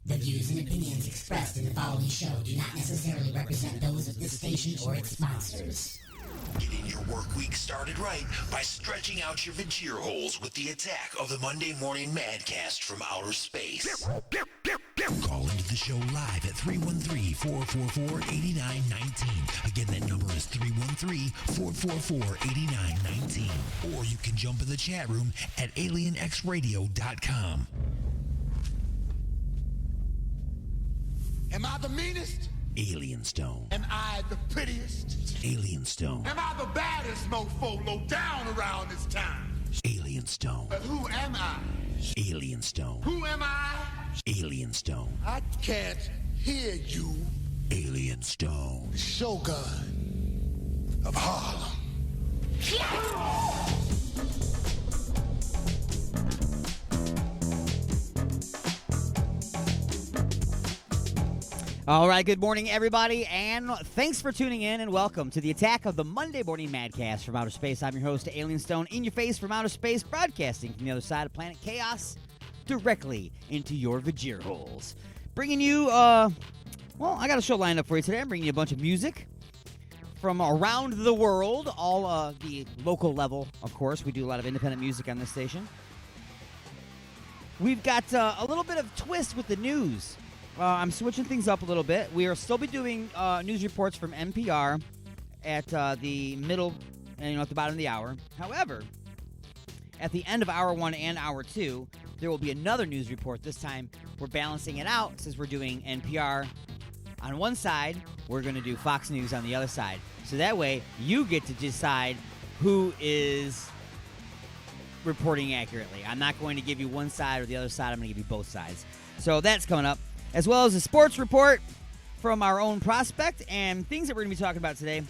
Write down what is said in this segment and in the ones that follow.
The views and opinions expressed in the following show do not necessarily represent those of this station or its sponsors. Getting your work week started right by stretching out your vagina holes with the attack of the Monday Morning Madcast from outer space. Call into the show live at 313-444-8919. Again, that number is 313-444-8919. Or you can jump in the chat room at alienxradio.com. Am I the meanest? Alien Stone. Am I the prettiest? Alien Stone. Am I the baddest mofo low down around this time? Alien Stone. But who am I? Alien Stone. Who am I? Alien Stone. I can't hear you. Alien Stone. The Shogun of Harlem. All right, good morning, everybody, and thanks for tuning in, and welcome to the attack of the Monday Morning Madcast from outer space. I'm your host, Alien Stone, in your face from outer space, broadcasting from the other side of planet Chaos, directly into your vagina holes. Bringing you, I got a show lined up for you today. I'm bringing you a bunch of music from around the world, all the local level, of course. We do a lot of independent music on this station. We've got a little bit of twist with the news. I'm switching things up a little bit. We will still be doing news reports from NPR at the middle and at the bottom of the hour. However, at the end of hour one and hour two, there will be another news report. This time, we're balancing it out since we're doing NPR on one side. We're going to do Fox News on the other side. So that way, you get to decide who is reporting accurately. I'm not going to give you one side or the other side. I'm going to give you both sides. So that's coming up, as well as a sports report from our own prospect and things that we're going to be talking about today.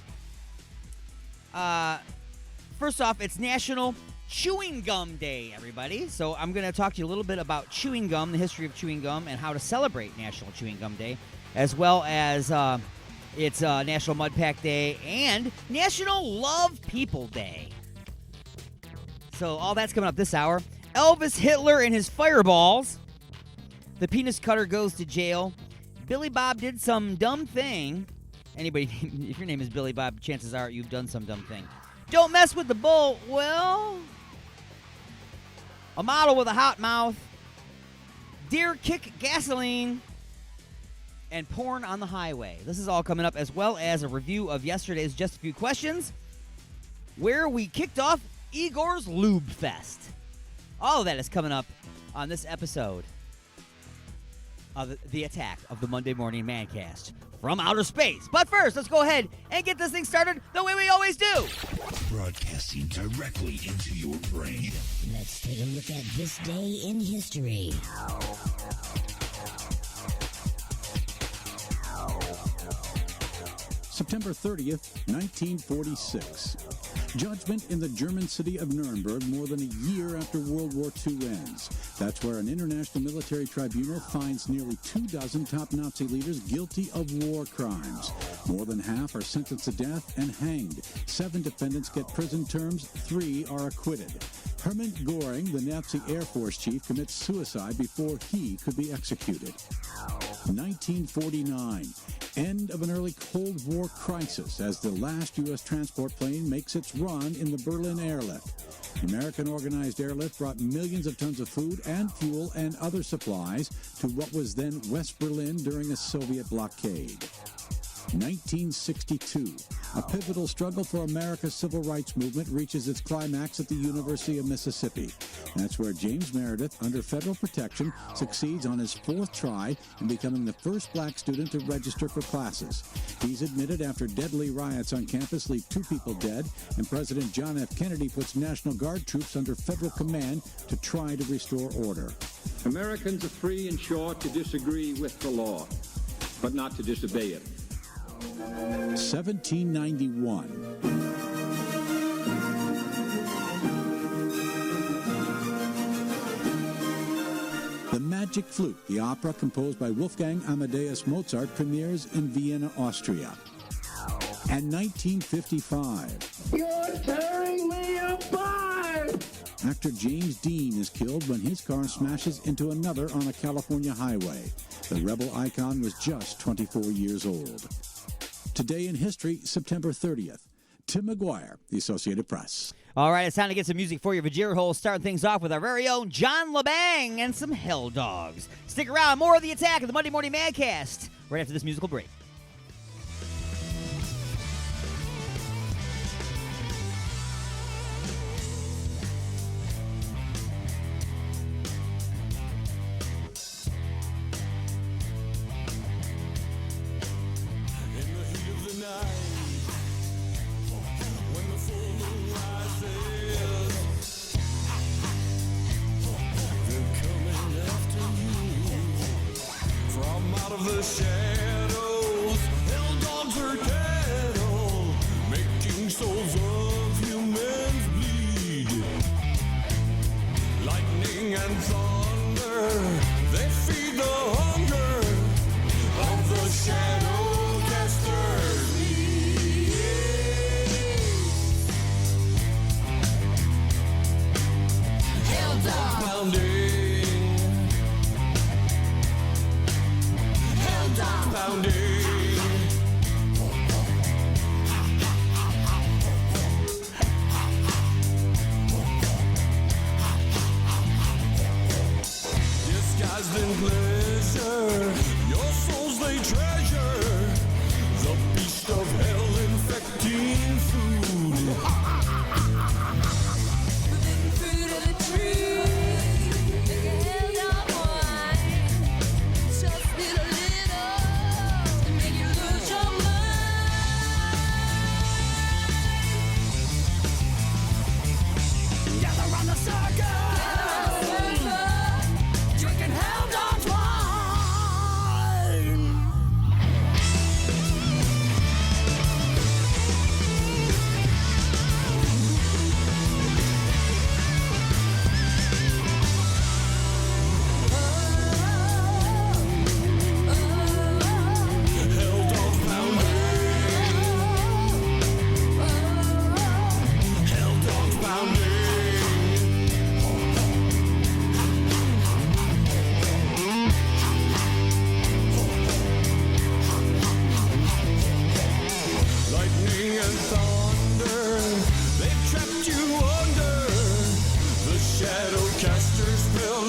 First off, it's National Chewing Gum Day, everybody. So I'm going to talk to you a little bit about chewing gum, the history of chewing gum, and how to celebrate National Chewing Gum Day, as well as it's National Mud Pack Day and National Love People Day. So all that's coming up this hour. Elvis Hitler and his fireballs. The penis cutter goes to jail. Billy Bob did some dumb thing. Anybody, if your name is Billy Bob, chances are you've done some dumb thing. Don't mess with the bull. Well, a model with a hot mouth. Deer kick gasoline. And porn on the highway. This is all coming up, as well as a review of yesterday's Just a Few Questions, where we kicked off Igor's Lube Fest. All of that is coming up on this episode of the attack of the Monday Morning Madcast from outer space. But first, let's go ahead and get this thing started the way we always do. Broadcasting directly into your brain. Let's take a look at this day in history. September 30th, 1946. Judgment in the German city of Nuremberg more than a year after World War II ends. That's where an international military tribunal finds nearly 24 top Nazi leaders guilty of war crimes. More than half are sentenced to death and hanged. 7 defendants get prison terms, 3 are acquitted. Hermann Göring, the Nazi Air Force chief, commits suicide before he could be executed. 1949. End of an early Cold War crisis as the last U.S. transport plane makes its run in the Berlin airlift. The American organized airlift brought millions of tons of food and fuel and other supplies to what was then West Berlin during a Soviet blockade. 1962. A pivotal struggle for America's civil rights movement reaches its climax at the University of Mississippi. That's where James Meredith, under federal protection, succeeds on his 4th try in becoming the first black student to register for classes. He's admitted after deadly riots on campus leave 2 people dead, and President John F. Kennedy puts National Guard troops under federal command to try to restore order. Americans are free and sure to disagree with the law, but not to disobey it. 1791. The Magic Flute, the opera composed by Wolfgang Amadeus Mozart, premieres in Vienna, Austria. And 1955. You're tearing me apart! Actor James Dean is killed when his car smashes into another on a California highway. The rebel icon was just 24 years old. Today in history, September 30th. Tim McGuire, The Associated Press. All right, it's time to get some music for your Vajira hole. Starting things off with our very own John LeBang and some Hell Dogs. Stick around, more of The Attack of the Monday Morning Madcast right after this musical break. The shadows, hell dogs are cattle, making souls of humans bleed. Lightning and thunder, they feed the hunger of the shadow casters. Hell dogs pounding. Pounding. Disguised in pleasure, your souls they treasure. The beast of hell infecting food. Within the fruit of the tree, the hell dog wine. Just need a little to make you lose your mind. Gather round the circle, drinking hell dog's wine. Hell dog pounding. Hell dog pounding. Lightning and thunder, they've trapped you under the shadow caster spell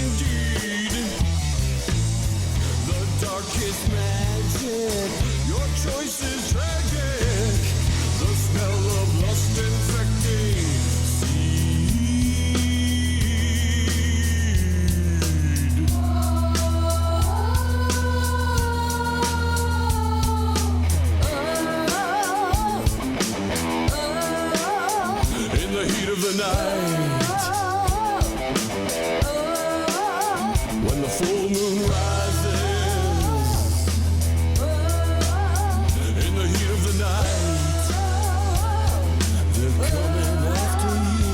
indeed. The darkest magic, your choice is tragic. The smell of lust infecting seed. In the heat of the night, when the full moon rises, in the heat of the night, they're coming after you.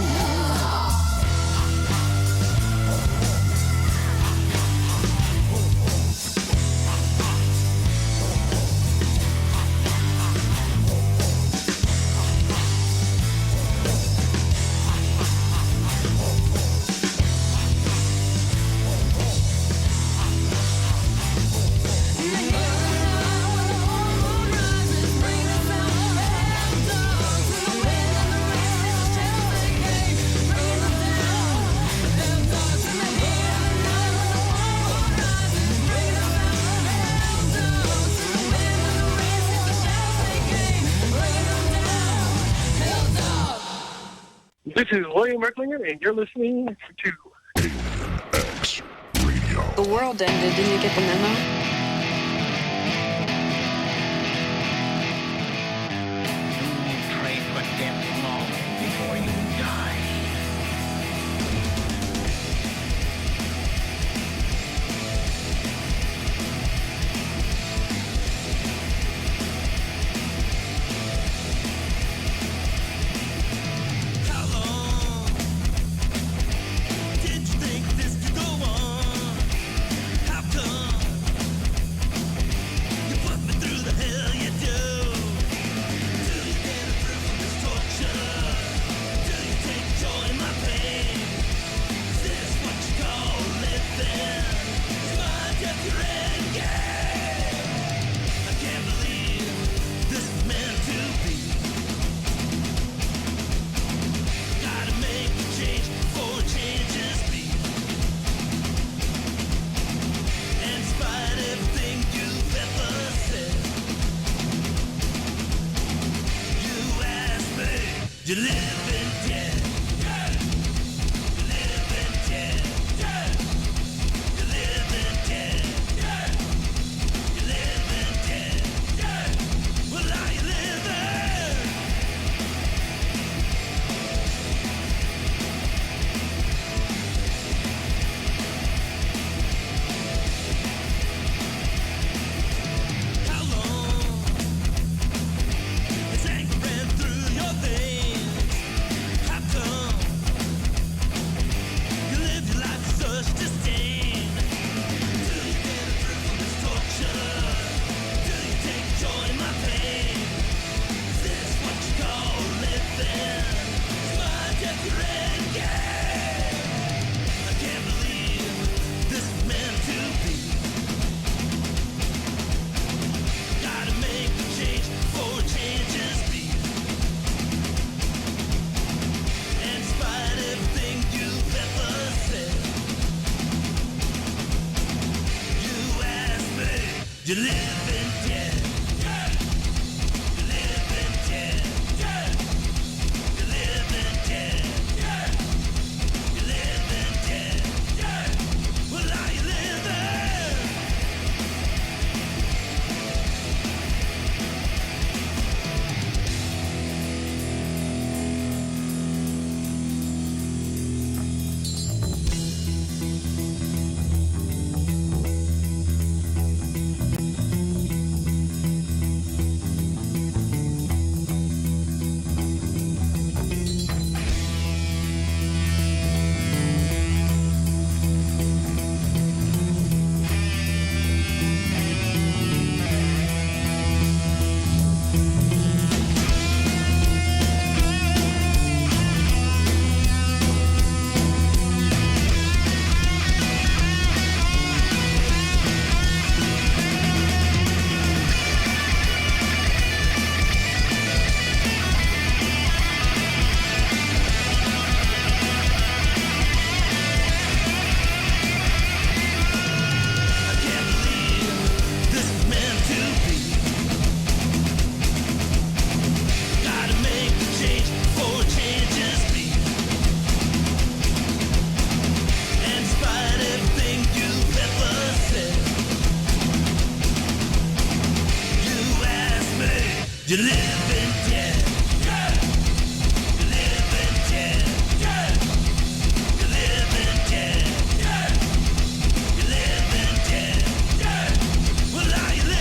This is William Merklinger, and you're listening to X Radio. The world ended. Didn't you get the memo? Pray for death long before you die. Did you think this could go on? How come You're living dead. You're living dead. You're living dead. You're living dead. Well, are you living? How long is anger ran through your veins? How come you live your life with such disdain? Do you get a thrill from this torture? Do you take joy in my pain? Is this what you call living? Is my death your end game? I can't believe this is meant to be. Gotta make a change before changes be. And despite everything you've ever said, you asked me, you're living dead. You're living dead. You're living dead. You're living dead. Well, are you living? I can't believe this is meant to be. Gotta make a change before changes be. And despite everything you've ever said, you asked me, you're living dead. You're living dead. You're living dead. You're living dead. Well, are you living?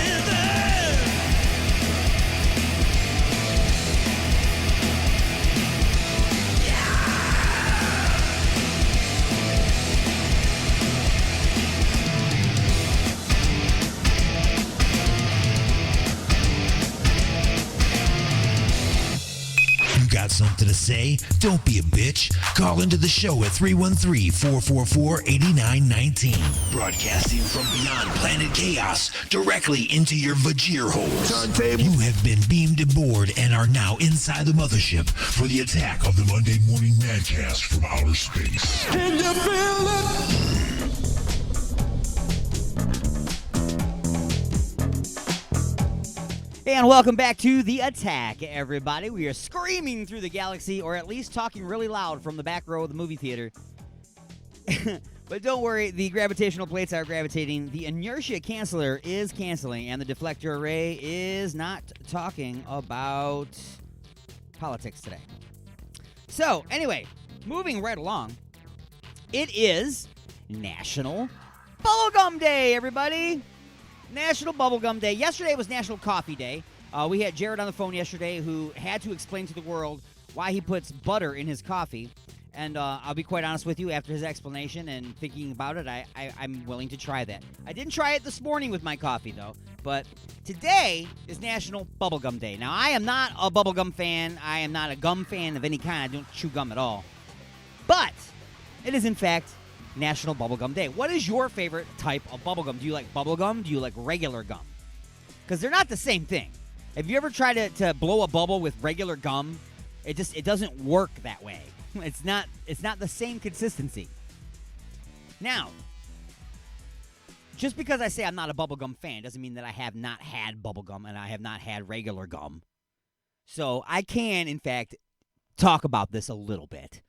You got something to say? Don't be a bitch. Call into the show at 313-444-8919. Broadcasting from beyond planet chaos directly into your Vajir holes. You have been beamed aboard and are now inside the mothership for the attack of the Monday Morning Madcast from outer space. Can you feel it? And welcome back to The Attack, everybody. We are screaming through the galaxy, or at least talking really loud from the back row of the movie theater. But don't worry, the gravitational plates are gravitating, the inertia canceller is canceling, and the deflector array is not talking about politics today. So, anyway, moving right along, it is National Bubblegum Day, everybody. National Bubblegum Day. Yesterday was National Coffee Day. We had Jared on the phone yesterday who had to explain to the world why he puts butter in his coffee. And I'll be quite honest with you, after his explanation and thinking about it, I'm willing to try that. I didn't try it this morning with my coffee, though. But today is National Bubblegum Day. Now, I am not a bubblegum fan. I am not a gum fan of any kind. I don't chew gum at all. But it is, in fact, National Bubblegum Day. What is your favorite type of bubblegum? Do you like bubblegum? Do you like regular gum? Because they're not the same thing. Have you ever tried to blow a bubble with regular gum? It doesn't work that way. It's not the same consistency. Now, just because I say I'm not a bubblegum fan doesn't mean that I have not had bubblegum and I have not had regular gum. So I can, in fact, talk about this a little bit.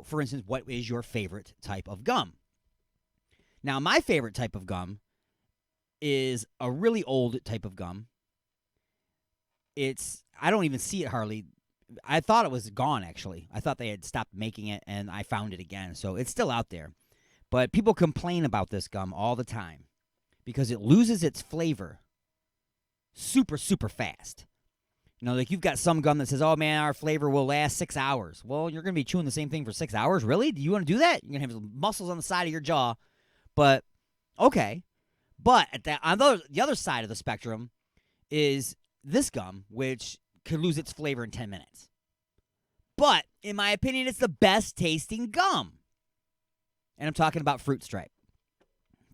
For instance, what is your favorite type of gum? Now, my favorite type of gum is a really old type of gum. I don't even see it hardly. I thought it was gone, actually. I thought they had stopped making it, and I found it again. So it's still out there. But people complain about this gum all the time because it loses its flavor super, super fast. Like you've got some gum that says, oh, man, our flavor will last 6 hours. Well, you're going to be chewing the same thing for 6 hours? Really? Do you want to do that? You're going to have muscles on the side of your jaw. But, okay. But on the other side of the spectrum is this gum, which could lose its flavor in 10 minutes. But, in my opinion, it's the best tasting gum. And I'm talking about Fruit Stripe.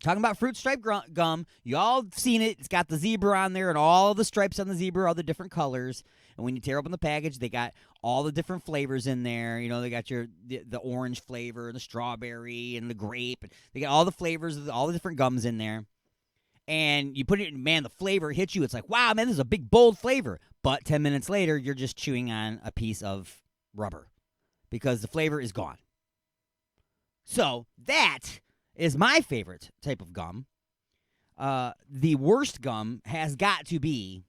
Talking about Fruit Stripe gum. You all have seen it. It's got the zebra on there, and all the stripes on the zebra are the different colors. And when you tear open the package, they got all the different flavors in there. They got the orange flavor, and the strawberry, and the grape. And they got all the flavors of all the different gums in there. And you put it in, man, the flavor hits you. It's like, wow, man, this is a big, bold flavor. But 10 minutes later, you're just chewing on a piece of rubber because the flavor is gone. So that is my favorite type of gum. The worst gum has got to be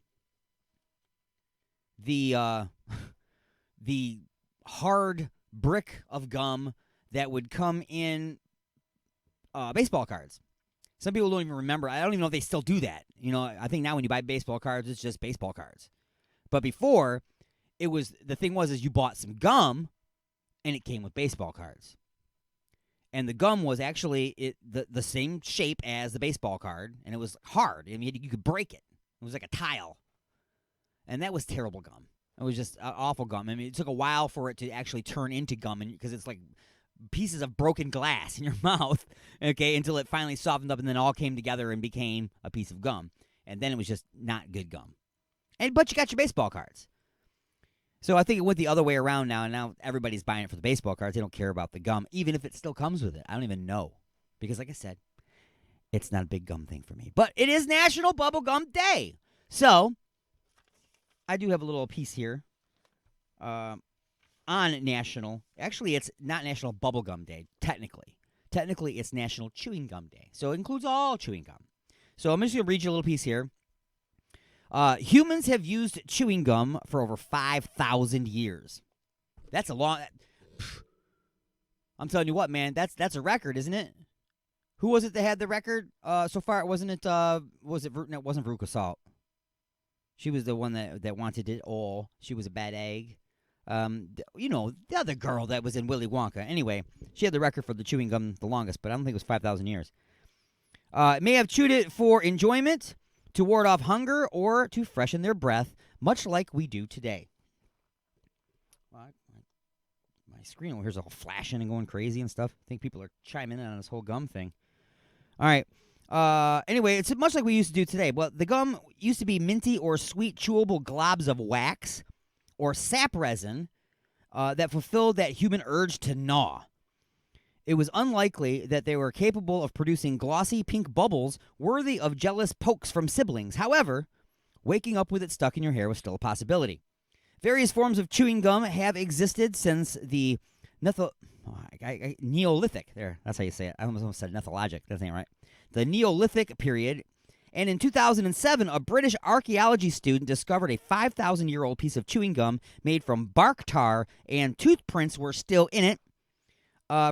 the hard brick of gum that would come in baseball cards. Some people don't even remember. I don't even know if they still do that. I think now when you buy baseball cards, it's just baseball cards. But before, the thing was you bought some gum, and it came with baseball cards. And the gum was actually the same shape as the baseball card, and it was hard. I mean, you could break it. It was like a tile. And that was terrible gum. It was just awful gum. I mean, it took a while for it to actually turn into gum because it's like pieces of broken glass in your mouth, okay, until it finally softened up and then all came together and became a piece of gum. And then it was just not good gum. But you got your baseball cards. So I think it went the other way around now, and now everybody's buying it for the baseball cards. They don't care about the gum, even if it still comes with it. I don't even know. Because like I said, it's not a big gum thing for me. But it is National Bubblegum Day. So I do have a little piece here on National. Actually, it's not National Bubblegum Day, technically. Technically, it's National Chewing Gum Day. So it includes all chewing gum. So I'm just going to read you a little piece here. Humans have used chewing gum for over 5,000 years. That's a long... I'm telling you what, man, that's a record, isn't it? Who was it that had the record so far? Wasn't it, no, it wasn't Veruca Salt. She was the one that wanted it all. She was a bad egg. The other girl that was in Willy Wonka. Anyway, she had the record for the chewing gum the longest, but I don't think it was 5,000 years. May have chewed it for enjoyment, to ward off hunger, or to freshen their breath, much like we do today. My screen over here is all flashing and going crazy and stuff. I think people are chiming in on this whole gum thing. All right. Anyway, it's much like we used to do today. Well, the gum used to be minty or sweet chewable globs of wax or sap resin that fulfilled that human urge to gnaw. It was unlikely that they were capable of producing glossy pink bubbles worthy of jealous pokes from siblings. However, waking up with it stuck in your hair was still a possibility. Various forms of chewing gum have existed since the Neolithic. There, that's how you say it. I almost said nethologic. That ain't right. The Neolithic period. And in 2007, a British archaeology student discovered a 5,000-year-old piece of chewing gum made from bark tar, and tooth prints were still in it.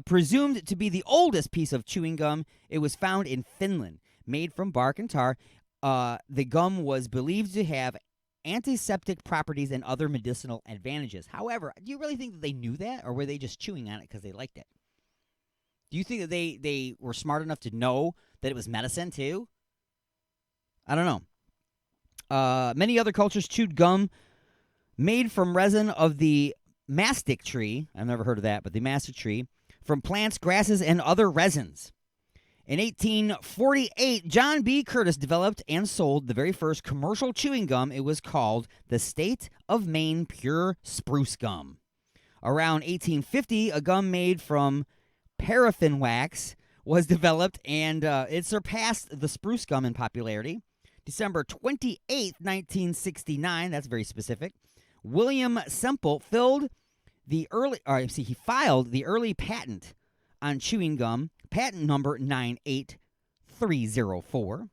Presumed to be the oldest piece of chewing gum, it was found in Finland. Made from bark and tar, the gum was believed to have antiseptic properties and other medicinal advantages. However, do you really think that they knew that, or were they just chewing on it because they liked it? Do you think that they were smart enough to know that it was medicine, too? I don't know. Many other cultures chewed gum made from resin of the mastic tree. I've never heard of that, but the mastic tree. From plants, grasses, and other resins. In 1848, John B. Curtis developed and sold the very first commercial chewing gum. It was called the State of Maine Pure Spruce Gum. Around 1850, a gum made from paraffin wax was developed, and it surpassed the spruce gum in popularity. December 28, 1969, that's very specific, William Semple filled he filed the early patent on chewing gum, patent number 98304.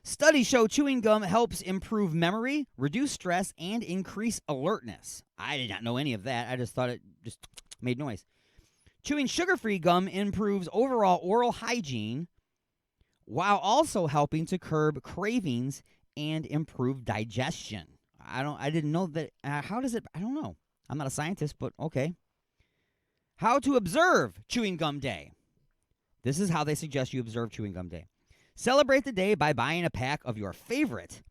Studies show chewing gum helps improve memory, reduce stress, and increase alertness. I did not know any of that. I just thought it just made noise. Chewing sugar-free gum improves overall oral hygiene while also helping to curb cravings and improve digestion. I didn't know that. How does it? I don't know. I'm not a scientist, but okay. How to observe Chewing Gum Day. This is how they suggest you observe Chewing Gum Day. Celebrate the day by buying a pack of your favorite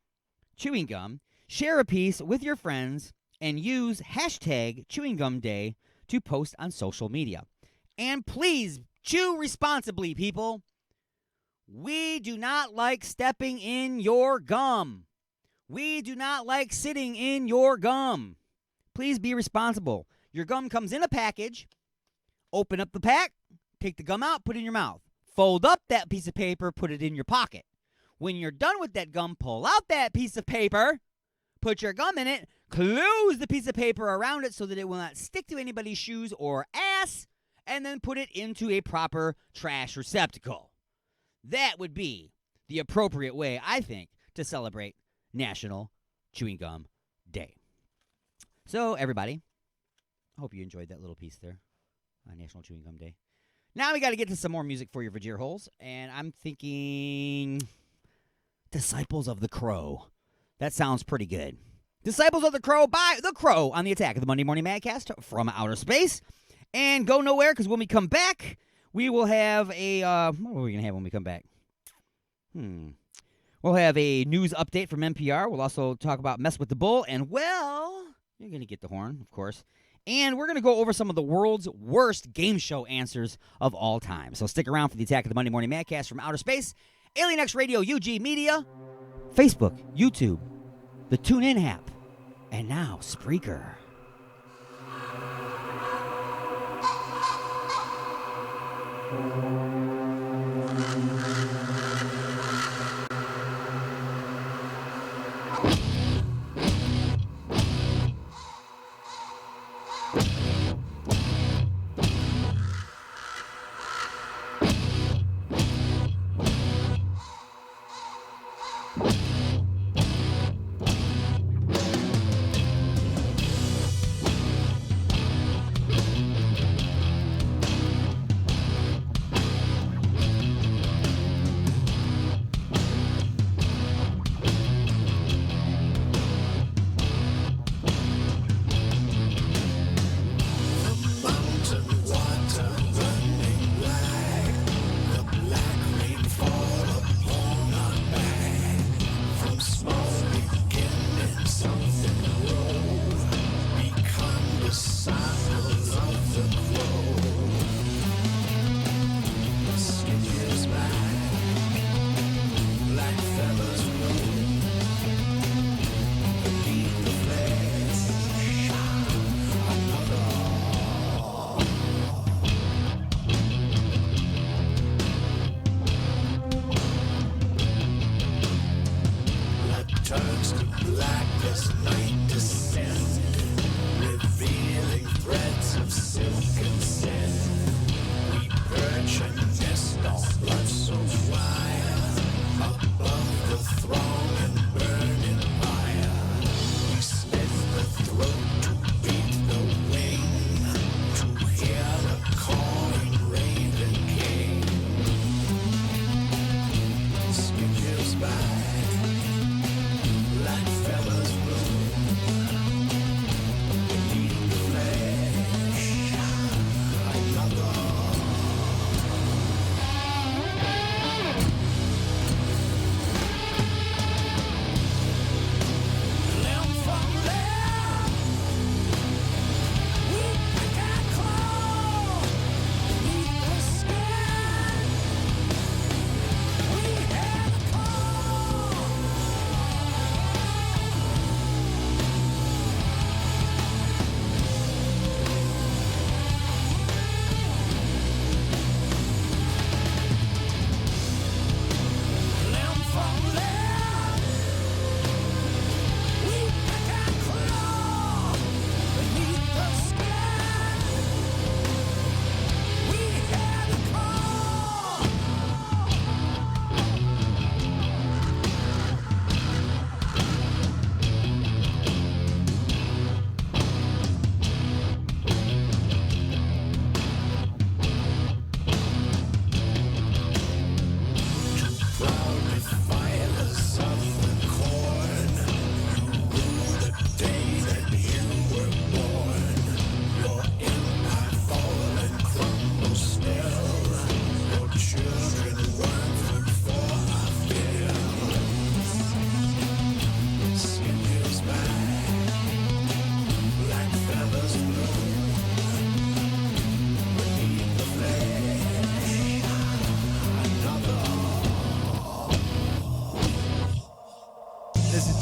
chewing gum, share a piece with your friends, and use hashtag Chewing Gum Day to post on social media. And please chew responsibly, people. We do not like stepping in your gum. We do not like sitting in your gum. Please be responsible. Your gum comes in a package. Open up the pack, take the gum out, put it in your mouth. Fold up that piece of paper, put it in your pocket. When you're done with that gum, pull out that piece of paper, put your gum in it, close the piece of paper around it so that it will not stick to anybody's shoes or ass, and then put it into a proper trash receptacle. That would be the appropriate way, I think, to celebrate National Chewing Gum Day. So, everybody, I hope you enjoyed that little piece there on National Chewing Gum Day. Now we got to get to some more music for your Vajir holes, and I'm thinking Disciples of the Crow. That sounds pretty good. Disciples of the Crow by The Crow on the Attack of the Monday Morning Madcast from outer space. And go nowhere, because when we come back, we will have a, what are we going to have when we come back? We'll have a news update from NPR. We'll also talk about Mess with the Bull, and, well, you're going to get the horn, of course. And we're going to go over some of the world's worst game show answers of all time. So stick around for the Attack of the Monday Morning Madcast from outer space. Alien X Radio, UG Media, Facebook, YouTube, the TuneIn app, and now Spreaker.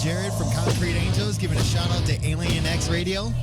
Jared from Concrete Angels giving a shout out to Alien X Radio.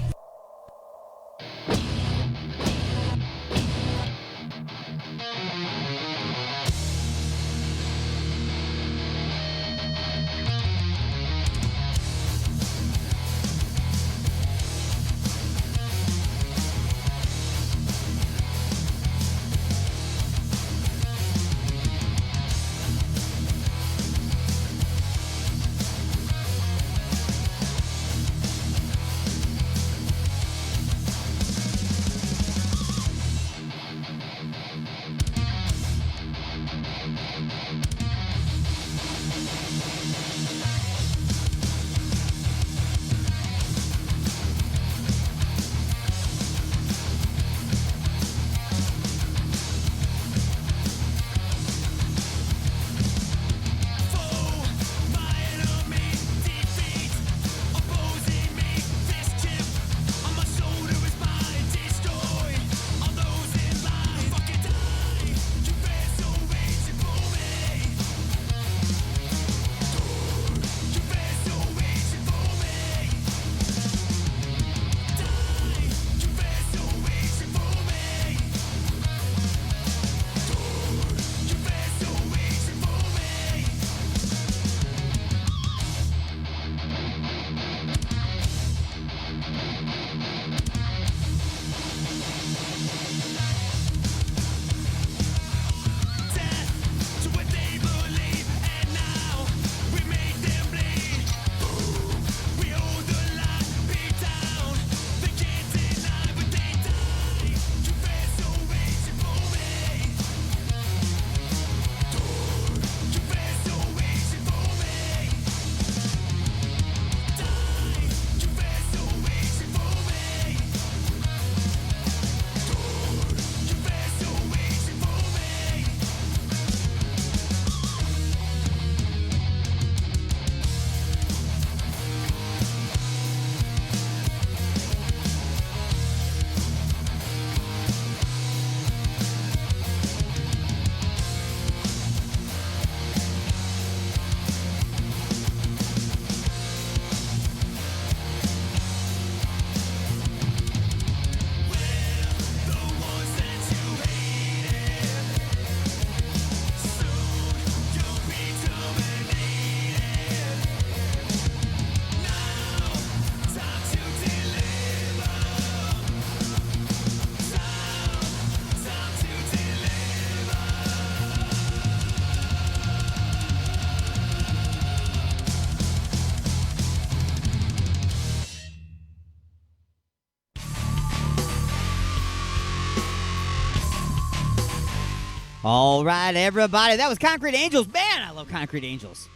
All right, everybody. That was Concrete Angels. Man, I love Concrete Angels.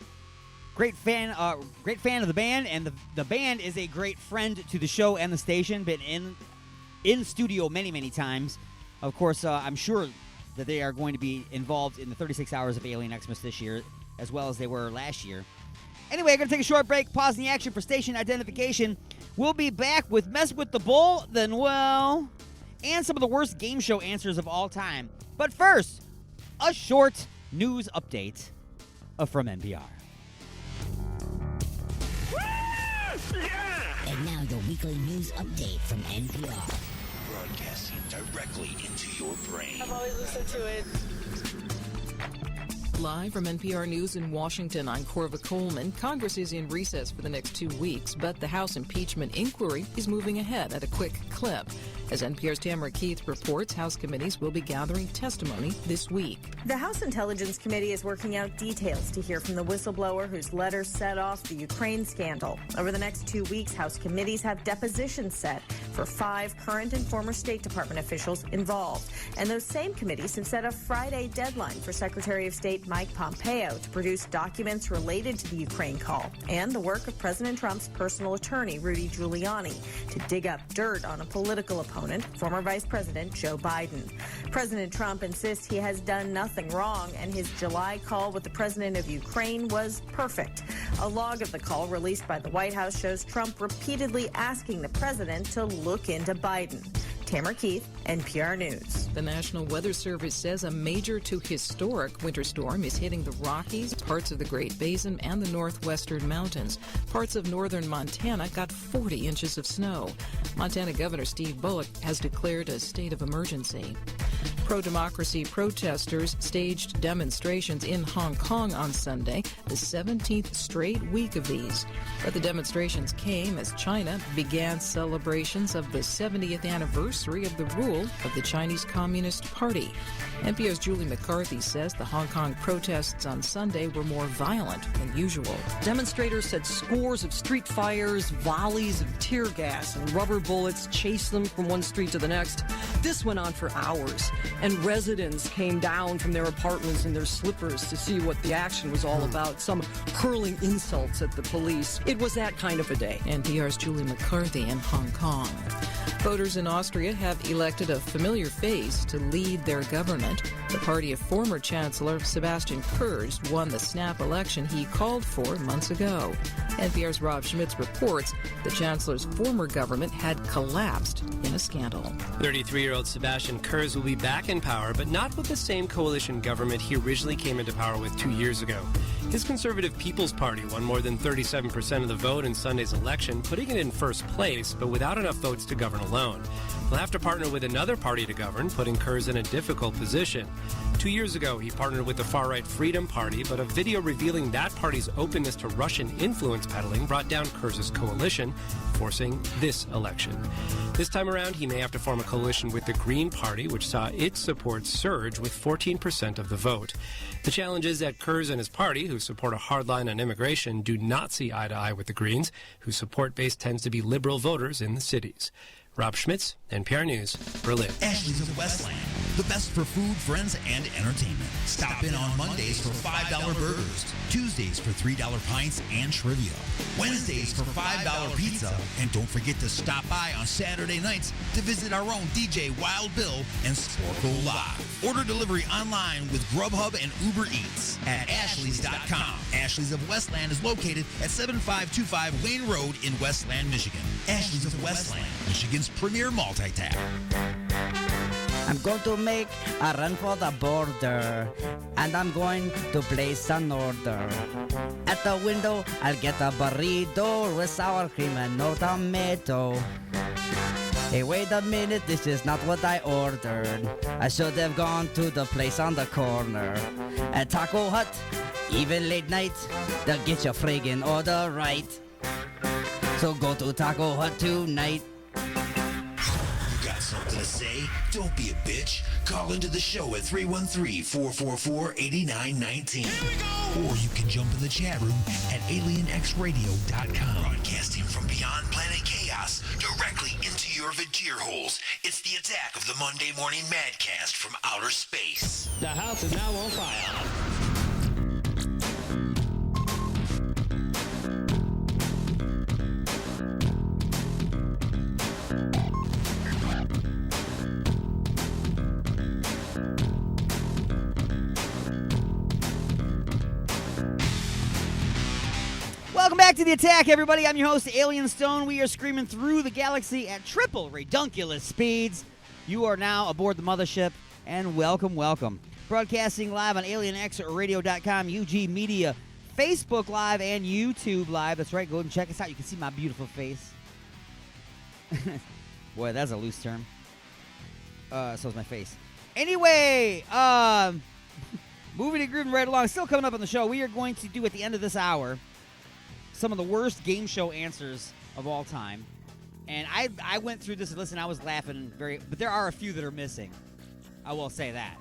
Great fan of the band, and the band is a great friend to the show and the station. Been in studio many, many times. Of course, I'm sure that they are going to be involved in the 36 Hours of Alien Xmas this year, as well as they were last year. Anyway, I'm going to take a short break, pausing the action for station identification. We'll be back with Mess with the Bull, then, well, and some of the worst game show answers of all time. But first, a short news update from NPR. And now your weekly news update from NPR. Broadcasting directly into your brain. I've always listened to it. Live from NPR News in Washington, I'm Corva Coleman. Congress is in recess for the next 2 weeks, but the House impeachment inquiry is moving ahead at a quick clip. As NPR's Tamara Keith reports, House committees will be gathering testimony this week. The House Intelligence Committee is working out details to hear from the whistleblower whose letter set off the Ukraine scandal. Over the next 2 weeks, House committees have depositions set for 5 current and former State Department officials involved. And those same committees have set a Friday deadline for Secretary of State Mike Pompeo to produce documents related to the Ukraine call and the work of President Trump's personal attorney, Rudy Giuliani, to dig up dirt on a political opponent, former Vice President Joe Biden. President Trump insists he has done nothing wrong, and his July call with the president of Ukraine was perfect. A log of the call released by the White House shows Trump repeatedly asking the president to look into Biden. Tamara Keith, NPR News. The National Weather Service says a major to historic winter storm is hitting the Rockies, parts of the Great Basin, and the northwestern mountains. Parts of northern Montana got 40 inches of snow. Montana Governor Steve Bullock has declared a state of emergency. Pro-democracy protesters staged demonstrations in Hong Kong on Sunday, the 17th straight week of these. But the demonstrations came as China began celebrations of the 70th anniversary of the rule of the Chinese Communist Party. NPR's Julie McCarthy says the Hong Kong protests on Sunday were more violent than usual. Demonstrators said scores of street fires, volleys of tear gas, and rubber bullets chased them from one street to the next. This went on for hours, and residents came down from their apartments in their slippers to see what the action was all about, some hurling insults at the police. It was that kind of a day. NPR's Julie McCarthy in Hong Kong. Voters in Austria have elected a familiar face to lead their government. The party of former Chancellor Sebastian Kurz won the snap election he called for months ago. NPR's Rob Schmitz reports the Chancellor's former government had collapsed in a scandal. 33-year-old Sebastian Kurz will be back in power, but not with the same coalition government he originally came into power with 2 years ago. His Conservative People's Party won more than 37% of the vote in Sunday's election, putting it in first place, but without enough votes to govern alone. He'll have to partner with another party to govern, putting Kurz in a difficult position. 2 years ago, he partnered with the far-right Freedom Party, but a video revealing that party's openness to Russian influence peddling brought down Kurz's coalition, forcing this election. This time around, he may have to form a coalition with the Green Party, which saw its support surge with 14% of the vote. The challenge is that Kurz and his party, who support a hard line on immigration, do not see eye to eye with the Greens, whose support base tends to be liberal voters in the cities. Rob Schmitz, NPR News, Berlin. Ashley's of Westland, the best for food, friends, and entertainment. Stop in on Mondays for $5 burgers, Tuesdays for $3 pints and trivia, Wednesdays for $5 pizza, and don't forget to stop by on Saturday nights to visit our own DJ Wild Bill and Sporkle Live. Order delivery online with Grubhub and Uber Eats at Ashley's.com. Ashley's of Westland is located at 7525 Wayne Road in Westland, Michigan. Ashley's of Westland, Michigan's premier multi-tap. I'm going to make a run for the border, and I'm going to place an order. At the window, I'll get a burrito with sour cream and no tomato. Hey, wait a minute, this is not what I ordered. I should have gone to the place on the corner. At Taco Hut, even late night, they'll get your friggin' order right. So go to Taco Hut tonight. Got something to say? Don't be a bitch. Call into the show at 313-444-8919. Here we go! Or you can jump in the chat room at alienxradio.com. Broadcasting from beyond planet chaos directly into your Vajir holes. It's the attack of the Monday Morning Madcast from outer space. The house is now on fire. Welcome back to The Attack, everybody. I'm your host, Alien Stone. We are screaming through the galaxy at triple redunculous speeds. You are now aboard the mothership, and welcome, welcome. Broadcasting live on alienxradio.com, UG Media, Facebook Live, and YouTube Live. That's right, go ahead and check us out. You can see my beautiful face. Boy, that's a loose term. So is my face. Anyway, moving and grooving right along. Still coming up on the show, we are going to do at the end of this hour some of the worst game show answers of all time. And I went through this and listen, I was laughing but there are a few that are missing. I will say that.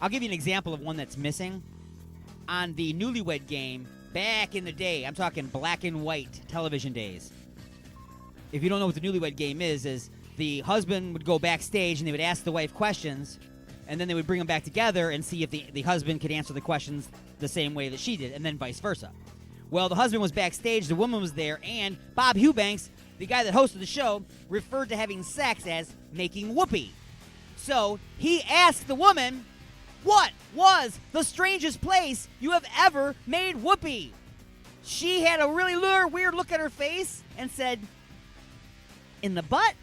I'll give you an example of one that's missing. On the Newlywed Game, back in the day, I'm talking black and white television days. If you don't know what the Newlywed Game is the husband would go backstage and they would ask the wife questions, and then they would bring them back together and see if the husband could answer the questions the same way that she did, and then vice versa. Well, the husband was backstage, the woman was there, and Bob Eubanks, the guy that hosted the show, referred to having sex as making whoopee. So he asked the woman, what was the strangest place you have ever made whoopee? She had a really weird look at her face and said, in the butt?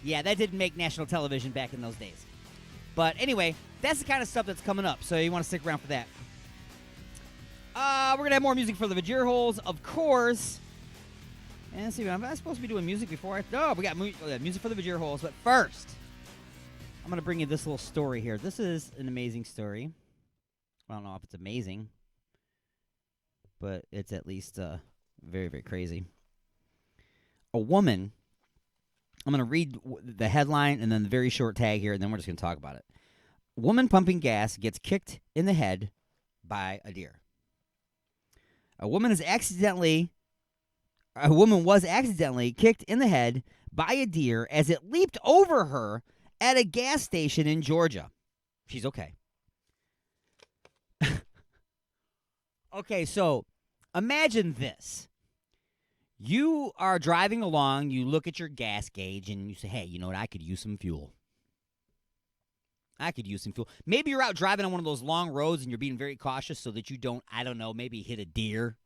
Yeah, that didn't make national television back in those days. But anyway, that's the kind of stuff that's coming up, so you want to stick around for that. We're going to have more music for the Vajir Holes, of course. And let's see, am I supposed to be doing music before I... No, we got music for the Vajir Holes, but first, I'm going to bring you this little story here. This is an amazing story. I don't know if it's amazing, but it's at least very, very crazy. A woman... I'm going to read the headline and then the very short tag here, and then we're just going to talk about it. Woman pumping gas gets kicked in the head by a deer. A woman was accidentally kicked in the head by a deer as it leaped over her at a gas station in Georgia. She's okay. Okay, so imagine this. You are driving along, you look at your gas gauge, and you say, hey, you know what, I could use some fuel. Maybe you're out driving on one of those long roads and you're being very cautious so that you don't, I don't know, maybe hit a deer.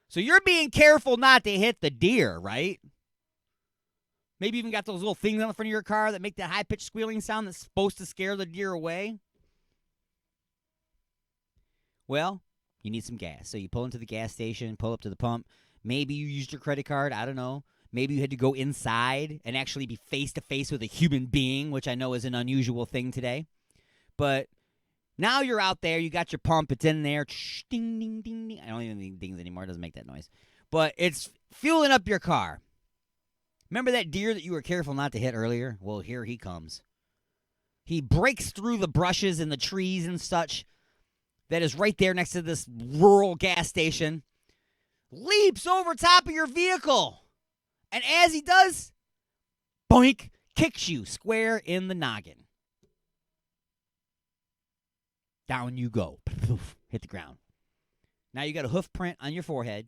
So you're being careful not to hit the deer, right? Maybe you even got those little things on the front of your car that make that high-pitched squealing sound that's supposed to scare the deer away. Well, you need some gas. So you pull into the gas station, pull up to the pump. Maybe you used your credit card. I don't know. Maybe you had to go inside and actually be face-to-face with a human being, which I know is an unusual thing today. But now you're out there. You got your pump. It's in there. Ding, ding, ding, ding. I don't even think dings anymore. It doesn't make that noise. But it's fueling up your car. Remember that deer that you were careful not to hit earlier? Well, here he comes. He breaks through the brushes and the trees and such that is right there next to this rural gas station. Leaps over top of your vehicle. And as he does, boink, kicks you square in the noggin. Down you go. Hit the ground. Now you got a hoof print on your forehead.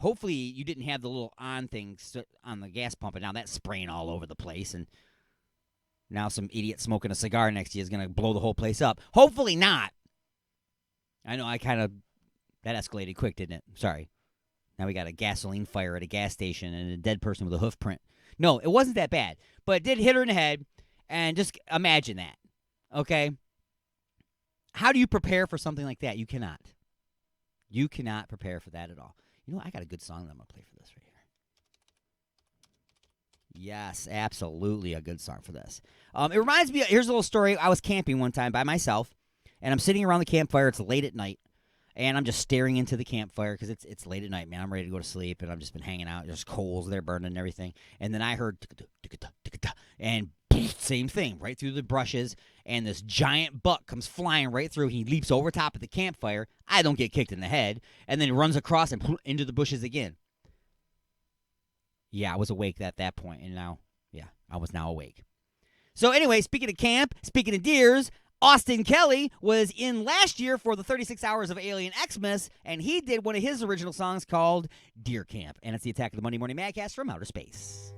Hopefully you didn't have the little on thing on the gas pump, and now that's spraying all over the place, and now some idiot smoking a cigar next to you is going to blow the whole place up. Hopefully not. I know that escalated quick, didn't it? Sorry. Now we got a gasoline fire at a gas station and a dead person with a hoof print. No, it wasn't that bad. But it did hit her in the head. And just imagine that. Okay? How do you prepare for something like that? You cannot. You cannot prepare for that at all. You know what? I got a good song that I'm going to play for this right here. Yes, absolutely a good song for this. It reminds me, here's a little story. I was camping one time by myself. And I'm sitting around the campfire. It's late at night. And I'm just staring into the campfire because it's late at night, man. I'm ready to go to sleep, and I've just been hanging out. There's coals there burning and everything. And then I heard, and same thing, right through the brushes, and this giant buck comes flying right through. He leaps over top of the campfire. I don't get kicked in the head, and then runs across and into the bushes again. Yeah, I was awake at that point, and now, I was now awake. So anyway, speaking of camp, speaking of deers, Austin Kelly was in last year for the 36 Hours of Alien Xmas, and he did one of his original songs called Deer Camp. And it's the Attack of the Monday Morning Madcast from Outer Space.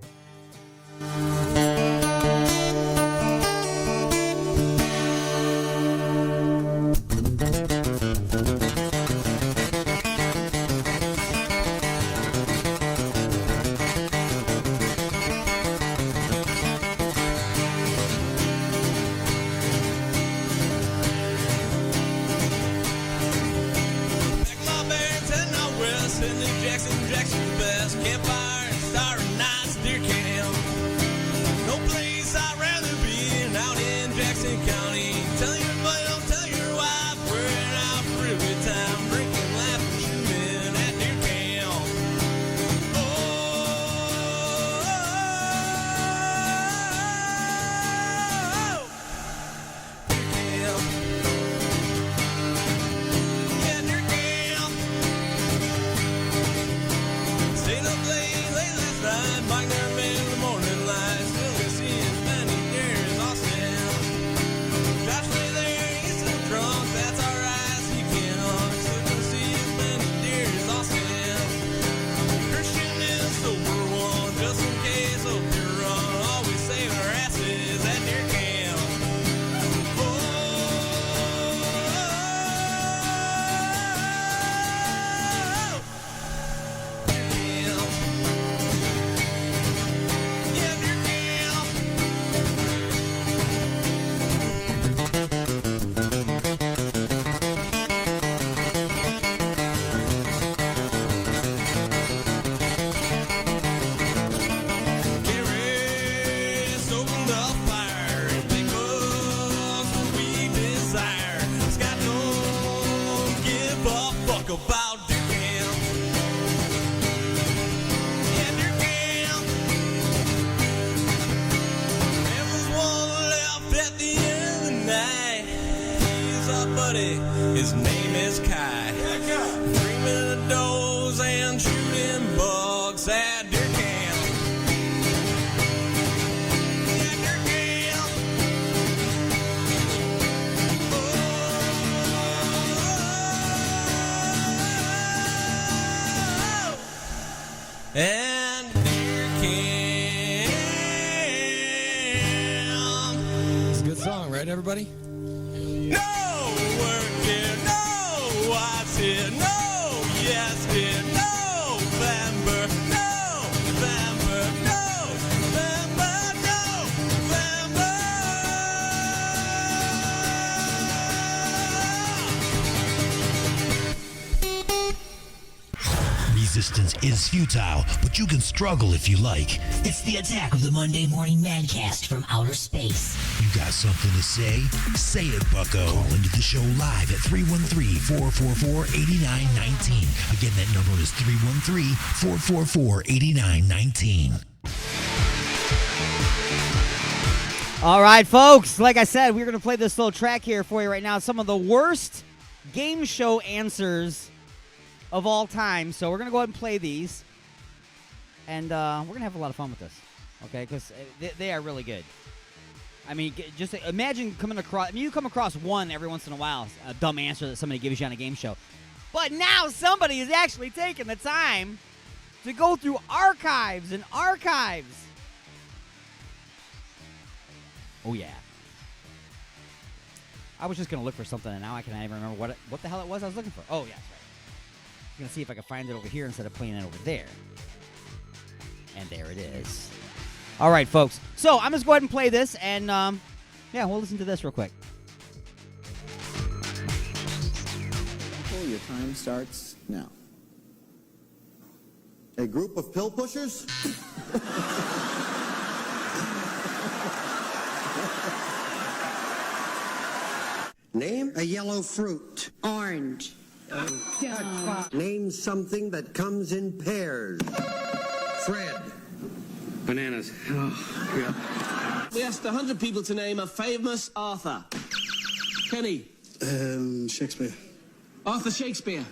Still seeing many years, Austin. Josh lay there, he's think about Durham. Yeah, Durham. There was one left at the end of the night. He's our buddy, his name is Kai. Dreaming of doors and shooting bugs at Durham. And It's a good song, right, everybody? no work here, no what's here, no yes here, November, November, November, November. Resistance is futile, but you can struggle if you like. It's the attack of the Monday Morning Madcast from outer space. You got something to say? Say it, bucko. Call into the show live at 313-444-8919. Again, that number is 313-444-8919. All right, folks. Like I said, we're going to play this little track here for you right now. Some of the worst game show answers of all time. So we're going to go ahead and play these. And we're going to have a lot of fun with this. Okay? Because they are really good. I mean, just imagine coming across... I mean, you come across one every once in a while, a dumb answer that somebody gives you on a game show. But now somebody is actually taking the time to go through archives and archives. Oh, yeah. I was just going to look for something, and now I can't even remember what the hell it was I was looking for. Oh, yeah, that's right. I'm going to see if I can find it over here instead of playing it over there. And there it is. All right, folks. So I'm just go ahead and play this, and yeah, we'll listen to this real quick. Your time starts now. A group of pill pushers? Name a yellow fruit. Orange. Name something that comes in pairs. Fred. Bananas. Oh, yeah. We asked 100 people to name a famous author. Kenny. Shakespeare. Arthur Shakespeare.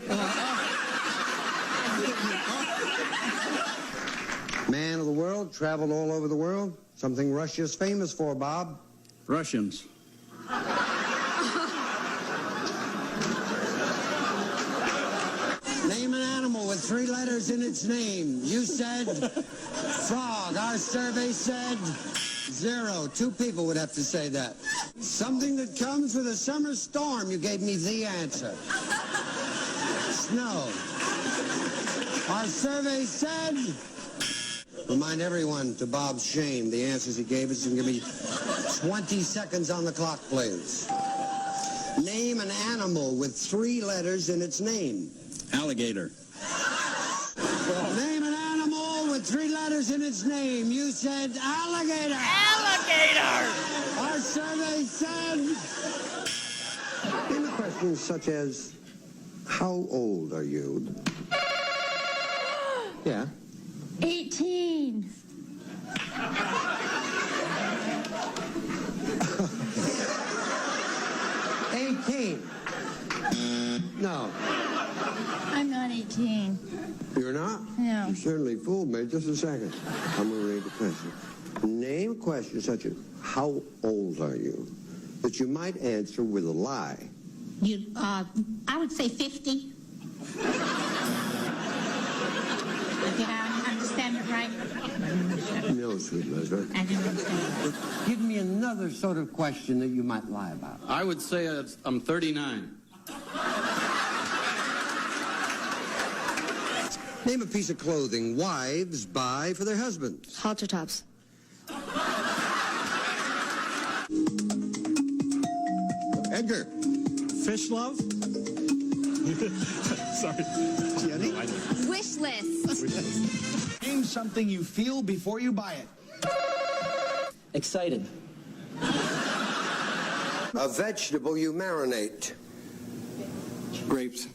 Man of the world, traveled all over the world. Something Russia's famous for, Bob. Russians. Name an animal with 3 letters in its name. You said frog. Our survey said 0. 2 people would have to say that. Something that comes with a summer storm. You gave me the answer. Snow. Our survey said... Remind everyone, to Bob's shame, the answers he gave us. You can give me 20 seconds on the clock, please. Name an animal with 3 letters in its name. Alligator. Name an animal with 3 letters in its name. You said alligator. Alligator! Our survey said... Name a question such as, how old are you? Yeah. 18. No. I'm not 18. You're not? No. You certainly fooled me. Just a second. I'm going to read the question. Name a question such as, how old are you? That you might answer with a lie. I would say 50. Did I understand it right? No, sweet Leslie. I didn't understand. Give me another sort of question that you might lie about. I would say I'm 39. Name a piece of clothing wives buy for their husbands. Halter tops. Edgar. Fish love? Sorry. Jenny? Wish list. Name something you feel before you buy it. Excited. A vegetable you marinate. Grapes.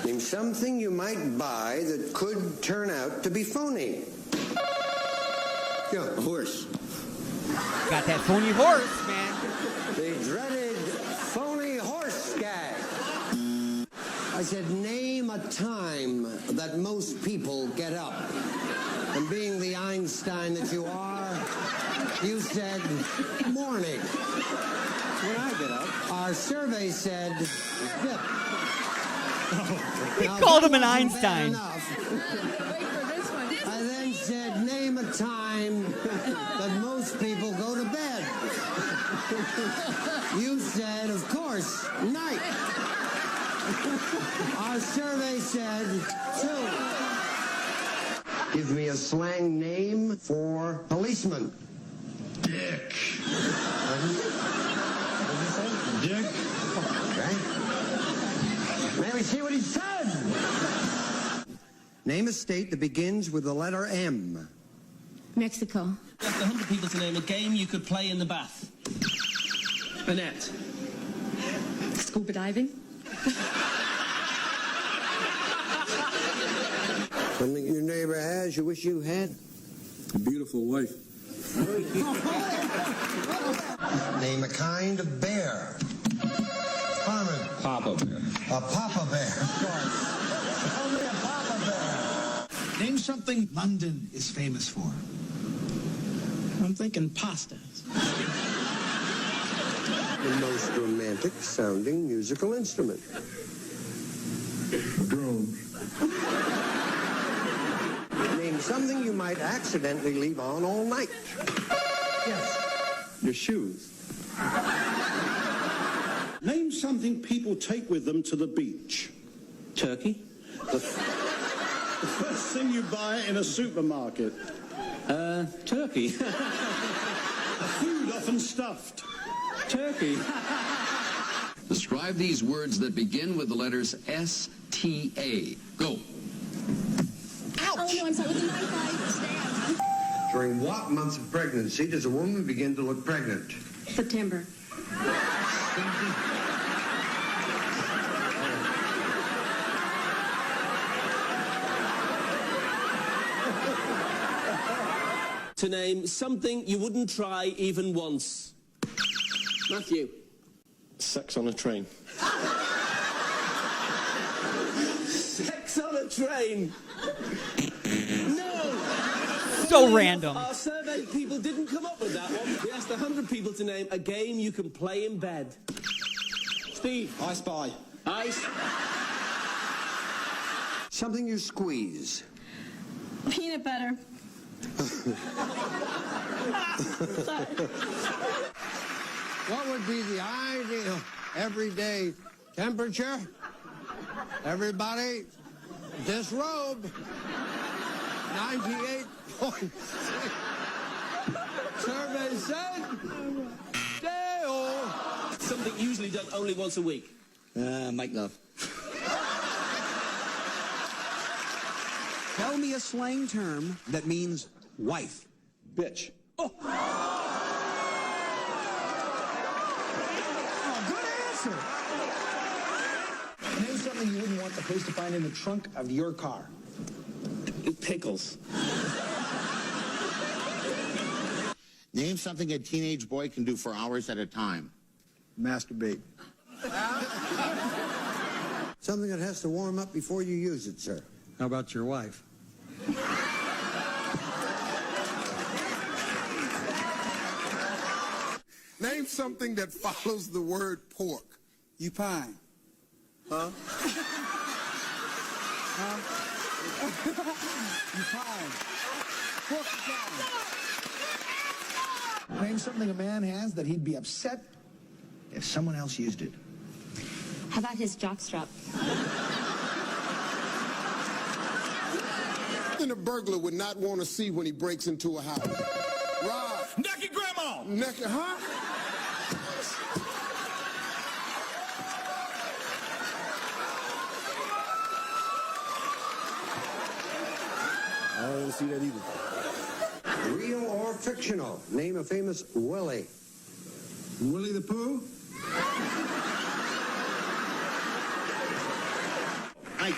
Name something you might buy that could turn out to be phony. Yeah, a horse. Got that phony horse, man. The dreaded phony horse gag. I said, name a time that most people get up. And being the Einstein that you are, you said morning. When I get up, our survey said dip. He called him an Einstein. I then said, name a time that most people go to bed. You said, of course, night. Our survey said 2. Give me a slang name for policeman. Dick. What did you say? Dick. Okay. May we see what he said? Name a state that begins with the letter M. Mexico. Asked 100 people to name a game you could play in the bath. Annette. Scuba diving. Something your neighbor has you wish you had? A beautiful wife. Name a kind of bear. Harmon. Papa Bear. A papa bear. Of course. Only a papa bear. Name something London is famous for. I'm thinking pasta. The most romantic sounding musical instrument. Drone. Name something you might accidentally leave on all night. Yes. Your shoes. Name something people take with them to the beach. Turkey. The first thing you buy in a supermarket. Turkey. Food often stuffed. Turkey. Describe these words that begin with the letters S-T-A. Go. Oh, no, I'm sorry. With the knife, During what months of pregnancy does a woman begin to look pregnant? September. To name something you wouldn't try even once. Matthew. Sex on a train. Sex on a train. No. So random. Our survey people didn't come up with that one. We asked 100 people to name a game you can play in bed. Steve. I Spy. Ice. Something you squeeze. Peanut butter. What would be the ideal everyday temperature? Everybody, disrobe. 98.6. Survey said, Dale. Something usually done only once a week. Make love. Tell me a slang term that means wife. Bitch. Oh, good answer. Name something you wouldn't want the police to find in the trunk of your car. Pickles. Name something a teenage boy can do for hours at a time. Masturbate. Something that has to warm up before you use it, sir. How about your wife? Name something that follows the word pork. You pine. Huh? You pine. Pork Name something a man has that he'd be upset if someone else used it. How about his jockstrap? Something a burglar would not want to see when he breaks into a house. Rob. Naked grandma! Naked, huh? I don't want to see that either. Real or fictional? Name a famous Willie. Willie the Pooh?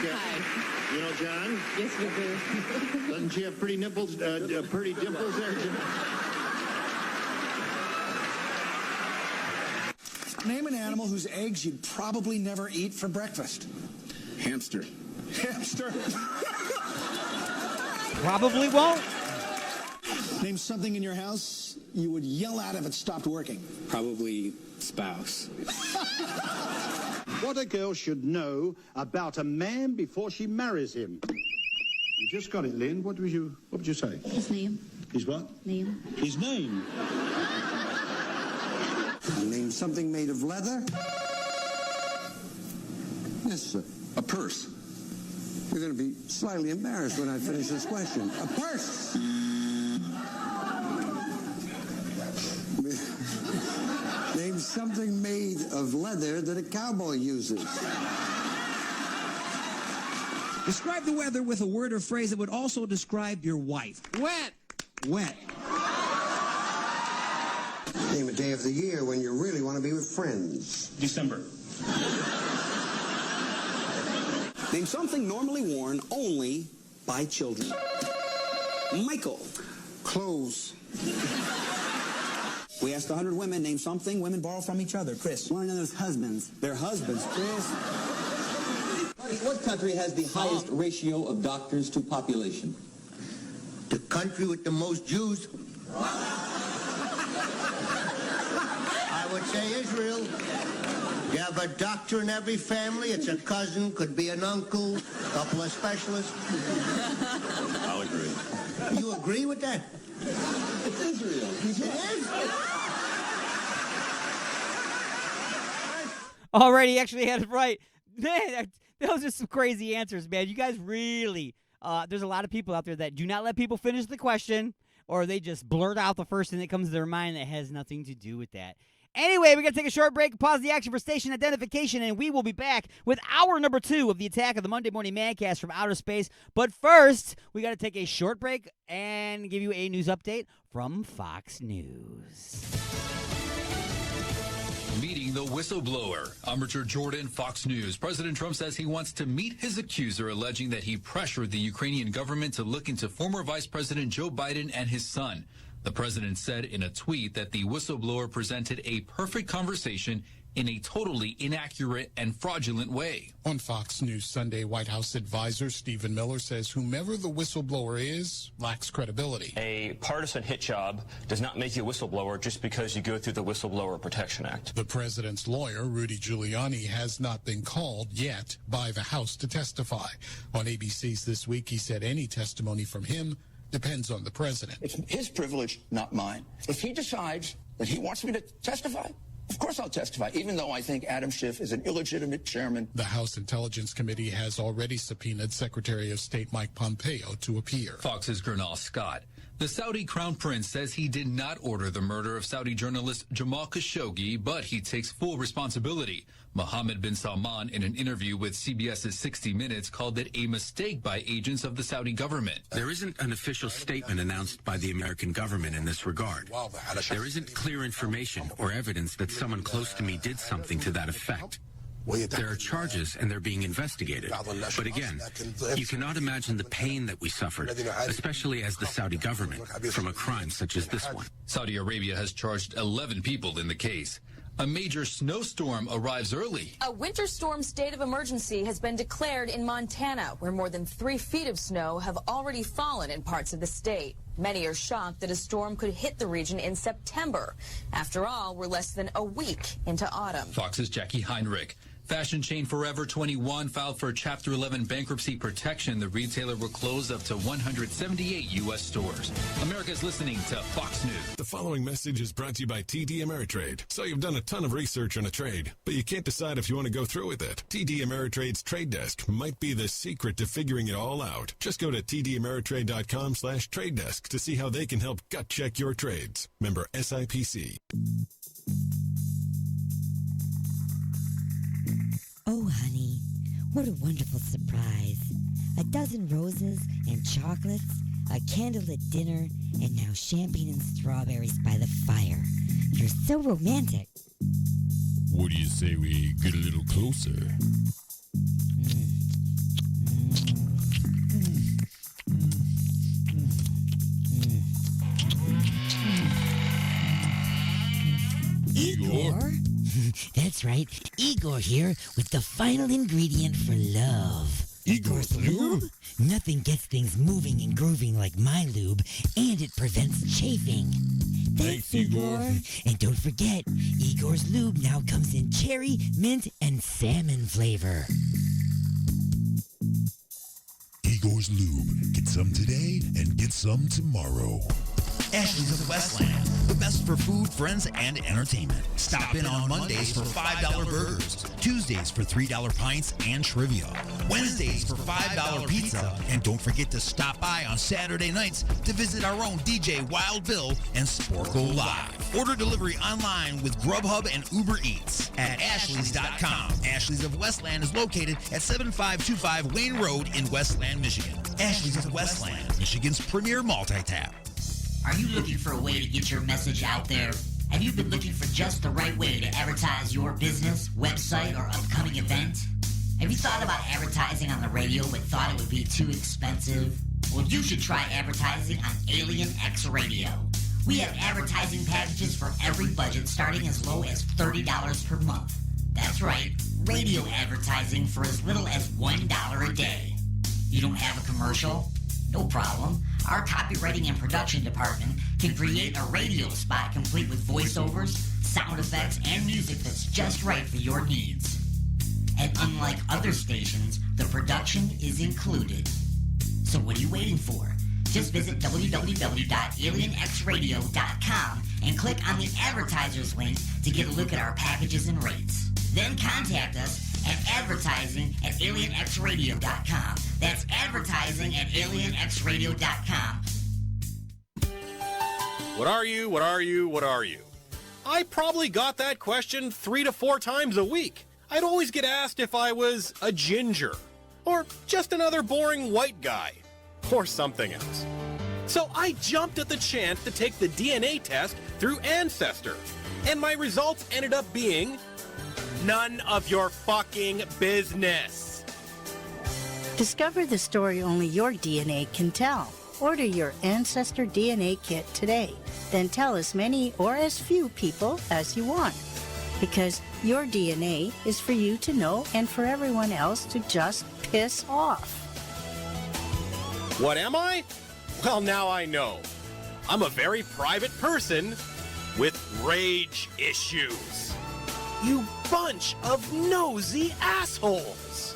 Hi. You know John? Yes, we do. Doesn't she have pretty nipples, pretty dimples there? Name an animal whose eggs you'd probably never eat for breakfast. Hamster. Hamster. Probably won't. Name something in your house you would yell at if it stopped working. Probably spouse. What a girl should know about a man before she marries him. You just got it, Lynn. What would you say? His name. His what? Name. His name. Name something made of leather. Yes, sir. A purse. You're going to be slightly embarrassed when I finish this question. A purse. Name something made of leather that a cowboy uses. Describe the weather with a word or phrase that would also describe your wife. Wet. Wet. Name a day of the year when you really want to be with friends. December. Name something normally worn only by children. Michael. Clothes. We asked 100 women, name something women borrow from each other. Chris. One another's husbands. Their husbands. Chris. What country has the highest ratio of doctors to population? The country with the most Jews. I would say Israel. You have a doctor in every family. It's a cousin, could be an uncle, a couple of specialists. I'll agree. You agree with that? It's Israel. It is? Already actually had it right. Man, those are some crazy answers, man. You guys really, there's a lot of people out there that do not let people finish the question, or they just blurt out the first thing that comes to their mind that has nothing to do with that. Anyway, we're going to take a short break, pause the action for station identification, and we will be back with hour number 2 of the Attack of the Monday Morning Mancast from Outer Space. But first, we got to take a short break and give you a news update from Fox News. Meeting the whistleblower. I'm Richard Jordan, Fox News. President Trump says he wants to meet his accuser, alleging that he pressured the Ukrainian government to look into former Vice President Joe Biden and his son. The president said in a tweet that the whistleblower presented a perfect conversation in a totally inaccurate and fraudulent way. On Fox News Sunday, White House advisor Stephen Miller says whomever the whistleblower is lacks credibility. A partisan hit job does not make you a whistleblower just because you go through the Whistleblower Protection Act. The president's lawyer, Rudy Giuliani, has not been called yet by the House to testify. On ABC's This Week, he said any testimony from him depends on the president. It's his privilege, not mine. If he decides that he wants me to testify, of course I'll testify, even though I think Adam Schiff is an illegitimate chairman. The House Intelligence Committee has already subpoenaed Secretary of State Mike Pompeo to appear. Fox's Gernal Scott. The Saudi Crown Prince says he did not order the murder of Saudi journalist Jamal Khashoggi, but he takes full responsibility. Mohammed bin Salman, in an interview with CBS's 60 Minutes, called it a mistake by agents of the Saudi government. There isn't an official statement announced by the American government in this regard. There isn't clear information or evidence that someone close to me did something to that effect. There are charges and they're being investigated. But again, you cannot imagine the pain that we suffered, especially as the Saudi government, from a crime such as this one. Saudi Arabia has charged 11 people in the case. A major snowstorm arrives early. A winter storm state of emergency has been declared in Montana, where more than 3 feet of snow have already fallen in parts of the state. Many are shocked that a storm could hit the region in September. After all, we're less than a week into autumn. Fox's Jackie Heinrich. Fashion chain Forever 21 filed for Chapter 11 bankruptcy protection. The retailer will close up to 178 U.S. stores. America's listening to Fox News. The following message is brought to you by TD Ameritrade. So you've done a ton of research on a trade, but you can't decide if you want to go through with it. TD Ameritrade's trade desk might be the secret to figuring it all out. Just go to tdameritrade.com/trade desk to see how they can help gut check your trades. Member SIPC. Oh, honey, what a wonderful surprise. A dozen roses and chocolates, a candlelit dinner, and now champagne and strawberries by the fire. You're so romantic. What do you say we get a little closer? Igor? That's right. Igor here with the final ingredient for love. Igor's lube? Nothing gets things moving and grooving like my lube, and it prevents chafing. Thanks, Igor. And don't forget, Igor's lube now comes in cherry, mint, and salmon flavor. Igor's Lube. Get some today and get some tomorrow. Ashley's of Westland, the best for food, friends, and entertainment. Stop in on Mondays for $5 burgers, Tuesdays for $3 pints and trivia, Wednesdays for $5 pizza, and don't forget to stop by on Saturday nights to visit our own DJ Wild Bill and Sporkle Live. Order delivery online with Grubhub and Uber Eats at ashleys.com. Ashley's of Westland is located at 7525 Wayne Road in Westland, Michigan. Ashley's of Westland, Michigan's premier multi-tap. Are you looking for a way to get your message out there? Have you been looking for just the right way to advertise your business, website, or upcoming event? Have you thought about advertising on the radio but thought it would be too expensive? Well, you should try advertising on Alien X Radio. We have advertising packages for every budget starting as low as $30 per month. That's right, radio advertising for as little as $1 a day. You don't have a commercial? No problem. Our copywriting and production department can create a radio spot complete with voiceovers, sound effects, and music that's just right for your needs. And unlike other stations, the production is included. So what are you waiting for? Just visit www.alienxradio.com and click on the advertisers link to get a look at our packages and rates. Then contact us at advertising@alienxradio.com. That's advertising@alienxradio.com. What are you? What are you? What are you? I probably got that question 3 to 4 times a week. I'd always get asked if I was a ginger, or just another boring white guy, or something else. So I jumped at the chance to take the DNA test through Ancestor, and my results ended up being none of your fucking business. Discover the story only your DNA can tell. Order your Ancestor DNA kit today. Then tell as many or as few people as you want. Because your DNA is for you to know and for everyone else to just piss off. What am I? Well, now I know. I'm a very private person with rage issues. You bunch of nosy assholes.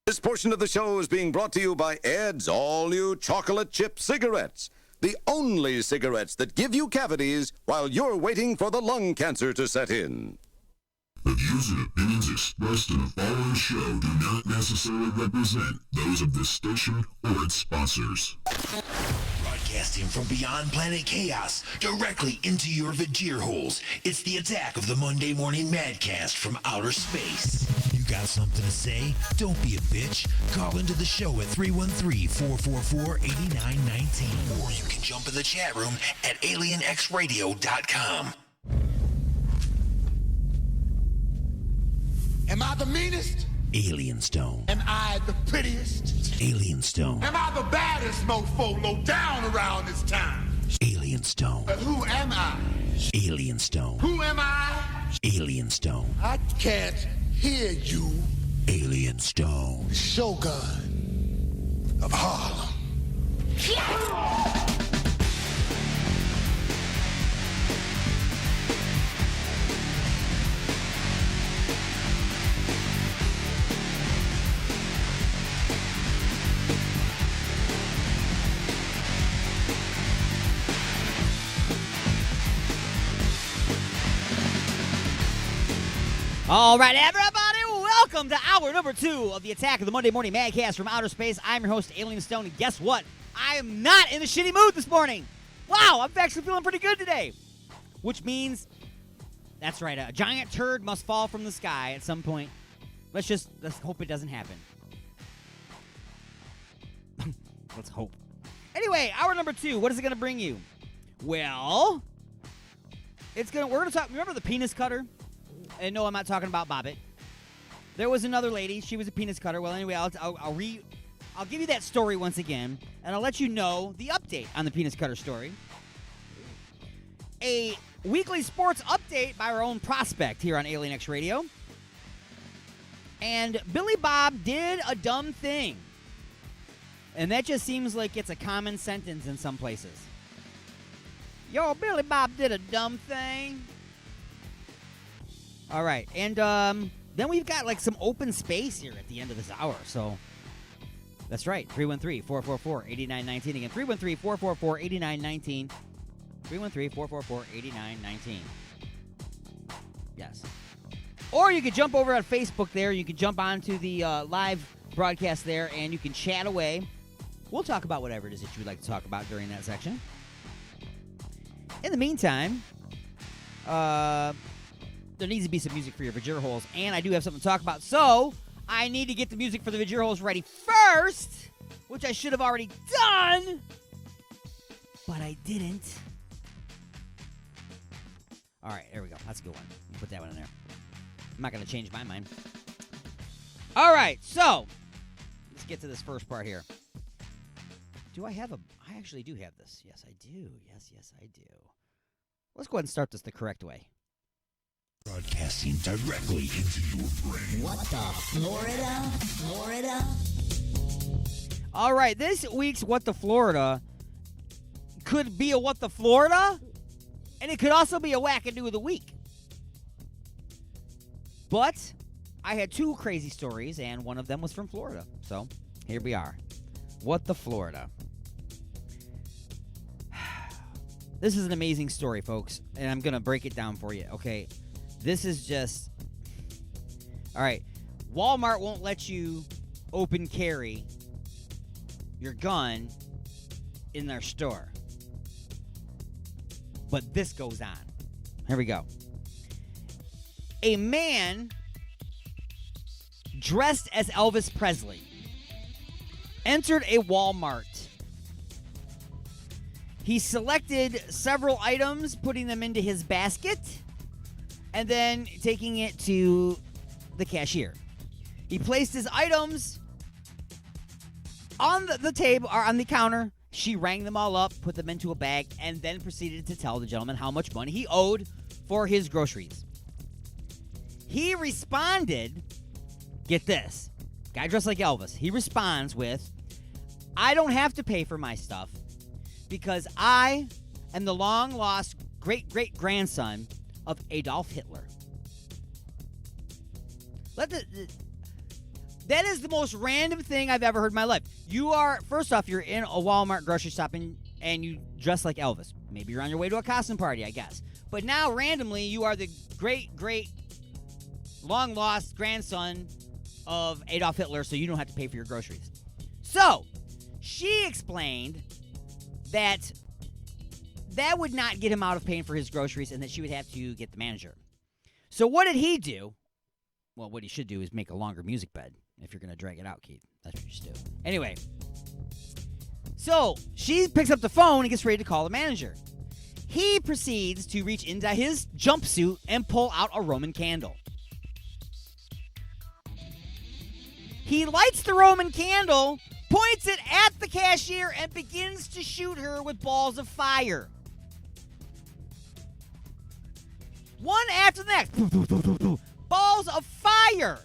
This portion of the show is being brought to you by Ed's all-new chocolate chip cigarettes. The only cigarettes that give you cavities while you're waiting for the lung cancer to set in. The views and opinions expressed in the following show do not necessarily represent those of this station or its sponsors. Broadcasting from beyond planet chaos, directly into your vagir holes, it's the attack of the Monday Morning Madcast from outer space. You got something to say? Don't be a bitch. Call into the show at 313-444-8919. Or you can jump in the chat room at alienxradio.com. Am I the meanest? Alien Stone. Am I the prettiest? Alien Stone. Am I the baddest mofo low down around this town? Alien Stone. But who am I? Alien Stone. Who am I? Alien Stone. I can't hear you. Alien Stone. Shogun of Harlem. All right, everybody, welcome to hour number 2 of the attack of the Monday Morning Madcast from outer space. I'm your host, Alien Stone, and guess what? I am not in a shitty mood this morning. Wow, I'm actually feeling pretty good today. Which means, that's right, a giant turd must fall from the sky at some point. Let's hope it doesn't happen. Let's hope. Anyway, hour number 2, what is it going to bring you? Well, we're going to talk, remember the penis cutter? And no, I'm not talking about Bobbit. There was another lady. She was a penis cutter. Well, anyway, I'll I'll give you that story once again, and I'll let you know the update on the penis cutter story. A weekly sports update by our own prospect here on Alien X Radio. And Billy Bob did a dumb thing. And that just seems like it's a common sentence in some places. Yo, Billy Bob did a dumb thing. All right, and then we've got like some open space here at the end of this hour, so that's right, 313-444-8919. Again, 313-444-8919. 313-444-8919. Yes. Or you could jump over on Facebook there. You can jump onto the live broadcast there, and you can chat away. We'll talk about whatever it is that you would like to talk about during that section. In the meantime, there needs to be some music for your Vajir holes, and I do have something to talk about. So I need to get the music for the Vajir holes ready first, which I should have already done, but I didn't. All right, there we go. That's a good one. We'll put that one in there. I'm not going to change my mind. All right, so let's get to this first part here. I actually do have this. Yes, I do. Yes, I do. Let's go ahead and start this the correct way. Broadcasting directly into your brain. What the Florida? All right, this week's What the Florida could be a What the Florida, and it could also be a Wackadoo of the Week. But I had two crazy stories, and one of them was from Florida. So here we are. What the Florida. This is an amazing story, folks, and I'm going to break it down for you, okay? This is just... All right, Walmart won't let you open carry your gun in their store. But this goes on. Here we go. A man dressed as Elvis Presley entered a Walmart. He selected several items, putting them into his basket, and then taking it to the cashier. He placed his items on the table or on the counter. She rang them all up, put them into a bag, and then proceeded to tell the gentleman how much money he owed for his groceries. He responded, get this, guy dressed like Elvis. He responds with, I don't have to pay for my stuff because I am the long-lost great-great-grandson of Adolf Hitler. That is the most random thing I've ever heard in my life. First off, you're in a Walmart grocery shop and you dress like Elvis. Maybe you're on your way to a costume party, I guess. But now, randomly, you are the great-great long-lost grandson of Adolf Hitler, so you don't have to pay for your groceries. So, she explained that would not get him out of paying for his groceries and that she would have to get the manager. So what did he do? Well, what he should do is make a longer music bed if you're going to drag it out, Keith. That's what you should do. Anyway, so she picks up the phone and gets ready to call the manager. He proceeds to reach into his jumpsuit and pull out a Roman candle. He lights the Roman candle, points it at the cashier, and begins to shoot her with balls of fire. One after the next. Balls of fire.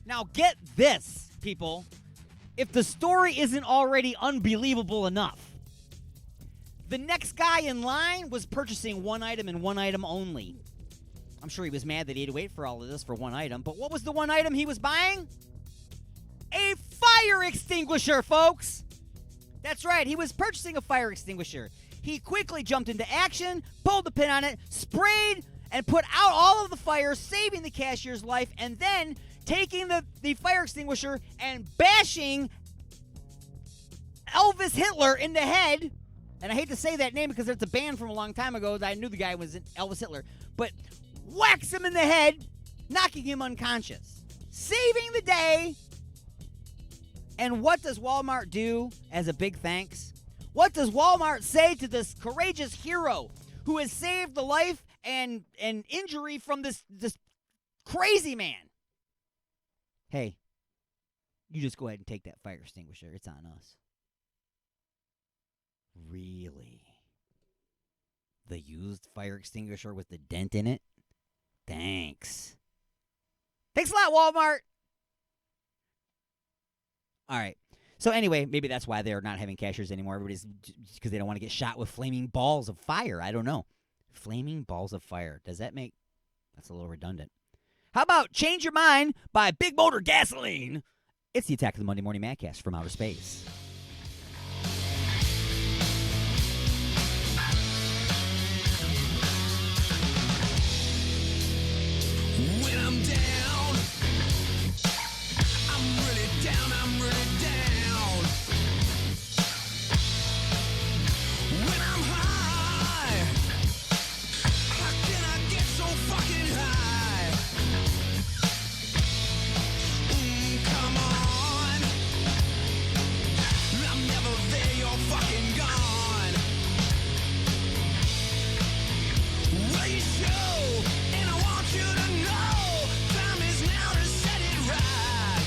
Now get this, people. If the story isn't already unbelievable enough, the next guy in line was purchasing one item and one item only. I'm sure he was mad that he had to wait for all of this for one item, but what was the one item he was buying? A fire extinguisher, folks. That's right, he was purchasing a fire extinguisher. He quickly jumped into action, pulled the pin on it, sprayed, and put out all of the fire, saving the cashier's life, and then taking the fire extinguisher and bashing Elvis Hitler in the head. And I hate to say that name because it's a band from a long time ago that I knew the guy was Elvis Hitler. But whacks him in the head, knocking him unconscious. Saving the day. And what does Walmart do as a big thanks? What does Walmart say to this courageous hero who has saved the life and injury from this crazy man? Hey, You just go ahead and take that fire extinguisher. It's on us. Really? The used fire extinguisher with the dent in it? Thanks. Thanks a lot, Walmart. All right. So anyway, maybe that's why they're not having cashiers anymore. Everybody's because they don't want to get shot with flaming balls of fire. I don't know. Flaming balls of fire. Does that make... That's a little redundant. How about Change Your Mind by Big Motor Gasoline? It's the Attack of the Monday Morning Madcast from outer space. When I'm down, I'm really down, I'm really down. When I'm high, how can I get so fucking high? Come on, I'm never there, you're fucking gone. Well, you show, and I want you to know, time is now to set it right.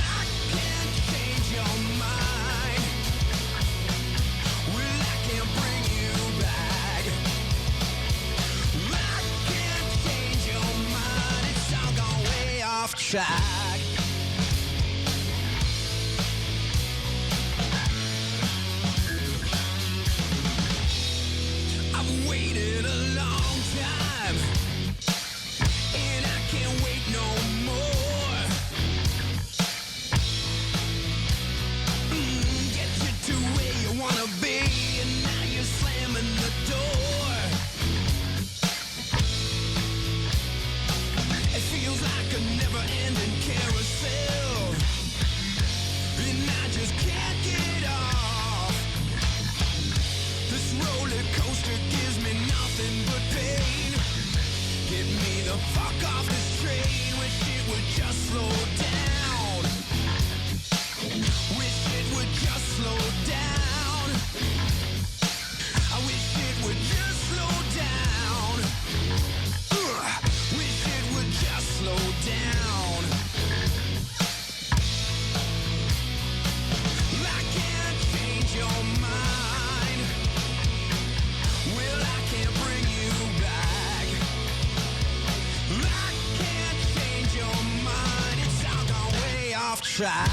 I can't change your mind. Well, I can't bring you back. I can't change your mind. It's all gone way off track. I've waited a long time, and I can't wait no more. Get you to where you wanna be, and now you're slamming the door. It feels like a never-ending carousel, and I just can't get off. This roller coaster gives me nothing but pain. Get me the fuck off this train. Wish it would just slow down. Wish it would just slow down. I wish it would just slow down. Wish it would just slow down. I can't change your mind. Well, I can't bring you back. I can't change your mind. It's all gone way off track.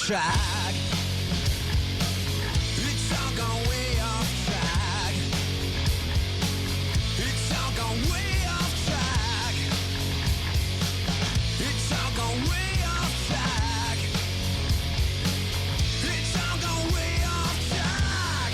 Track. It's all gone way off track. It's all gone way off track. It's all gone way off track. It's all gone way off track.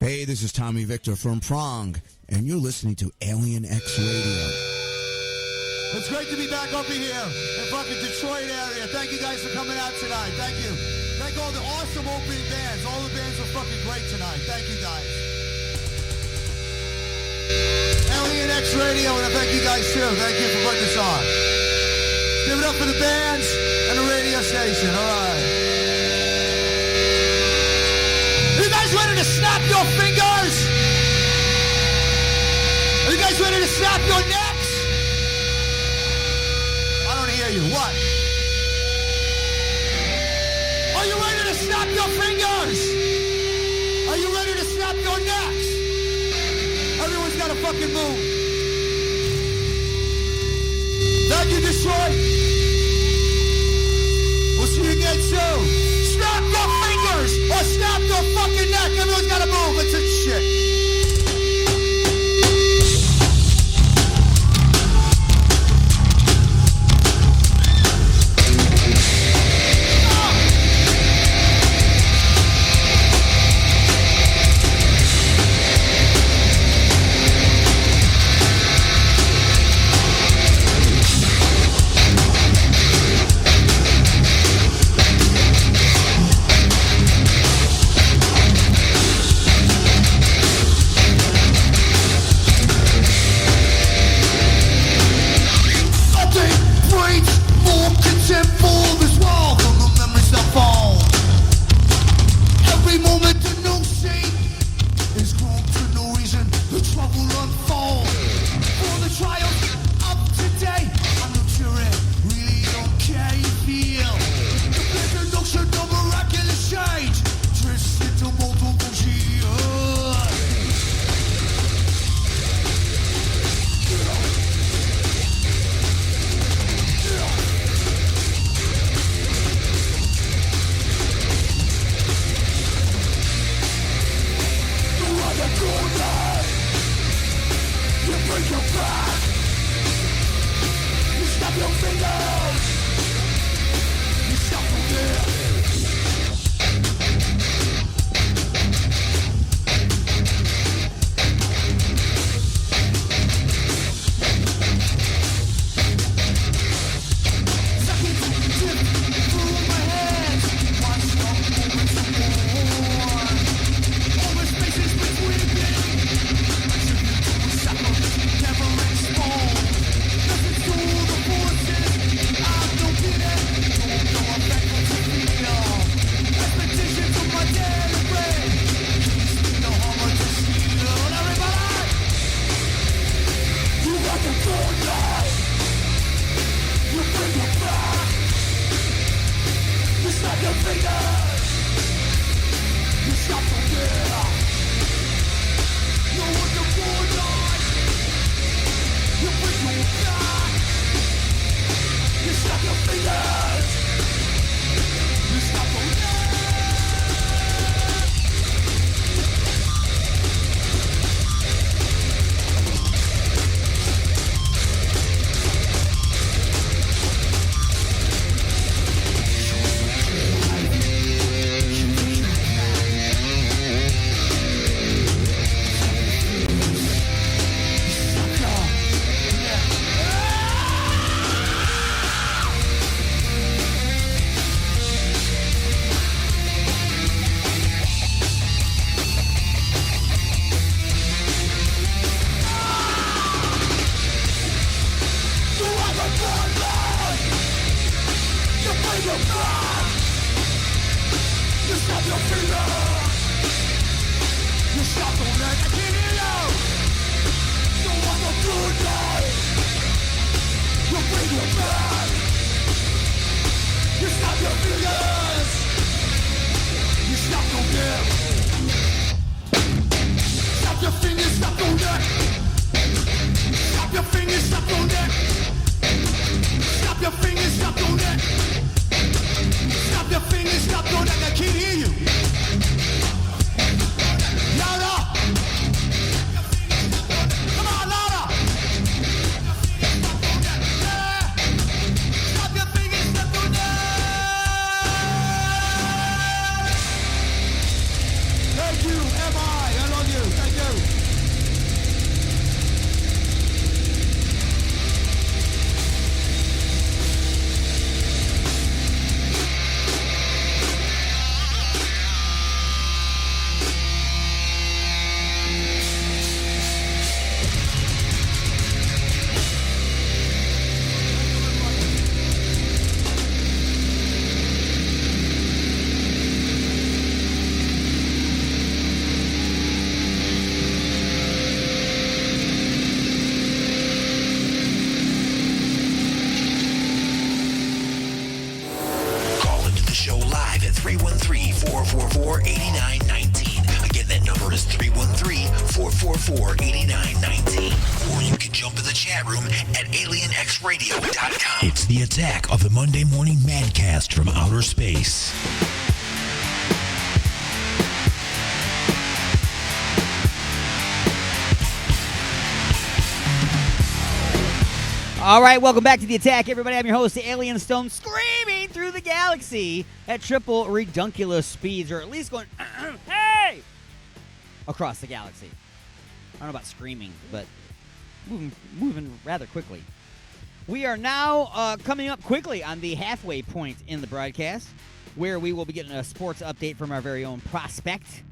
Hey, this is Tommy Victor from Prong, and you're listening to Alien X Radio. It's great to be back up in here in fucking Detroit area. Thank you guys for coming out tonight. Thank you. Thank all the awesome opening bands. All the bands were fucking great tonight. Thank you guys. Alien X Radio, and I thank you guys too. Thank you for putting this on. Give it up for the bands and the radio station. All right. Are you guys ready to snap your fingers? Are you guys ready to snap your necks? I don't hear you. What? Are you ready to snap Snap your fingers! Are you ready to snap your necks? Everyone's got to fucking move. Thank you, Detroit. We'll see you again soon. Snap your fingers or snap your fucking neck. Everyone's got to move. It's a shit. 313-444-8919. Again, that number is 313-444-8919. Or you can jump in the chat room at alienxradio.com. It's the attack of the Monday Morning Madcast from outer space. All right, welcome back to The Attack, everybody. I'm your host, the Alien Stone, screaming through the galaxy at triple redunculous speeds, or at least going, hey, across the galaxy. I don't know about screaming, but moving rather quickly. We are now coming up quickly on the halfway point in the broadcast, where we will be getting a sports update from our very own prospect.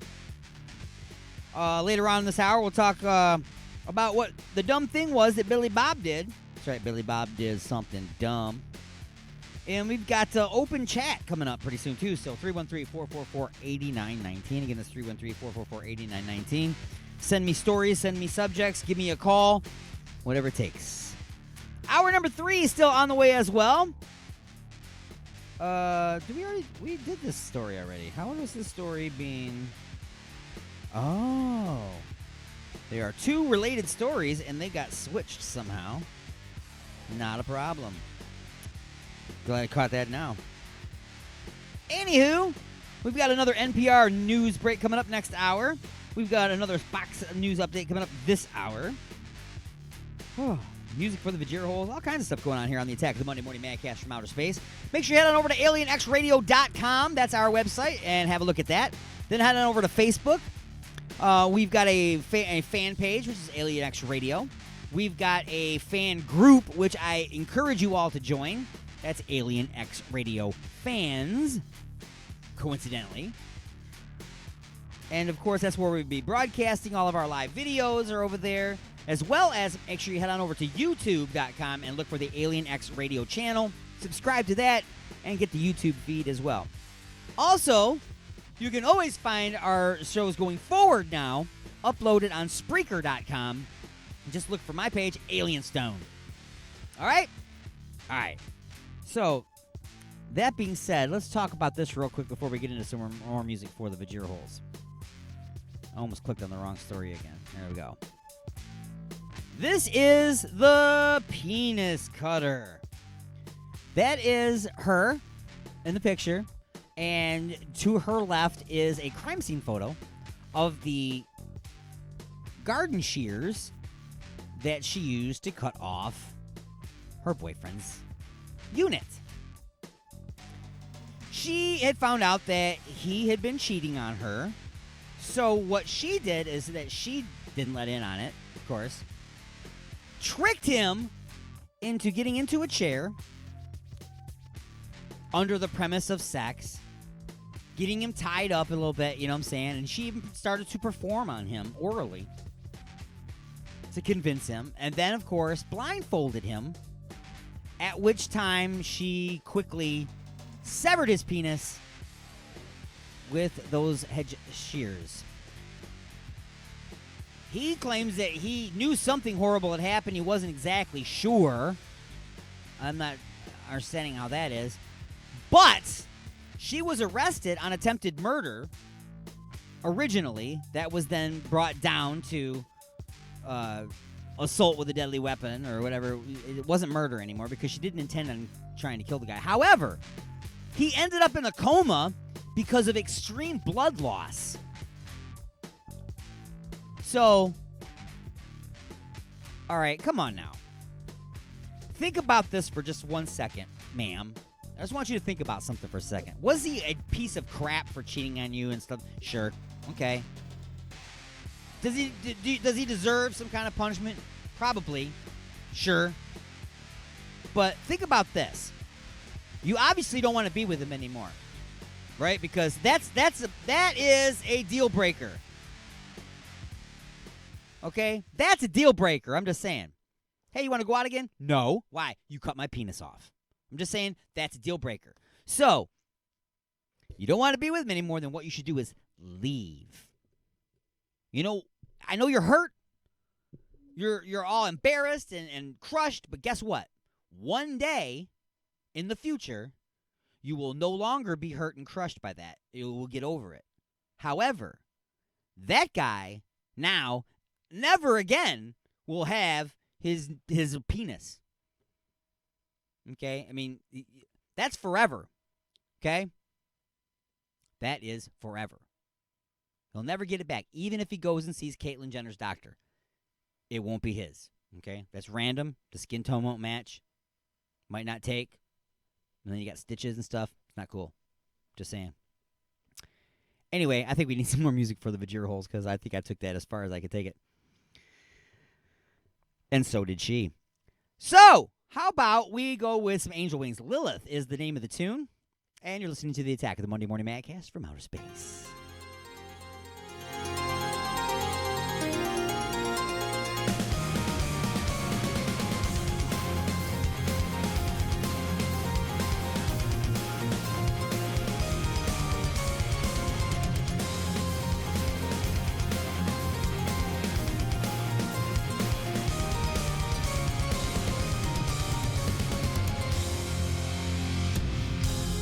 Later on in this hour, we'll talk about what the dumb thing was that Billy Bob did. That's right, Billy Bob did something dumb. And we've got open chat coming up pretty soon, too. So 313-444-8919. Again, that's 313-444-8919. Send me stories, send me subjects, give me a call, whatever it takes. Hour number 3 is still on the way as well. We did this story already. How was this story being... Oh. There are 2 related stories, and they got switched somehow. Not a problem. Glad I caught that now. Anywho, we've got another NPR news break coming up next hour. We've got another Fox News update coming up this hour. Music for the Vajira holes. All kinds of stuff going on here on the Attack of the Monday Morning Madcast from outer space. Make sure you head on over to alienxradio.com. That's our website, and have a look at that. Then head on over to Facebook. We've got a fan page, which is Alien X Radio. We've got a fan group, which I encourage you all to join. That's Alien X Radio Fans, coincidentally. And, of course, that's where we'll be broadcasting. All of our live videos are over there, as well as make sure you head on over to youtube.com and look for the Alien X Radio channel. Subscribe to that and get the YouTube feed as well. Also, you can always find our shows going forward now uploaded on Spreaker.com. Just look for my page, Alien Stone. All right? All right. So, that being said, let's talk about this real quick before we get into some more music for the Vajira holes. I almost clicked on the wrong story again. There we go. This is the penis cutter. That is her in the picture. And to her left is a crime scene photo of the garden shears that she used to cut off her boyfriend's unit. She had found out that he had been cheating on her. So what she did is that she didn't let in on it, of course. Tricked him into getting into a chair under the premise of sex. Getting him tied up a little bit, you know what I'm saying? And she even started to perform on him orally to convince him. And then, of course, blindfolded him, at which time she quickly severed his penis with those hedge shears. He claims that he knew something horrible had happened. He wasn't exactly sure. I'm not understanding how that is. But she was arrested on attempted murder originally. That was then brought down to assault with a deadly weapon or whatever. It wasn't murder anymore because she didn't intend on trying to kill the guy. However, he ended up in a coma because of extreme blood loss. So, all right, come on now. Think about this for just 1 second, ma'am. I just want you to think about something for a second. Was he a piece of crap for cheating on you and stuff? Sure. Okay. Does he deserve some kind of punishment? Probably. Sure. But think about this. You obviously don't want to be with him anymore. Right? Because that is a deal breaker. Okay? That's a deal breaker. I'm just saying. Hey, you want to go out again? No. Why? You cut my penis off. I'm just saying that's a deal breaker. So, you don't want to be with him anymore, then what you should do is leave. You know, I know you're hurt. You're all embarrassed and crushed, but guess what? One day in the future, you will no longer be hurt and crushed by that. You will get over it. However, that guy now never again will have his penis. Okay? I mean, that's forever. Okay? That is forever. He'll never get it back. Even if he goes and sees Caitlyn Jenner's doctor, it won't be his. Okay? That's random. The skin tone won't match. Might not take. And then you got stitches and stuff. It's not cool. Just saying. Anyway, I think we need some more music for the Vajira holes because I think I took that as far as I could take it. And so did she. So, how about we go with some Angel Wings? Lilith is the name of the tune. And you're listening to the Attack of the Monday Morning Madcast from Outer Space.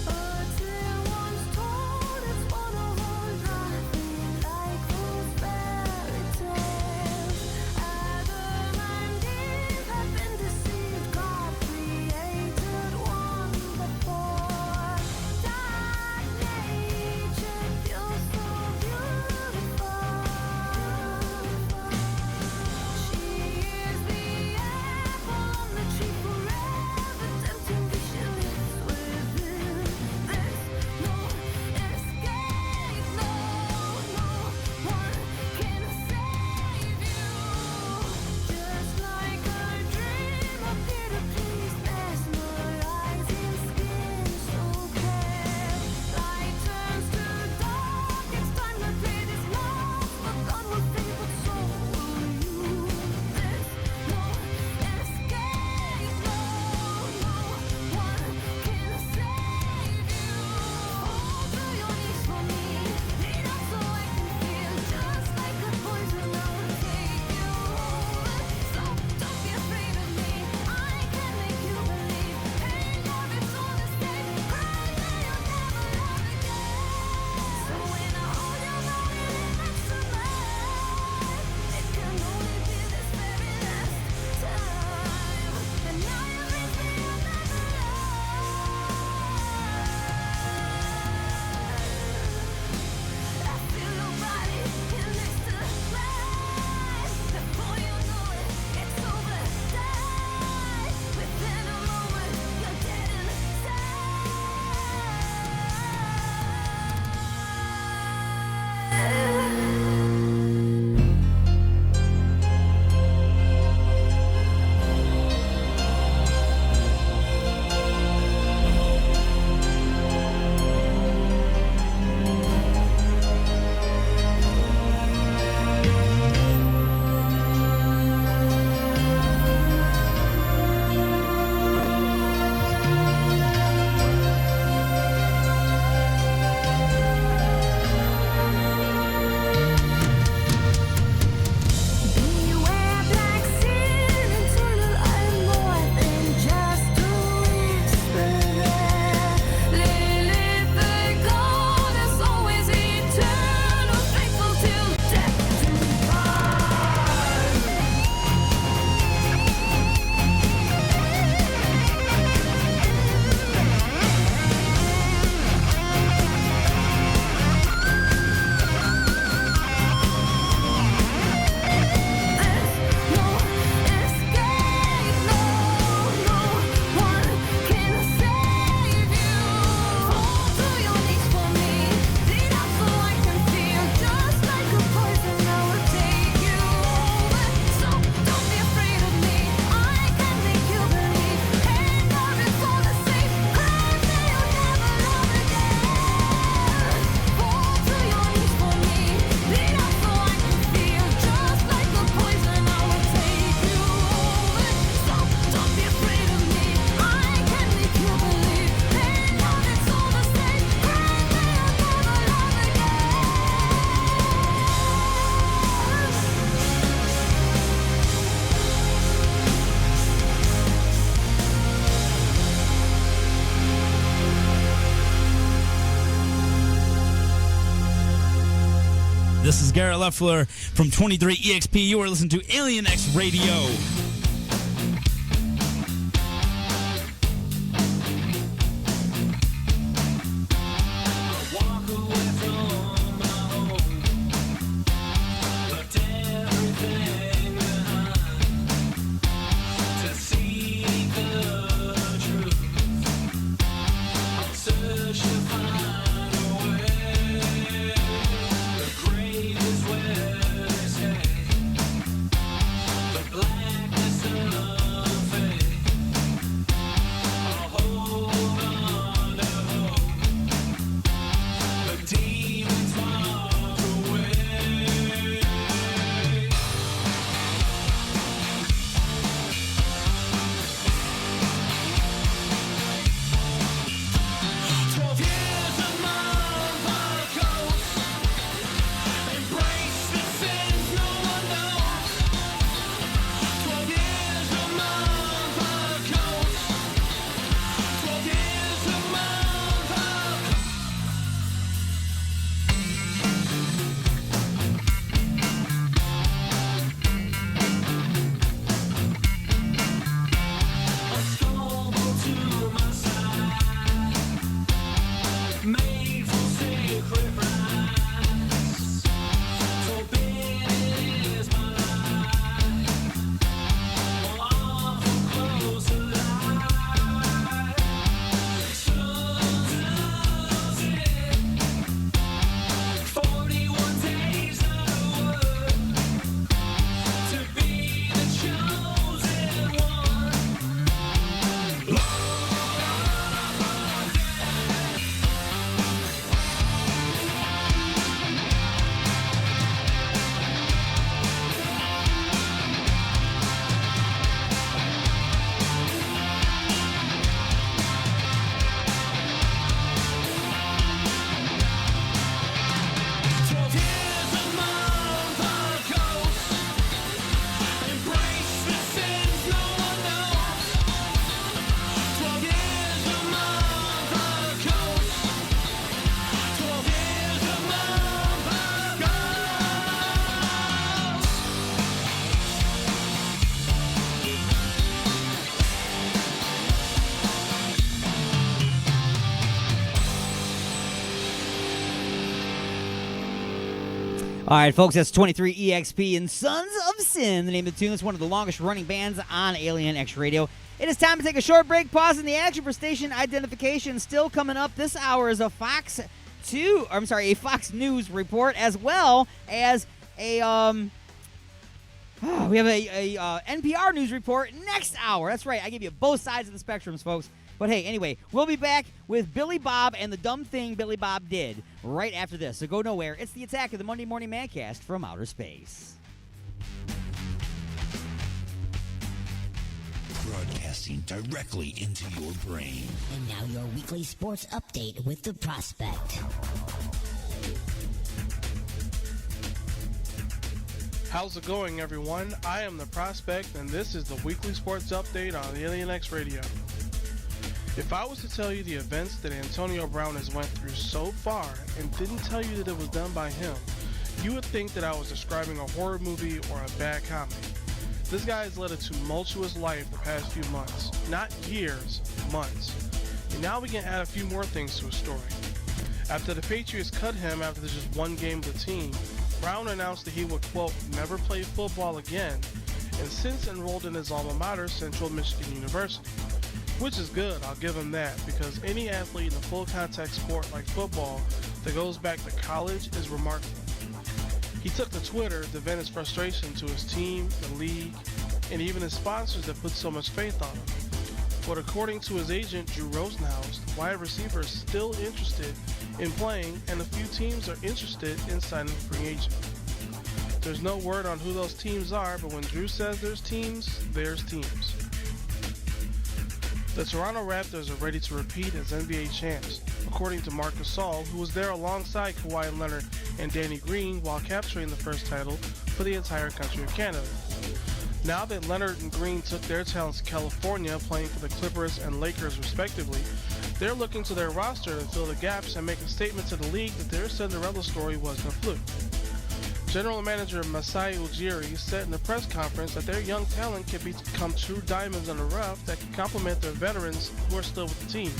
But it was told it's one of This is Garrett Leffler from 23EXP. You are listening to Alien X Radio. All right, folks, that's 23EXP and Sons of Sin, the name of the tune. It's one of the longest-running bands on Alien X Radio. It is time to take a short break, pause in the action for station identification. Still coming up this hour is a Fox News report, as well as a we have a NPR news report next hour. That's right, I give you both sides of the spectrums, folks. But hey, anyway, we'll be back with Billy Bob and the dumb thing Billy Bob did right after this. So go nowhere. It's the Attack of the Monday Morning Mancast from Outer Space. Broadcasting directly into your brain. And now your weekly sports update with the Prospect. How's it going, everyone? I am the Prospect, and this is the weekly sports update on Alien X Radio. If I was to tell you the events that Antonio Brown has went through so far and didn't tell you that it was done by him, you would think that I was describing a horror movie or a bad comedy. This guy has led a tumultuous life the past few months. Not years, months. And now we can add a few more things to his story. After the Patriots cut him after just one game with the team, Brown announced that he would, quote, never play football again, and since enrolled in his alma mater, Central Michigan University. Which is good, I'll give him that, because any athlete in a full contact sport like football that goes back to college is remarkable. He took to Twitter to vent his frustration to his team, the league, and even his sponsors that put so much faith on him. But according to his agent, Drew Rosenhaus, the wide receiver is still interested in playing, and a few teams are interested in signing a free agent. There's no word on who those teams are, but when Drew says there's teams, there's teams. The Toronto Raptors are ready to repeat as NBA champs, according to Marc Gasol, who was there alongside Kawhi Leonard and Danny Green while capturing the first title for the entire country of Canada. Now that Leonard and Green took their talents to California, playing for the Clippers and Lakers respectively, they're looking to their roster to fill the gaps and make a statement to the league that their Cinderella story wasn't a fluke. General Manager Masai Ujiri said in the press conference that their young talent can become true diamonds in the rough that can complement their veterans who are still with the team.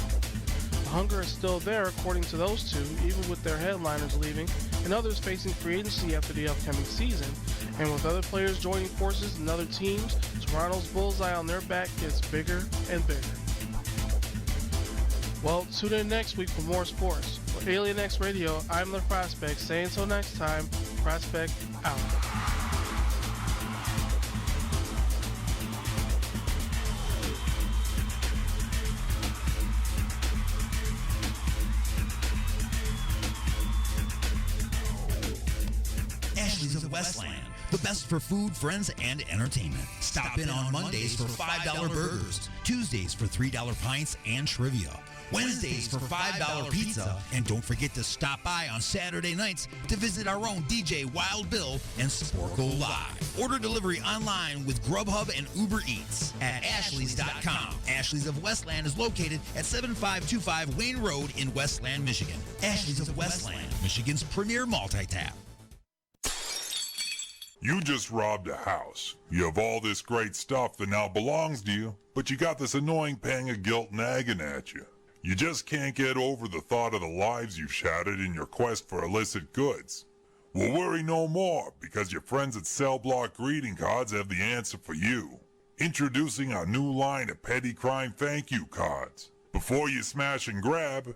The hunger is still there according to those two, even with their headliners leaving and others facing free agency after the upcoming season. And with other players joining forces and other teams, Toronto's bullseye on their back gets bigger and bigger. Well, tune in next week for more sports. For Alien X Radio, I'm the Prospect. Say until next time, Prospect out. Ashley's of Westland. The best for food, friends, and entertainment. Stop in on Mondays for $5 burgers, Tuesdays for $3 pints and trivia, Wednesdays for $5 pizza, and don't forget to stop by on Saturday nights to visit our own DJ Wild Bill and Sporko Live. Order delivery online with Grubhub and Uber Eats at Ashley's.com. Ashley's of Westland is located at 7525 Wayne Road in Westland, Michigan. Ashley's of Westland, Michigan's premier multi-tap. You just robbed a house. You have all this great stuff that now belongs to you, but you got this annoying pang of guilt nagging at you. You just can't get over the thought of the lives you've shattered in your quest for illicit goods. Well, worry no more, because your friends at Cell Block Greeting Cards have the answer for you. Introducing our new line of petty crime thank you cards. Before you smash and grab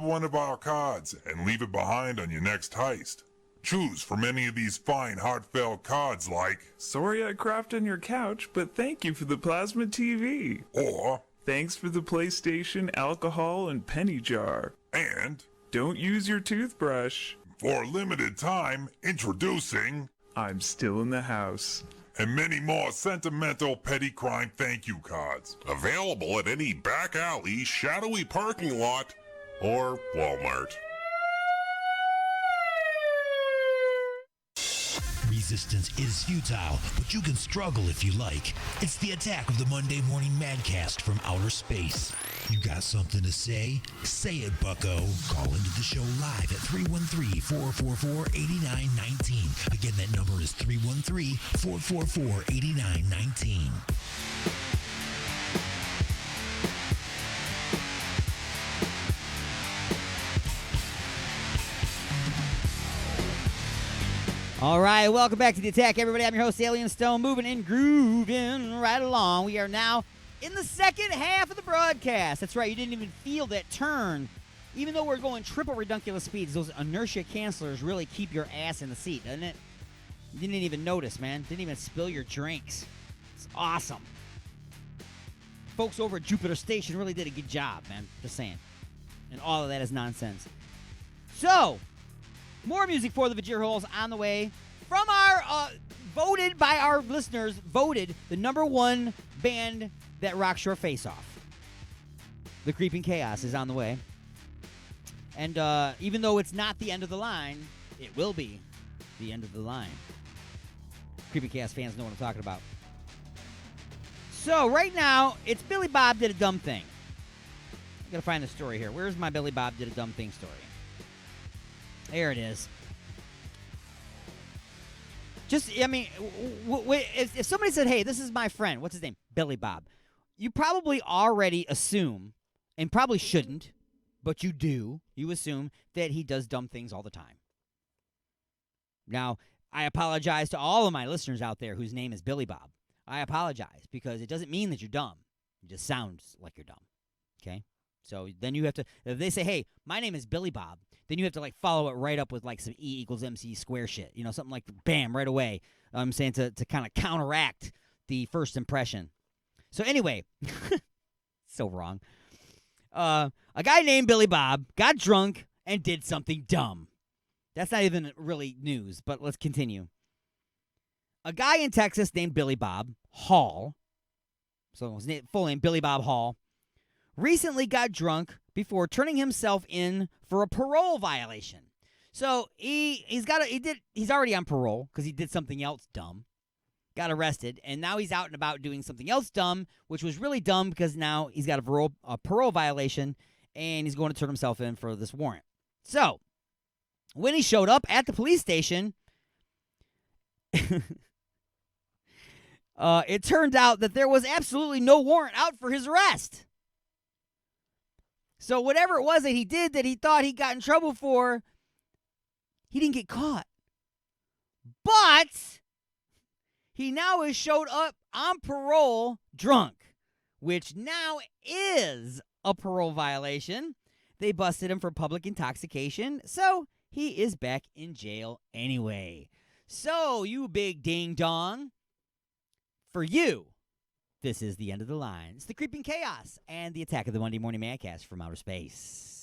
one of our cards and leave it behind on your next heist. Choose from any of these fine, heartfelt cards like, "Sorry I crapped on your couch, but thank you for the plasma TV." Or, "Thanks for the PlayStation, alcohol, and penny jar." And, "Don't use your toothbrush." For a limited time, introducing, "I'm still in the house." And many more sentimental petty crime thank you cards. Available at any back alley, shadowy parking lot, or Walmart. Resistance is futile, but you can struggle if you like. It's the attack of the Monday Morning Madcast from outer space. You got something to say? Say it, bucko. Call into the show live at 313-444-8919. Again, that number is 313-444-8919. All right, welcome back to The Attack, everybody. I'm your host, Alien Stone, moving and grooving right along. We are now in the second half of the broadcast. That's right, you didn't even feel that turn. Even though we're going triple redunculous speeds, those inertia cancelers really keep your ass in the seat, doesn't it? You didn't even notice, man. Didn't even spill your drinks. It's awesome. Folks over at Jupiter Station really did a good job, man. Just saying. And all of that is nonsense. So, more music for the Vajir Holes on the way from our, voted by our listeners, voted the number one band that rocks your face off. The Creeping Chaos is on the way. And even though it's not the end of the line, it will be the end of the line. Creeping Chaos fans know what I'm talking about. So, right now, it's Billy Bob Did a Dumb Thing. I gotta find the story here. Where's my Billy Bob Did a Dumb Thing story? There it is. Just, I mean, if somebody said, hey, this is my friend, what's his name? Billy Bob. You probably already assume, and probably shouldn't, but you do, you assume that he does dumb things all the time. Now, I apologize to all of my listeners out there whose name is Billy Bob. I apologize, because it doesn't mean that you're dumb. It just sounds like you're dumb. Okay? So then you have to, if they say, hey, my name is Billy Bob, then you have to, like, follow it right up with, like, some E equals MC square shit. You know, something like, bam, right away. I'm saying to kind of counteract the first impression. So anyway, so wrong. A guy named Billy Bob got drunk and did something dumb. That's not even really news, but let's continue. A guy in Texas named Billy Bob Hall, so his full name, Billy Bob Hall, recently got drunk before turning himself in for a parole violation. So he's already on parole because he did something else dumb, got arrested, and now he's out and about doing something else dumb, which was really dumb because now he's got a parole violation and he's going to turn himself in for this warrant. So when he showed up at the police station, it turned out that there was absolutely no warrant out for his arrest. So whatever it was that he did that he thought he got in trouble for, he didn't get caught. But he now has showed up on parole drunk, which now is a parole violation. They busted him for public intoxication, so he is back in jail anyway. So, you big ding-dong, for you, this is the end of the line. It's the Creeping Chaos and the Attack of the Monday Morning Madcast from Outer Space.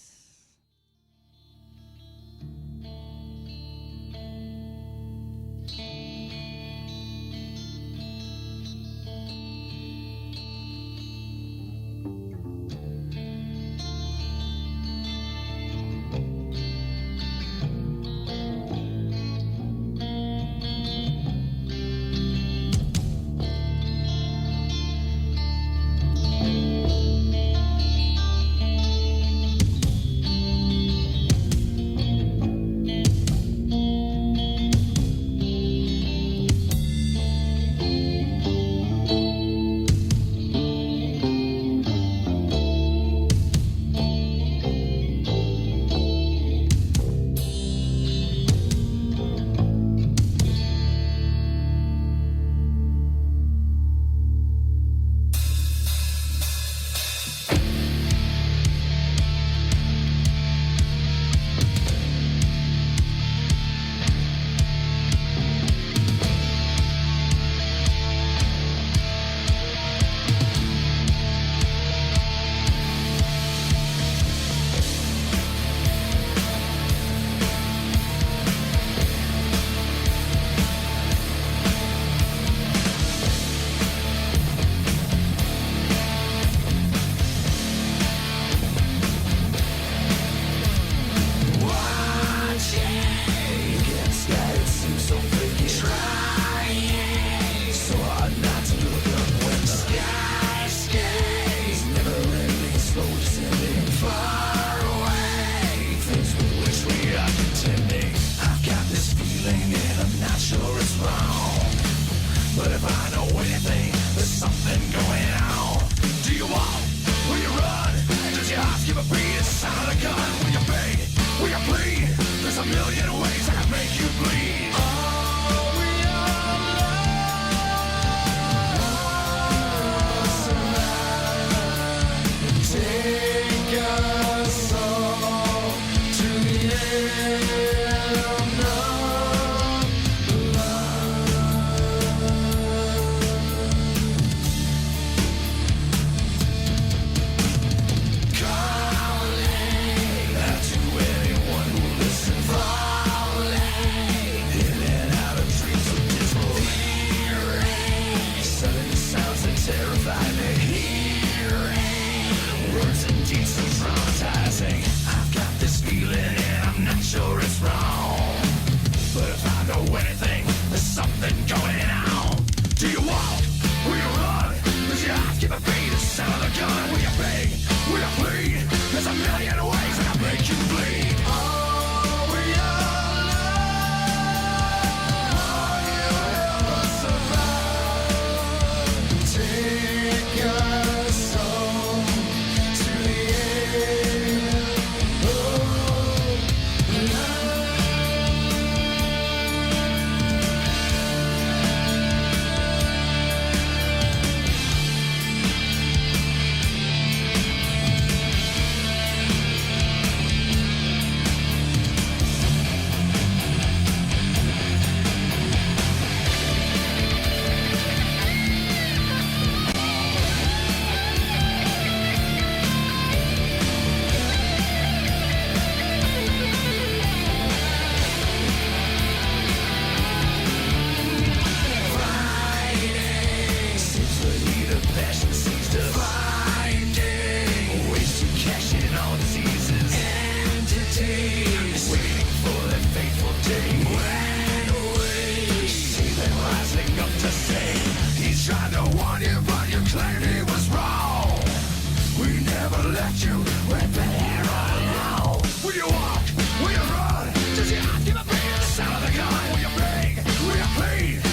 Will you run? Does your heart give a beat? The sound of the gun. Will you beg? Will you plead?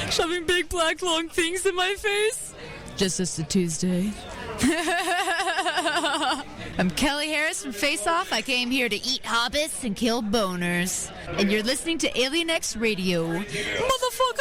Shoving big black long things in my face. Just as a Tuesday. I'm Kelly Harris from Face Off. I came here to eat hobbits and kill boners. And you're listening to Alien X Radio. Motherfuckers!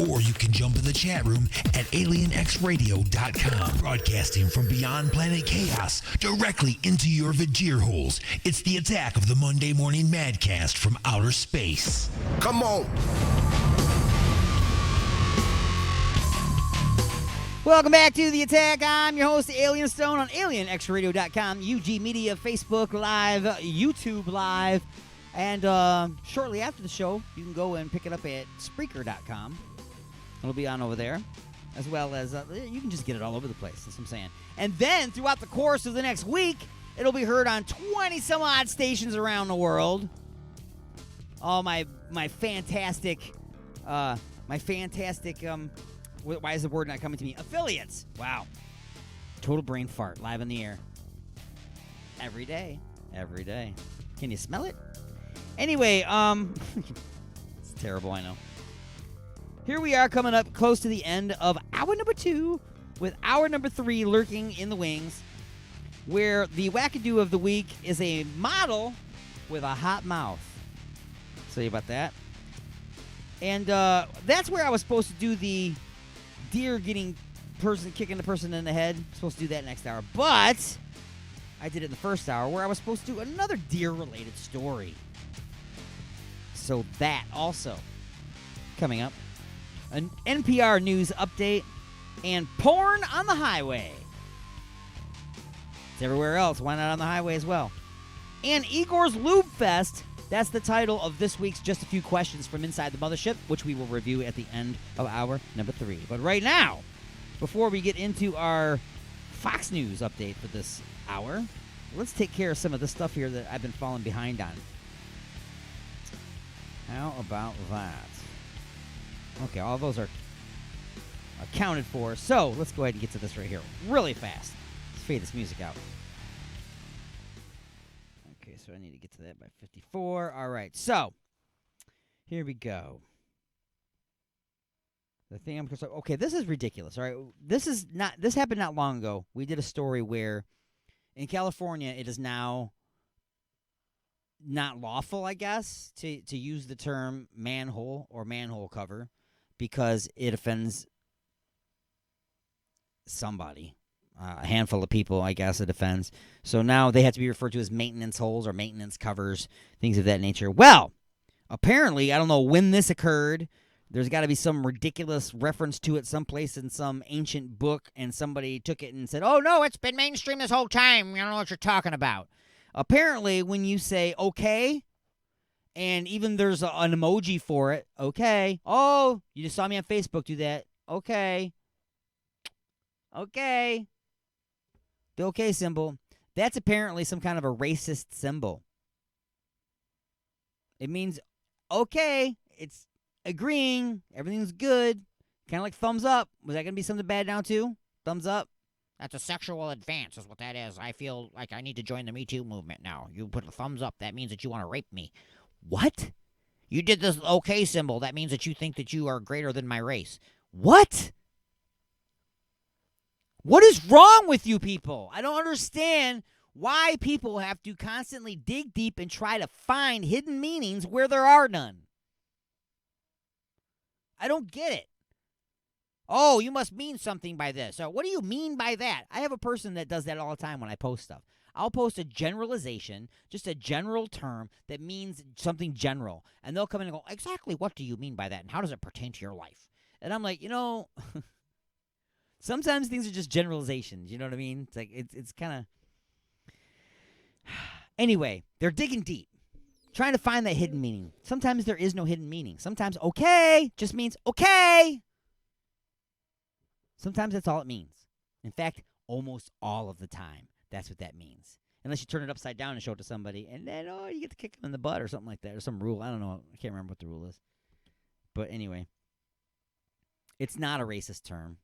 Or you can jump in the chat room at alienxradio.com. Broadcasting from beyond planet chaos directly into your Vajir holes. It's the attack of the Monday Morning Madcast from outer space. Come on. Welcome back to The Attack. I'm your host, Alien Stone, on alienxradio.com, UG Media, Facebook Live, YouTube Live, and shortly after the show, you can go and pick it up at Spreaker.com. It'll be on over there, as well as you can just get it all over the place. That's what I'm saying. And then throughout the course of the next week, it'll be heard on 20-some-odd stations around the world. all my fantastic, why is the word not coming to me? Affiliates. Wow. Total brain fart live in the air. Every day. Can you smell it? Anyway, it's terrible, I know. Here we are coming up close to the end of hour number 2 with hour number 3 lurking in the wings, where the wackadoo of the week is a model with a hot mouth. I'll tell you about that. And that's where I was supposed to do the deer kicking the person in the head. I'm supposed to do that next hour. But I did it in the first hour where I was supposed to do another deer-related story. So that also coming up. An NPR news update and porn on the highway. It's everywhere else. Why not on the highway as well? And Igor's Lube Fest. That's the title of this week's Just a Few Questions from Inside the Mothership, which we will review at the end of hour number 3. But right now, before we get into our Fox News update for this hour, let's take care of some of the stuff here that I've been falling behind on. How about that? Okay, all those are accounted for. So let's go ahead and get to this right here really fast. Let's fade this music out. Okay, so I need to get to that by 54. All right, so here we go. The thing I'm concerned. Okay, this is ridiculous. All right, this happened not long ago. We did a story where in California it is now not lawful, I guess, to use the term manhole or manhole cover because it offends somebody. A handful of people, I guess, it offends. So now they have to be referred to as maintenance holes or maintenance covers, things of that nature. Well, apparently, I don't know when this occurred. There's got to be some ridiculous reference to it someplace in some ancient book, and somebody took it and said, oh, no, it's been mainstream this whole time. You don't know what you're talking about. Apparently, when you say okay, and even there's an emoji for it, okay. Oh, you just saw me on Facebook do that. Okay. Okay. The okay symbol. That's apparently some kind of a racist symbol. It means okay. It's agreeing. Everything's good. Kind of like thumbs up. Was that going to be something bad now, too? Thumbs up? That's a sexual advance is what that is. I feel like I need to join the Me Too movement now. You put a thumbs up. That means that you want to rape me. What? You did this okay symbol. That means that you think that you are greater than my race. What? What is wrong with you people? I don't understand why people have to constantly dig deep and try to find hidden meanings where there are none. I don't get it. Oh, you must mean something by this. Or what do you mean by that? I have a person that does that all the time when I post stuff. I'll post a generalization, just a general term that means something general. And they'll come in and go, exactly what do you mean by that? And how does it pertain to your life? And I'm like, sometimes things are just generalizations. You know what I mean? It's like, it's kind of... Anyway, they're digging deep, trying to find that hidden meaning. Sometimes there is no hidden meaning. Sometimes okay just means okay. Sometimes that's all it means. In fact, almost all of the time, that's what that means. Unless you turn it upside down and show it to somebody, and then, you get to kick them in the butt or something like that, or some rule. I don't know. I can't remember what the rule is. But anyway, it's not a racist term,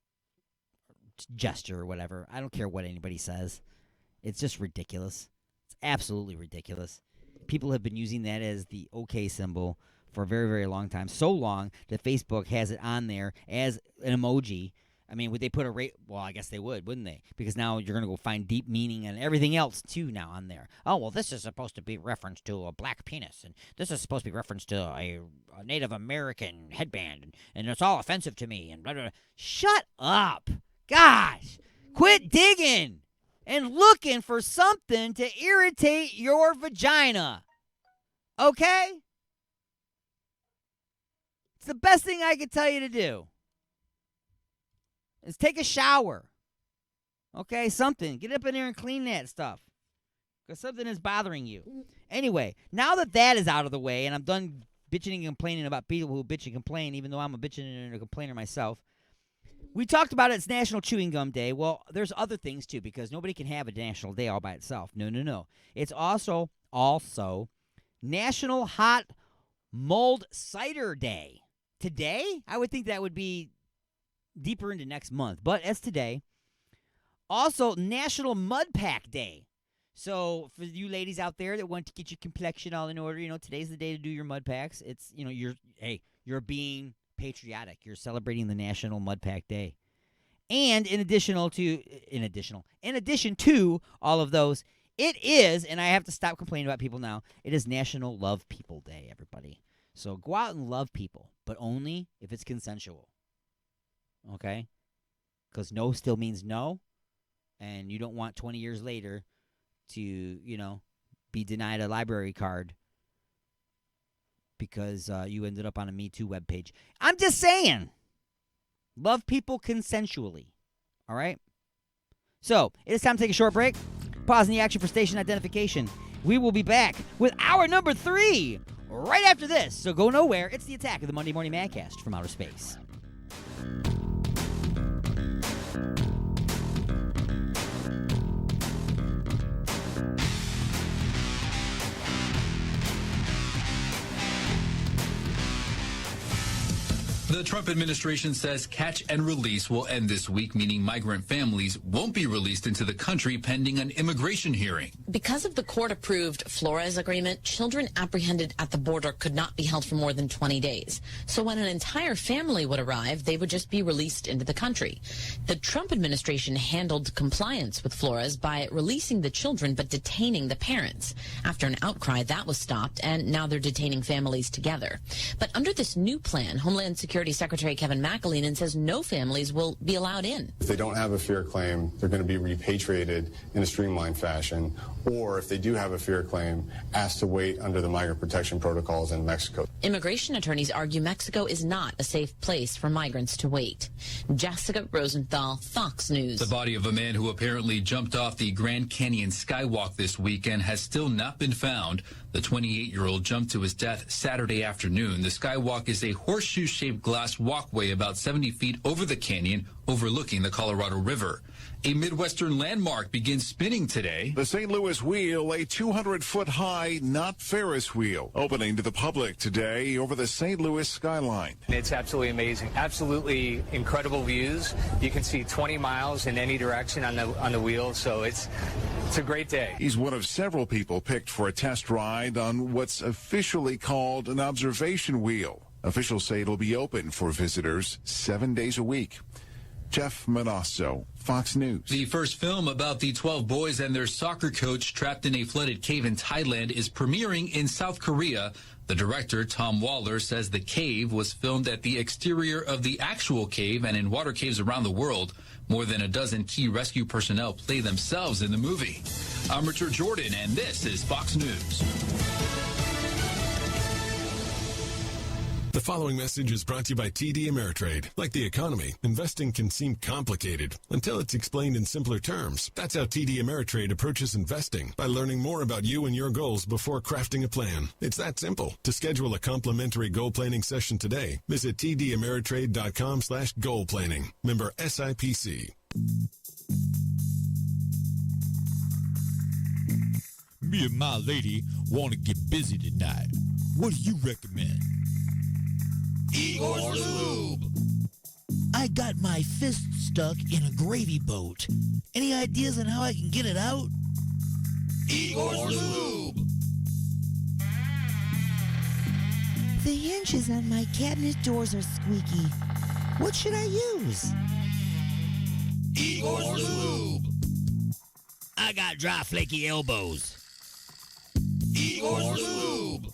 gesture or whatever. I don't care what anybody says. It's just ridiculous. It's absolutely ridiculous. People have been using that as the okay symbol for a very, very long time. So long that Facebook has it on there as an emoji. I mean, would they put well, I guess they would, wouldn't they? Because now you're going to go find deep meaning and everything else, too, now on there. Oh, well, this is supposed to be reference to a black penis, and this is supposed to be reference to a Native American headband, and it's all offensive to me, and blah, blah, blah. Shut up. Gosh. Quit digging and looking for something to irritate your vagina. Okay? It's the best thing I could tell you to do. Is take a shower. Okay, something. Get up in there and clean that stuff. Because something is bothering you. Anyway, now that that is out of the way, and I'm done bitching and complaining about people who bitch and complain, even though I'm a bitching and a complainer myself, we talked about it's National Chewing Gum Day. Well, there's other things, too, because nobody can have a national day all by itself. No. It's also National Hot Mulled Cider Day. Today? I would think that would be deeper into next month, but it's today. Also, National Mud Pack Day. So for you ladies out there that want to get your complexion all in order, today's the day to do your mud packs. It's, you're being patriotic. You're celebrating the National Mud Pack Day. And in addition to all of those, it is, and I have to stop complaining about people now, it is National Love People Day, everybody. So go out and love people, but only if it's consensual. Okay? Because no still means no, and you don't want 20 years later to, be denied a library card because you ended up on a Me Too webpage. I'm just saying. Love people consensually. All right? So, it is time to take a short break. Pausing the action for station identification. We will be back with hour number 3 right after this. So go nowhere. It's the Attack of the Monday Morning Madcast from Outer Space. The Trump administration says catch and release will end this week, meaning migrant families won't be released into the country pending an immigration hearing. Because of the court-approved Flores agreement, children apprehended at the border could not be held for more than 20 days. So when an entire family would arrive, they would just be released into the country. The Trump administration handled compliance with Flores by releasing the children but detaining the parents. After an outcry, that was stopped, and now they're detaining families together. But under this new plan, Homeland Security Secretary Kevin McAleenan says no families will be allowed in. If they don't have a fear claim, they're going to be repatriated in a streamlined fashion, or if they do have a fear claim, asked to wait under the migrant protection protocols in Mexico. Immigration attorneys argue Mexico is not a safe place for migrants to wait. Jessica Rosenthal, Fox News. The body of a man who apparently jumped off the Grand Canyon skywalk this weekend has still not been found. The 28-year-old jumped to his death Saturday afternoon. The skywalk is a horseshoe-shaped glass walkway about 70 feet over the canyon, overlooking the Colorado River. A Midwestern landmark begins spinning today. The St. Louis Wheel, a 200-foot-high, not Ferris wheel, opening to the public today over the St. Louis skyline. It's absolutely amazing. Absolutely incredible views. You can see 20 miles in any direction on the wheel, so it's a great day. He's one of several people picked for a test ride on what's officially called an observation wheel. Officials say it'll be open for visitors 7 days a week. Jeff Manasso, Fox News. The first film about the 12 boys and their soccer coach trapped in a flooded cave in Thailand is premiering in South Korea. The director, Tom Waller, says the cave was filmed at the exterior of the actual cave and in water caves around the world. More than a dozen key rescue personnel play themselves in the movie. I'm Richard Jordan, and this is Fox News. The following message is brought to you by TD Ameritrade. Like the economy, investing can seem complicated until it's explained in simpler terms. That's how TD Ameritrade approaches investing, by learning more about you and your goals before crafting a plan. It's that simple. To schedule a complimentary goal planning session today, visit tdameritrade.com/goal planning. Member SIPC. Me and my lady want to get busy tonight. What do you recommend? Igor's Lube. I got my fist stuck in a gravy boat. Any ideas on how I can get it out? Igor's Lube. The hinges on my cabinet doors are squeaky. What should I use? Igor's Lube. I got dry, flaky elbows. Igor's Lube.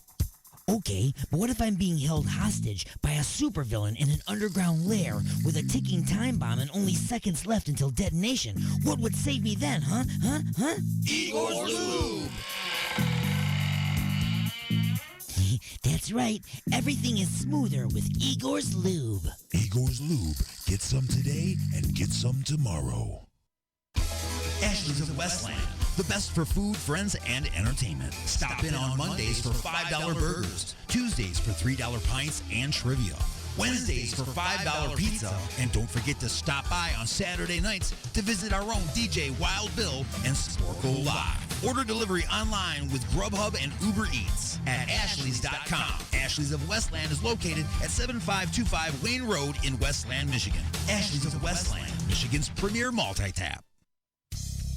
Okay, but what if I'm being held hostage by a supervillain in an underground lair with a ticking time bomb and only seconds left until detonation? What would save me then, huh? Igor's Lube. That's right. Everything is smoother with Igor's Lube. Igor's Lube. Get some today and get some tomorrow. Ashley's of the Westland. The best for food, friends, and entertainment. Stop in on Mondays for $5 burgers, Tuesdays for $3 pints and trivia, Wednesdays for $5 pizza. And don't forget to stop by on Saturday nights to visit our own DJ Wild Bill and Sporkle Live. Order delivery online with Grubhub and Uber Eats at Ashley's.com. Ashley's of Westland is located at 7525 Wayne Road in Westland, Michigan. Ashley's of Westland, Michigan's premier multi-tap.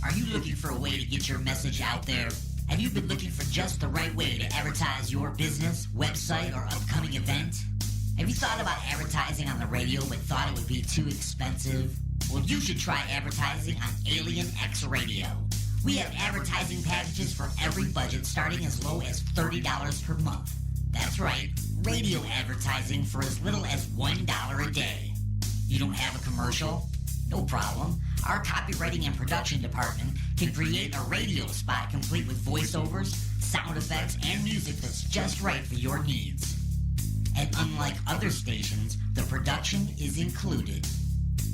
Are you looking for a way to get your message out there? Have you been looking for just the right way to advertise your business, website, or upcoming event? Have you thought about advertising on the radio but thought it would be too expensive? Well, you should try advertising on Alien X Radio. We have advertising packages for every budget starting as low as $30 per month. That's right, radio advertising for as little as $1 a day. You don't have a commercial? No problem. Our copywriting and production department can create a radio spot complete with voiceovers, sound effects, and music that's just right for your needs. And unlike other stations, the production is included.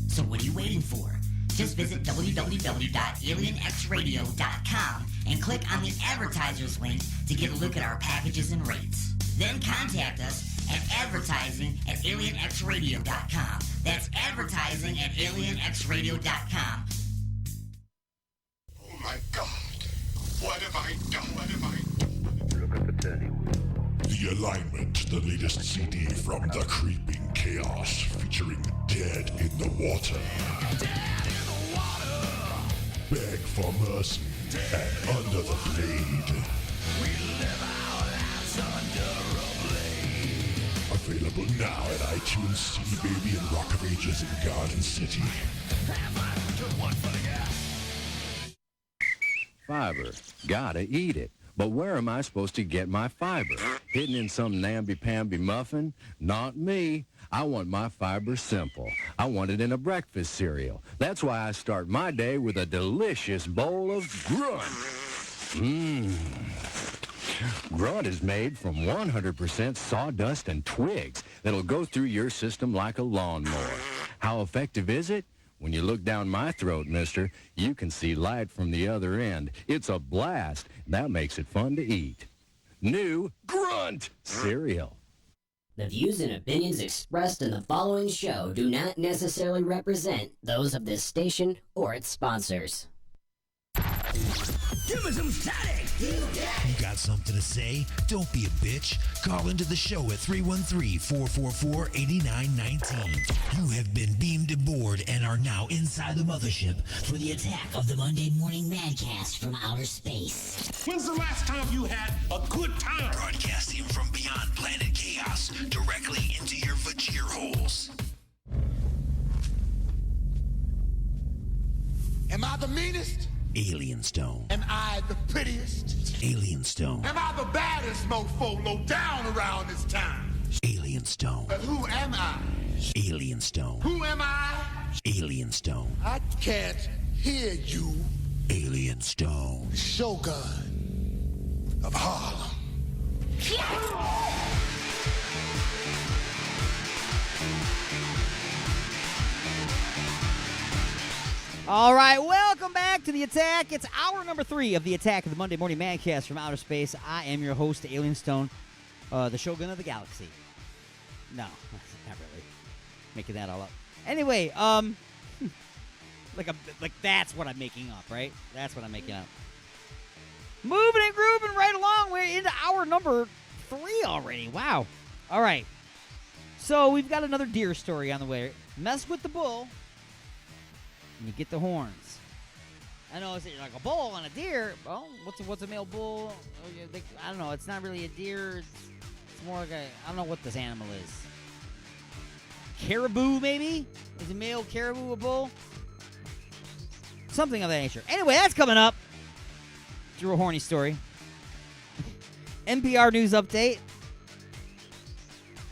So what are you waiting for? Just visit www.alienxradio.com and click on the advertisers link to get a look at our packages and rates. Then contact us at advertising@alienxradio.com. That's advertising@alienxradio.com. Oh my God. What have I done? What have I done? Look at the turning wheel. The Alignment, the latest CD from The Creeping Chaos, featuring Dead in the Water. Dead in the water. Beg for mercy and Under the Blade. We live our lives under a blade. Available now at iTunes, CD Baby, and Rock of Ages in Garden City. Fiber. Gotta eat it. But where am I supposed to get my fiber? Hidden in some namby-pamby muffin? Not me. I want my fiber simple. I want it in a breakfast cereal. That's why I start my day with a delicious bowl of Grunt. Grunt is made from 100% sawdust and twigs that'll go through your system like a lawnmower. How effective is it? When you look down my throat, mister, you can see light from the other end. It's a blast. That makes it fun to eat. New Grunt cereal. The views and opinions expressed in the following show do not necessarily represent those of this station or its sponsors. Give me some static! You got something to say? Don't be a bitch. Call into the show at 313-444-8919. You have been beamed aboard and are now inside the mothership for the attack of the Monday Morning Madcast from outer space. When's the last time you had a good time? Broadcasting from beyond planet chaos, directly into your vagir holes. Am I the meanest? Alien Stone. Am I the prettiest? Alien Stone. Am I the baddest mofo low down around this town? Alien Stone. But who am I? Alien Stone. Who am I? Alien Stone. I can't hear you. Alien Stone. The Shogun of Harlem. All right, welcome back to The Attack. It's hour number 3 of The Attack of the Monday Morning Madcast from outer space. I am your host, Alien Stone, the Shogun of the Galaxy. No, not really. Making that all up. Anyway, like that's what I'm making up, right? That's what I'm making up. Moving and grooving right along. We're into hour number 3 already. Wow. All right. So we've got another deer story on the way. Mess with the bull, and you get the horns. I know it's like a bull and a deer. Well, what's a male bull? I don't know. It's not really a deer. It's more like I don't know what this animal is. Caribou, maybe? Is a male caribou a bull? Something of that nature. Anyway, that's coming up. Through a horny story. NPR news update.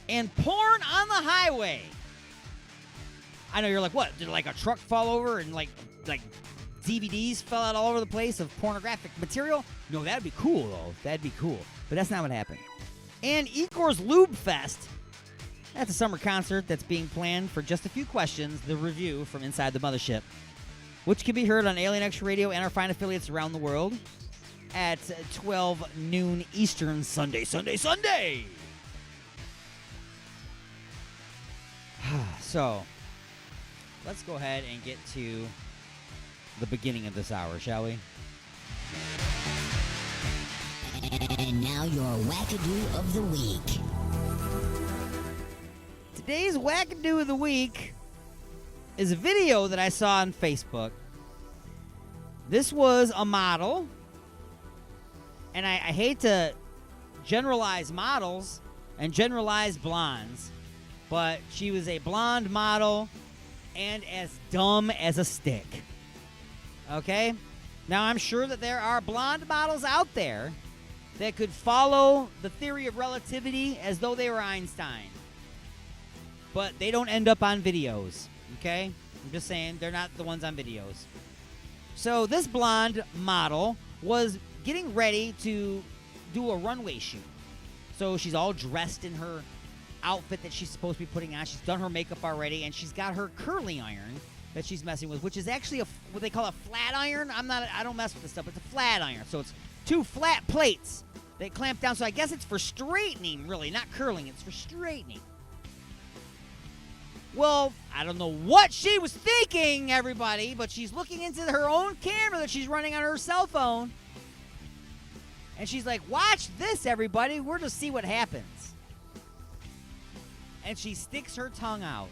And porn on the highway. I know you're like, what? Did like a truck fall over and like DVDs fell out all over the place of pornographic material? No, that'd be cool though. That'd be cool. But that's not what happened. And Ecor's Lube Fest. That's a summer concert that's being planned for just a few questions. The review from inside the mothership, which can be heard on Alien X Radio and our fine affiliates around the world at 12 noon Eastern Sunday. So, let's go ahead and get to the beginning of this hour, shall we? And now your wackadoo of the week. Today's wackadoo of the week is a video that I saw on Facebook. This was a model, and I hate to generalize models and generalize blondes, but she was a blonde model and as dumb as a stick. Okay? Now, I'm sure that there are blonde models out there that could follow the theory of relativity as though they were Einstein. But they don't end up on videos, okay? I'm just saying, they're not the ones on videos. So this blonde model was getting ready to do a runway shoot. So she's all dressed in her outfit that she's supposed to be putting on. She's done her makeup already, and she's got her curling iron that she's messing with, which is actually what they call a flat iron. I don't mess with this stuff. It's a flat iron. So it's two flat plates that clamp down. So I guess it's for straightening, really, not curling. It's for straightening. Well, I don't know what she was thinking, everybody, but she's looking into her own camera that she's running on her cell phone. And she's like, watch this, everybody. We're to see what happens. And she sticks her tongue out.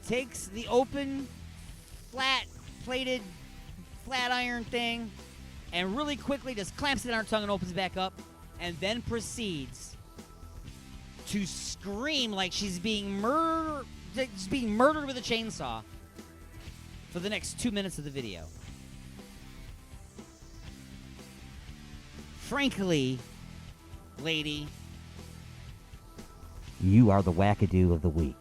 Takes the open, flat-plated, flat iron thing and really quickly just clamps it on her tongue and opens it back up. And then proceeds to scream like she's being murdered with a chainsaw for the next 2 minutes of the video. Frankly, lady, you are the wackadoo of the week.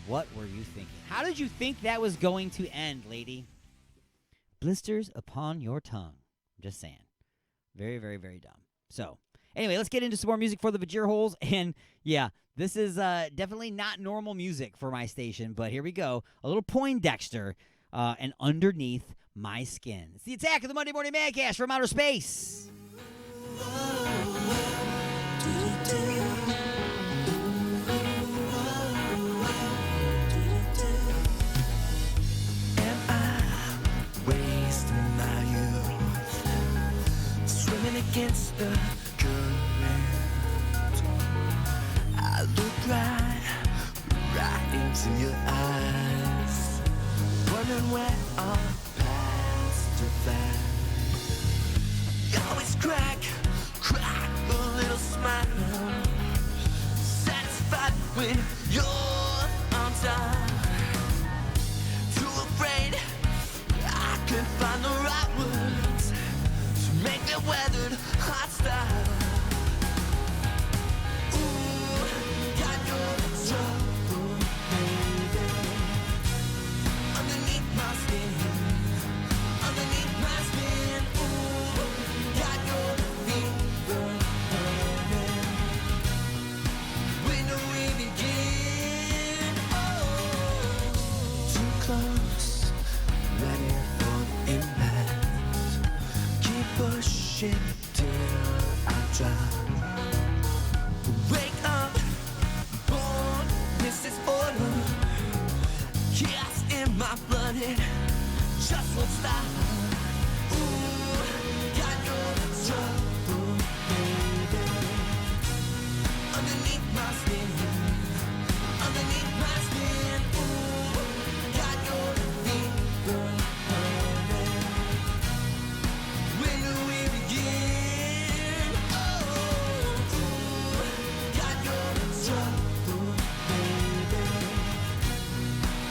What were you thinking? How did you think that was going to end, lady? Blisters upon your tongue. I'm just saying. Very, very, very dumb. So, anyway, let's get into some more music for the Vajir Holes. And, yeah, this is definitely not normal music for my station, but here we go. A little Poindexter and Underneath My Skin. It's the Attack of the Monday Morning Madcast from Outer Space. Against the current, I look right into your eyes, wondering where our paths divide. You always crack a little smile, satisfied when you're on time. Too afraid I can find the right words. Make me weathered hostile. Ooh, got your trouble, baby. Underneath my skin, underneath my skin. Ooh, got your fever burning. When do we begin? Oh, too close, ready for the impact. Pushing till I drop. Wake up, born Mrs. Order. Chaos in my blood, it just won't stop. Ooh, got your trouble, baby. Underneath my skin, underneath my skin. Ooh, got your fever burning. When do we begin? Oh, got your trouble, baby.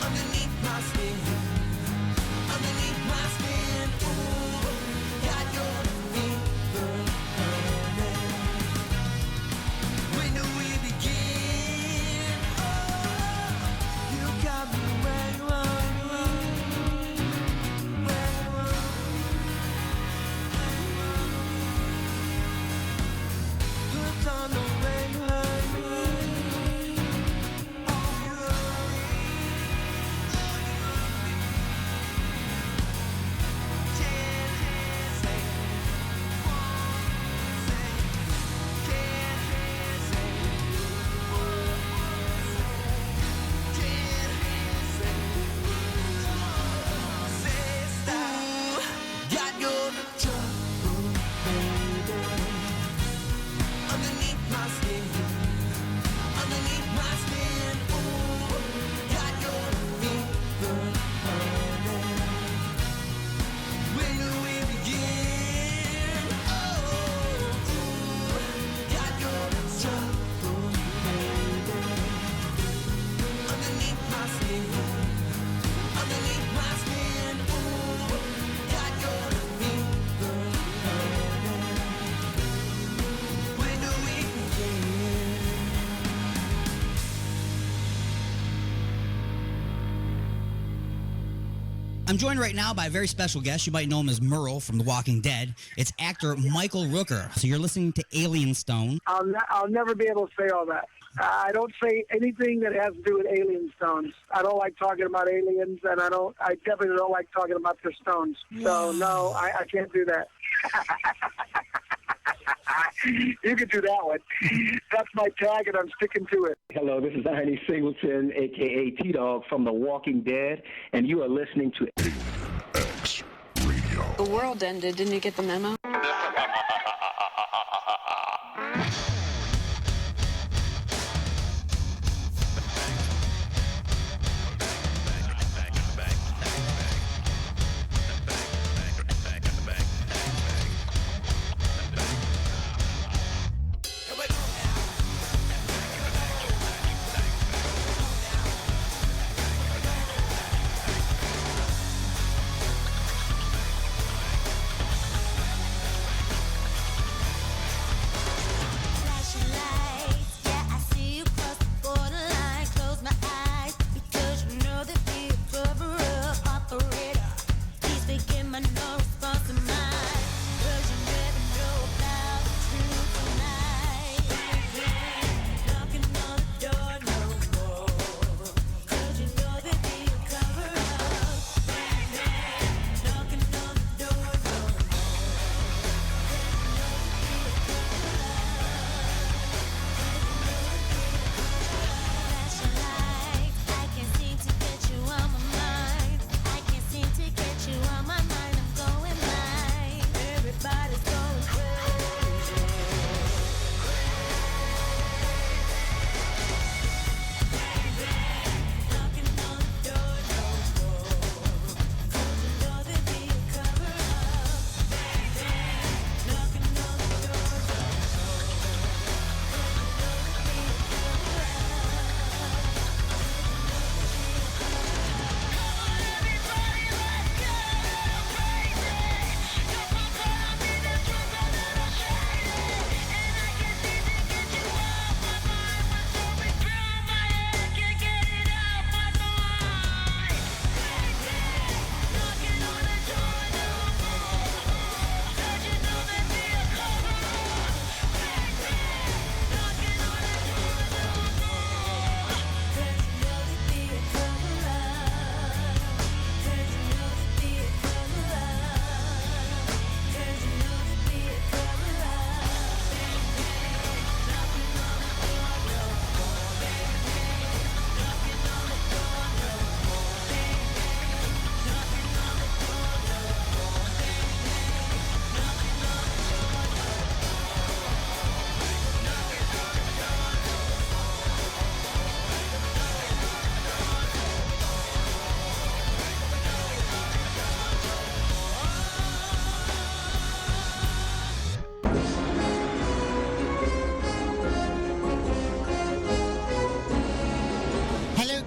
Underneath my skin, underneath my skin. I'm joined right now by a very special guest. You might know him as Merle from The Walking Dead. It's actor Michael Rooker. So you're listening to Alien Stone. I'll never be able to say all that. I don't say anything that has to do with alien stones. I don't like talking about aliens, and I definitely don't like talking about their stones. So, no, I can't do that. You can do that one. That's my tag, and I'm sticking to it. Hello, this is Ernie Singleton, a.k.a. T-Dog from The Walking Dead, and you are listening to X Radio. The world ended. Didn't you get the memo?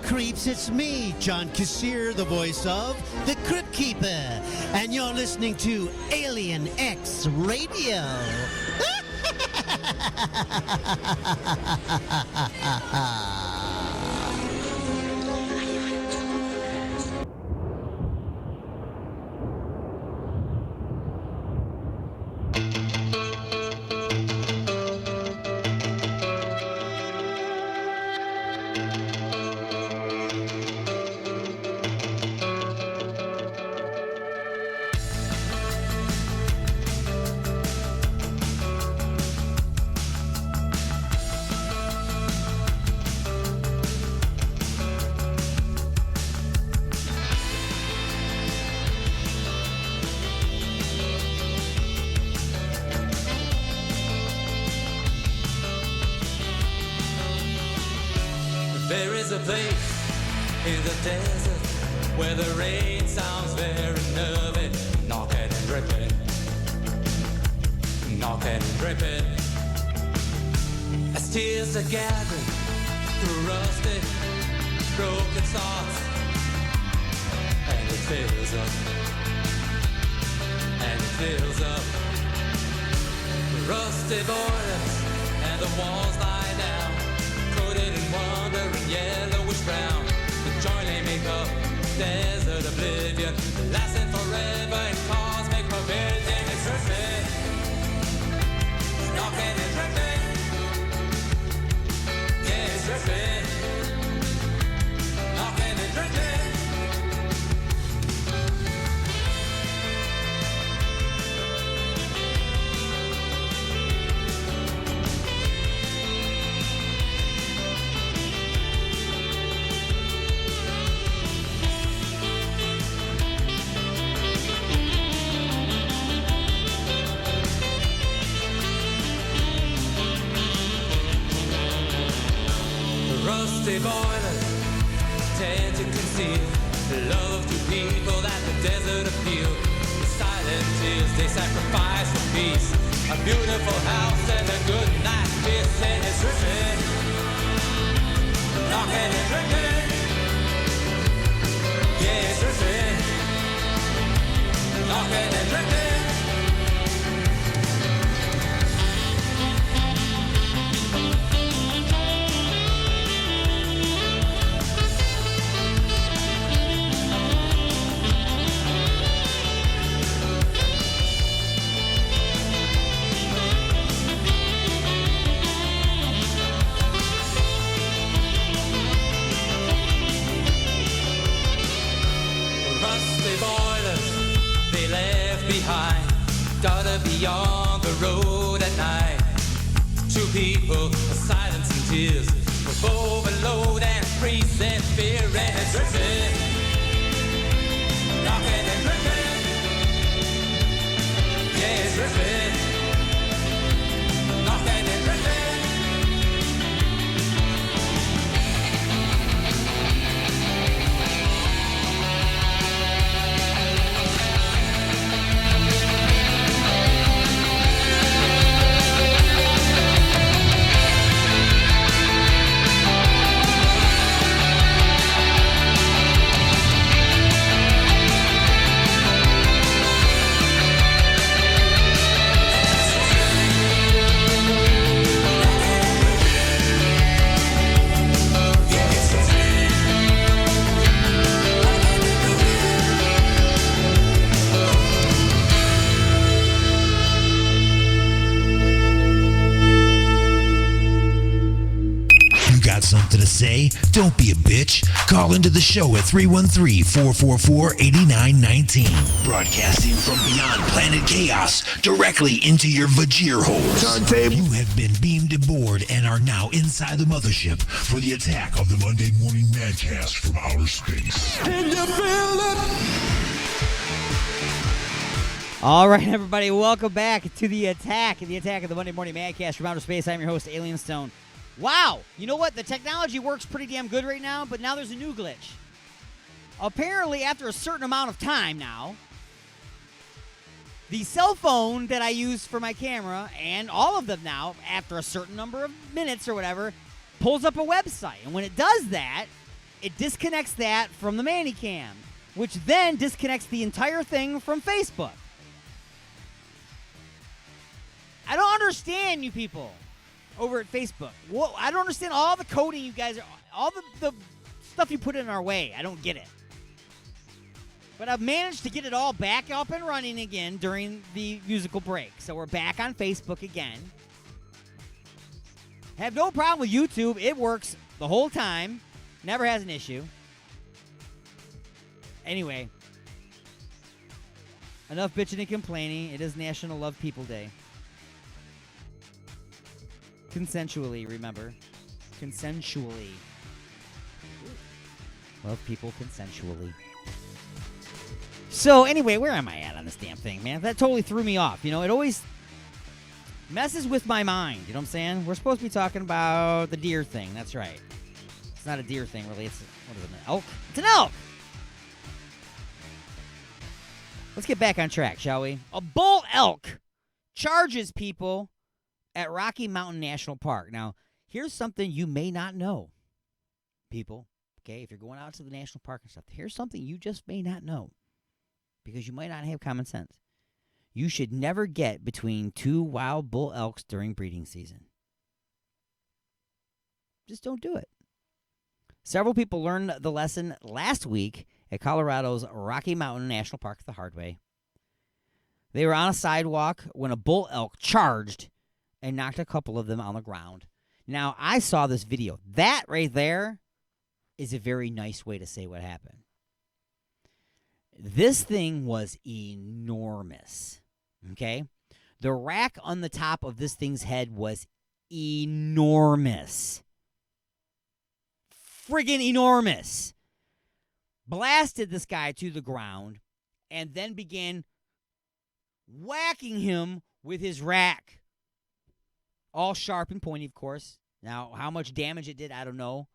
Creeps, it's me, John Kassir, the voice of the Crypt Keeper, and you're listening to Alien X Radio. There is a place in the desert where the rain sounds very nervy, knocking and dripping, knocking and dripping. As tears are gathering through rusty, broken thoughts, and it fills up, and it fills up. The rusty boilers and the walls lie down, coated in wonder and yellowish brown. The joint they make up desert oblivion, lasting forever in cosmic pavilion. It's dripping, knocking and dripping. Yeah, it's dripping, knocking and dripping. Rusty boilers tend to conceal love to people that the desert appeal. The silent tears they sacrifice for peace. A beautiful house and a good night's kiss, and it's dripping, knocking and dripping. Yeah, it's dripping, knocking and dripping. Behind, daughter beyond the road at night. Two people, silence and tears, with overload and freezing fear, and it's dripping, knocking and dripping. Yeah, it's dripping, knocking and dripping. Something to say? Don't be a bitch. Call into the show at 313-444-8919. Broadcasting from beyond planet chaos, directly into your Vajir hole. Turntable. You have been beamed aboard and are now inside the mothership for the attack of the Monday Morning Madcast from outer space. Can you feel it? All right, everybody, welcome back to the attack of the Monday Morning Madcast from outer space. I'm your host, Alien Stone. Wow, you know what? The technology works pretty damn good right now, but now there's a new glitch. Apparently, after a certain amount of time now, the cell phone that I use for my camera, and all of them now, after a certain number of minutes or whatever, pulls up a website. And when it does that, it disconnects that from the Manicam, which then disconnects the entire thing from Facebook. I don't understand you people over at Facebook. Whoa, I don't understand all the coding you guys are, all the stuff you put in our way. I don't get it. But I've managed to get it all back up and running again during the musical break. So we're back on Facebook again. Have no problem with YouTube. It works the whole time. Never has an issue. Anyway, enough bitching and complaining. It is National Love People Day. Consensually, remember. Consensually. Love people consensually. So, anyway, where am I at on this damn thing, man? That totally threw me off. You know, it always messes with my mind. You know what I'm saying? We're supposed to be talking about the deer thing. That's right. It's not a deer thing, really. It's, what is it, an elk? It's an elk! Let's get back on track, shall we? A bull elk charges people at Rocky Mountain National Park. Now, here's something you may not know, people. Okay, if you're going out to the national park and stuff, here's something you just may not know because you might not have common sense. You should never get between two wild bull elks during breeding season. Just don't do it. Several people learned the lesson last week at Colorado's Rocky Mountain National Park the hard way. They were on a sidewalk when a bull elk charged and knocked a couple of them on the ground. Now, I saw this video. That right there is a very nice way to say what happened. This thing was enormous, okay? The rack on the top of this thing's head was enormous. Friggin' enormous. Blasted this guy to the ground and then began whacking him with his rack. All sharp and pointy, of course. Now, how much damage it did, I don't know.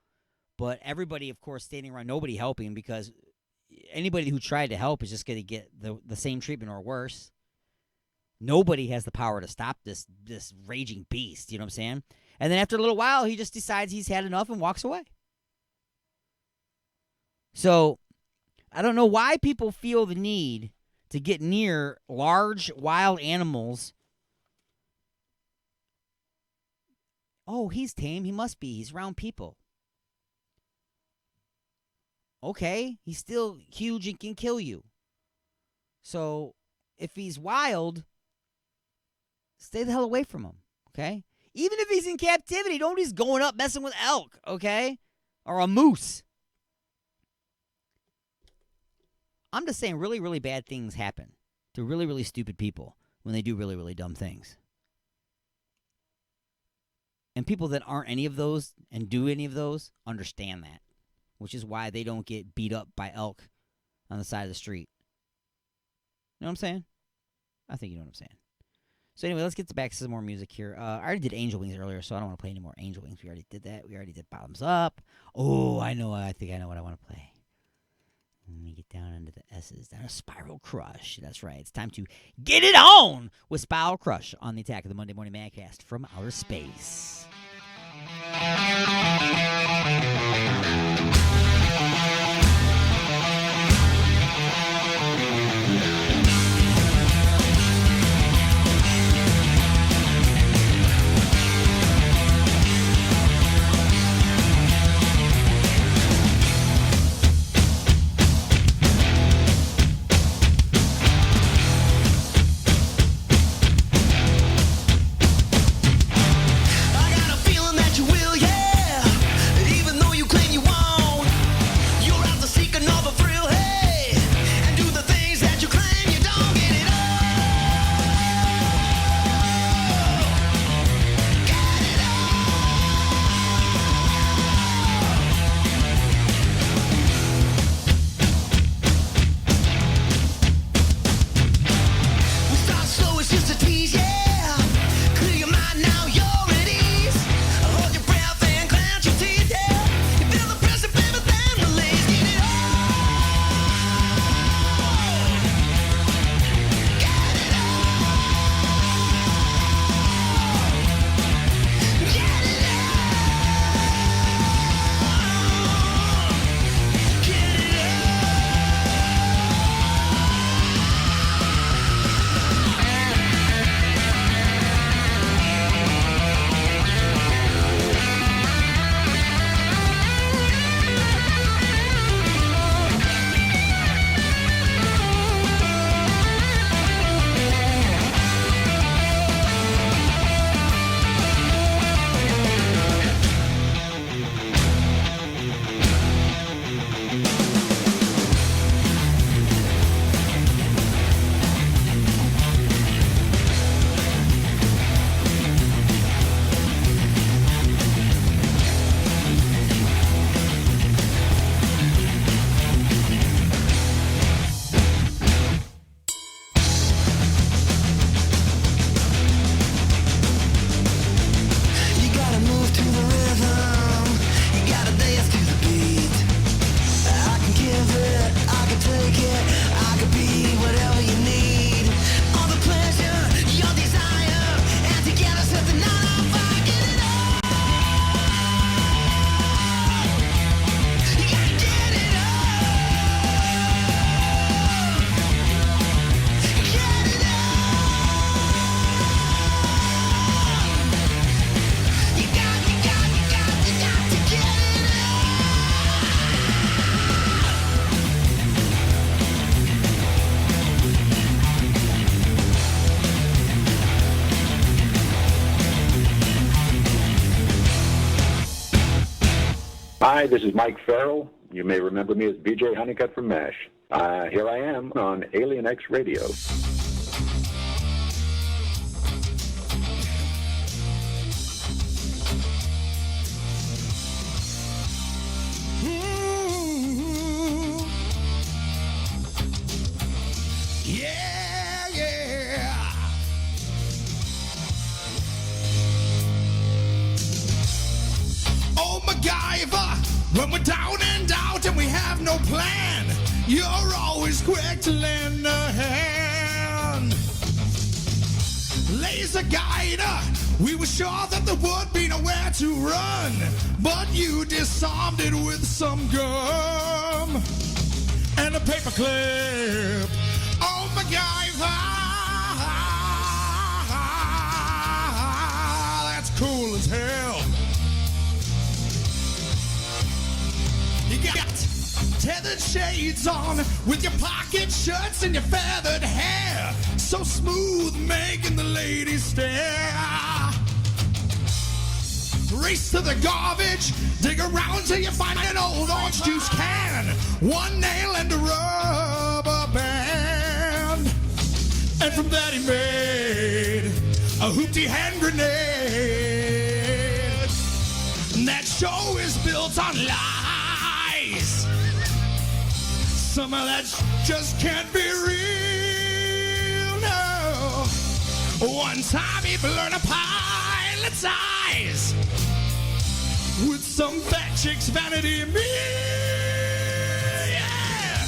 But everybody, of course, standing around, nobody helping, because anybody who tried to help is just going to get the same treatment or worse. Nobody has the power to stop this raging beast, you know what I'm saying? And then after a little while, he just decides he's had enough and walks away. So, I don't know why people feel the need to get near large wild animals. Oh, he's tame. He must be. He's around people. Okay, he's still huge and can kill you. So, if he's wild, stay the hell away from him, okay? Even if he's in captivity, don't just going up messing with elk, okay? Or a moose. I'm just saying really, really bad things happen to really, really stupid people when they do really, really dumb things. And people that aren't any of those and do any of those understand that, which is why they don't get beat up by elk on the side of the street. You know what I'm saying? I think you know what I'm saying. So anyway, let's get back to some more music here. I already did Angel Wings earlier, so I don't want to play any more Angel Wings. We already did that. We already did Bottoms Up. Oh, I know. I think I know what I want to play. Let me get down into the S's. Down a Spiral Crush. That's right. It's time to get it on with Spiral Crush on the Attack of the Monday Morning Madcast from Outer Space. I got a feeling that you will, yeah. Hi, this is Mike Farrell. You may remember me as BJ Honeycutt from MASH. Here I am on Alien X Radio. Yeah, yeah. Oh, MacGyver, when we're down and out and we have no plan, you're always quick to lend a hand. Laser guide, we were sure that there would be nowhere to run, but you disarmed it with some gum and a paper clip. Oh, MacGyver, that's cool as hell. You got tethered shades on with your pocket shirts and your feathered hair, so smooth making the ladies stare. Race to the garbage, dig around till you find an old orange juice can, one nail and a rubber band. And from that he made a hoopty hand grenade. And that show is built on lies. Some of that just can't be real, no. One time he burned a pilot's eyes with some fat chick's vanity meal, yeah.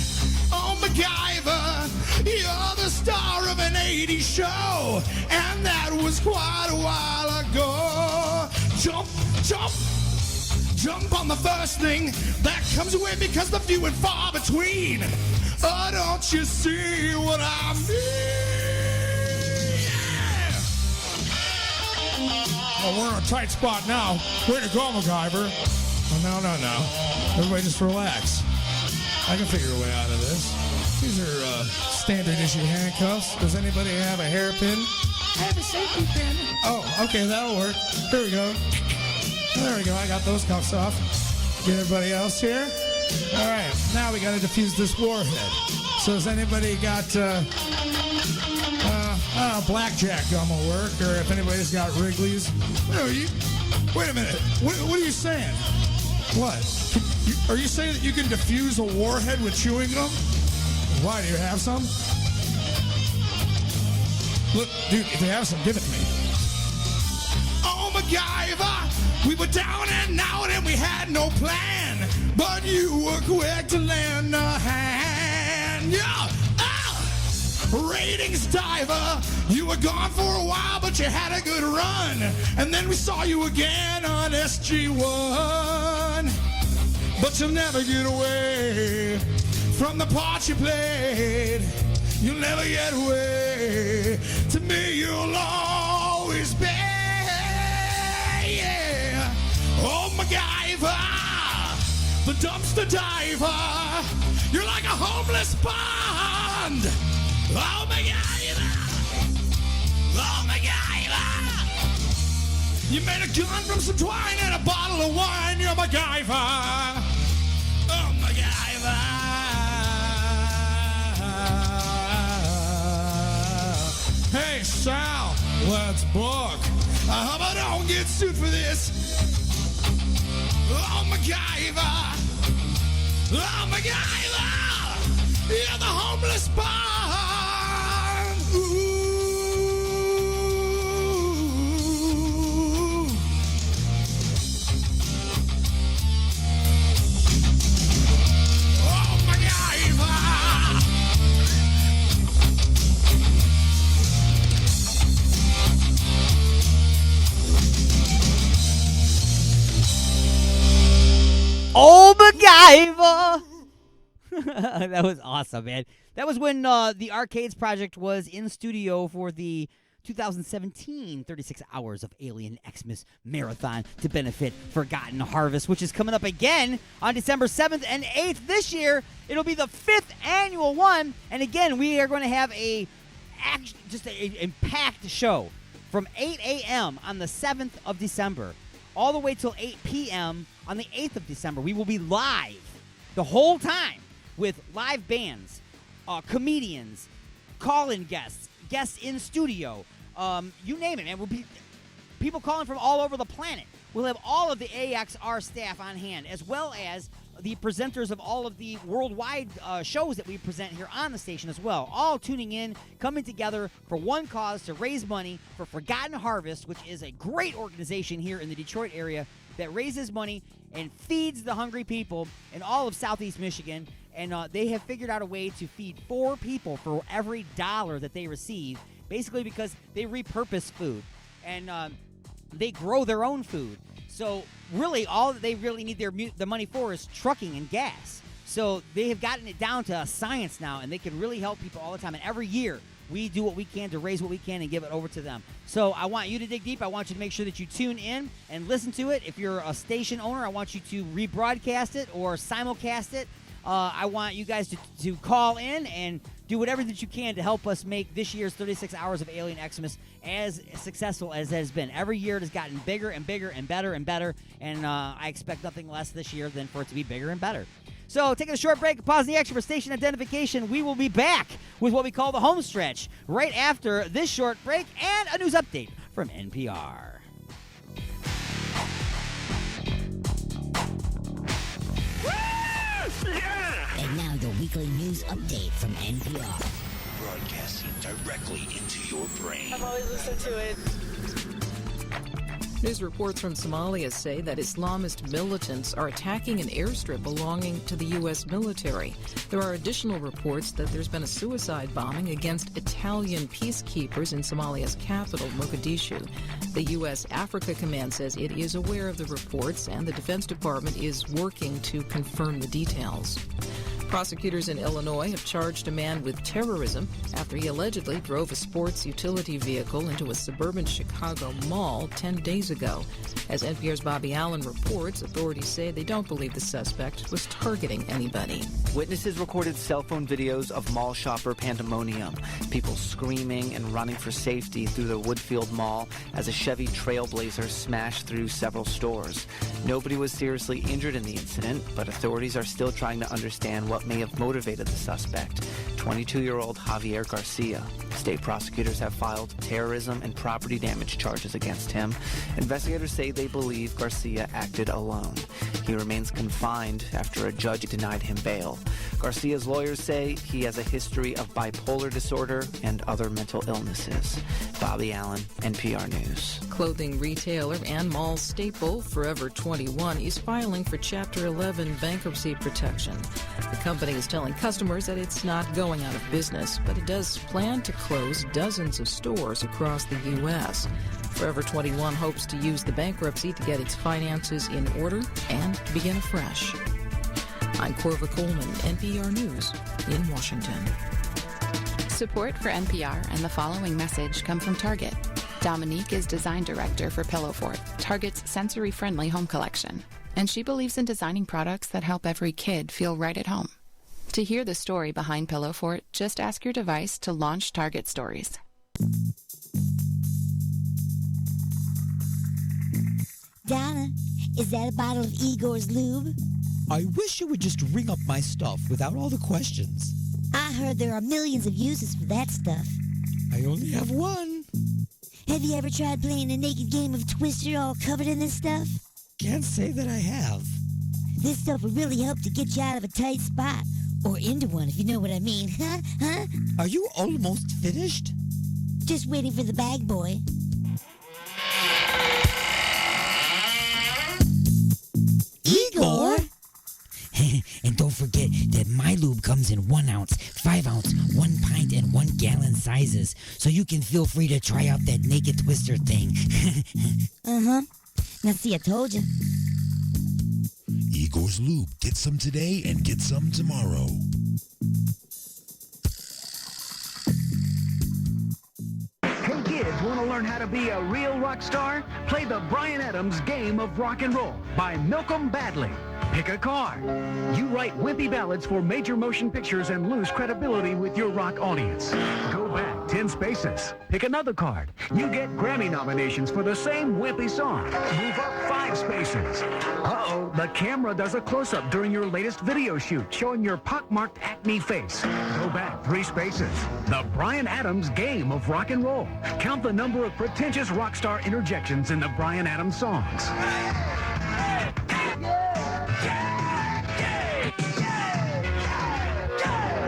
Oh, MacGyver, you're the star of an 80s show, and that was quite a while ago. Jump, jump, jump on the first thing that comes away because the few and far between. Oh, don't you see what I mean? Yeah. Oh, we're in a tight spot now. Way to go, MacGyver. Oh, no. Everybody just relax. I can figure a way out of this. These are standard issue handcuffs. Does anybody have a hairpin? I have a safety pin. Oh, okay, that'll work. Here we go. There we go. I got those cuffs off. Get everybody else here. All right, now we got to defuse this warhead. So has anybody got, I don't know, blackjack gum will work, or if anybody's got Wrigley's. No, wait a minute. What are you saying? What? Are you saying that you can defuse a warhead with chewing gum? Why, do you have some? Look, dude, if you have some, give it to me. Oh, MacGyver, we were down and out and we had no plan, but you were quick to lend a hand. Yeah. Ratings diver, you were gone for a while, but you had a good run. And then we saw you again on SG1. But you'll never get away from the part you played. You'll never get away. To me, you'll always be. Yeah. Oh, MacGyver, the dumpster diver. You're like a homeless pond. Oh, MacGyver! Oh, MacGyver! You made a gun from some twine and a bottle of wine. You're MacGyver! Oh, MacGyver! Hey, Sal, let's book. I hope I don't get sued for this. Oh, MacGyver! Oh, MacGyver! You're the homeless bond! Ooh. Oh, MacGyver! Oh, MacGyver! That was awesome, man. That was when the Arcades Project was in studio for the 2017 36 Hours of Alien Xmas Marathon to benefit Forgotten Harvest, which is coming up again on December 7th and 8th this year. It'll be the 5th annual one. And again, we are going to have a packed show from 8 a.m. on the 7th of December all the way till 8 p.m. on the 8th of December. We will be live the whole time with live bands, comedians, call-in guests, guests in studio, you name it, man. We'll be people calling from all over the planet. We'll have all of the AXR staff on hand, as well as the presenters of all of the worldwide shows that we present here on the station as well, all tuning in, coming together for one cause to raise money for Forgotten Harvest, which is a great organization here in the Detroit area that raises money and feeds the hungry people in all of Southeast Michigan. And they have figured out a way to feed 4 people for every dollar that they receive, basically because they repurpose food and they grow their own food. So really, all that they really need the money for is trucking and gas. So they have gotten it down to a science now, and they can really help people all the time. And every year, we do what we can to raise what we can and give it over to them. So I want you to dig deep. I want you to make sure that you tune in and listen to it. If you're a station owner, I want you to rebroadcast it or simulcast it. I want you guys to call in and do whatever that you can to help us make this year's 36 Hours of Alien Xmas as successful as it has been. Every year it has gotten bigger and bigger and better and better, and I expect nothing less this year than for it to be bigger and better. So taking a short break, pause the extra for station identification. We will be back with what we call the home stretch right after this short break and a news update from NPR. And now your weekly news update from NPR. Broadcasting directly into your brain. I've always listened to it. News reports from Somalia say that Islamist militants are attacking an airstrip belonging to the U.S. military. There are additional reports that there's been a suicide bombing against Italian peacekeepers in Somalia's capital, Mogadishu. The U.S. Africa Command says it is aware of the reports, and the Defense Department is working to confirm the details. Prosecutors in Illinois have charged a man with terrorism after he allegedly drove a sports utility vehicle into a suburban Chicago mall 10 days ago. As NPR's Bobby Allen reports, authorities say they don't believe the suspect was targeting anybody. Witnesses recorded cell phone videos of mall shopper pandemonium, people screaming and running for safety through the Woodfield Mall as a Chevy Trailblazer smashed through several stores. Nobody was seriously injured in the incident, but authorities are still trying to understand what may have motivated the suspect, 22-year-old Javier Garcia. State prosecutors have filed terrorism and property damage charges against him. Investigators say they believe Garcia acted alone. He remains confined after a judge denied him bail. Garcia's lawyers say he has a history of bipolar disorder and other mental illnesses. Bobby Allen, NPR News. Clothing retailer and mall staple Forever 21 is filing for Chapter 11 bankruptcy protection. The company is telling customers that it's not going out of business, but it does plan to close dozens of stores across the U.S. Forever 21 hopes to use the bankruptcy to get its finances in order and to begin afresh. I'm Corva Coleman, NPR News in Washington. Support for NPR and the following message come from Target. Dominique is design director for Pillow Fort, Target's sensory-friendly home collection. And she believes in designing products that help every kid feel right at home. To hear the story behind Pillow Fort, just ask your device to launch Target Stories. Donna, is that a bottle of Igor's lube? I wish you would just ring up my stuff without all the questions. I heard there are millions of uses for that stuff. I only have one. Have you ever tried playing a naked game of Twister all covered in this stuff? Can't say that I have. This stuff will really help to get you out of a tight spot. Or into one, if you know what I mean. Huh? Are you almost finished? Just waiting for the bag boy. Igor? And don't forget that my lube comes in 1 ounce, 5 ounce, 1 pint, and 1 gallon sizes, so you can feel free to try out that naked twister thing. Uh-huh. Now see, I told you. Igor's Lube. Get some today and get some tomorrow. Hey kids, want to learn how to be a real rock star? Play the Bryan Adams Game of Rock and Roll by Malcolm Badley. Pick a card. You write wimpy ballads for major motion pictures and lose credibility with your rock audience. Go back 10 spaces. Pick another card. You get Grammy nominations for the same wimpy song. Move up 5 spaces. Uh-oh, the camera does a close-up during your latest video shoot, showing your pockmarked acne face. Go back 3 spaces. The Bryan Adams Game of Rock and Roll. Count the number of pretentious rock star interjections in the Bryan Adams songs.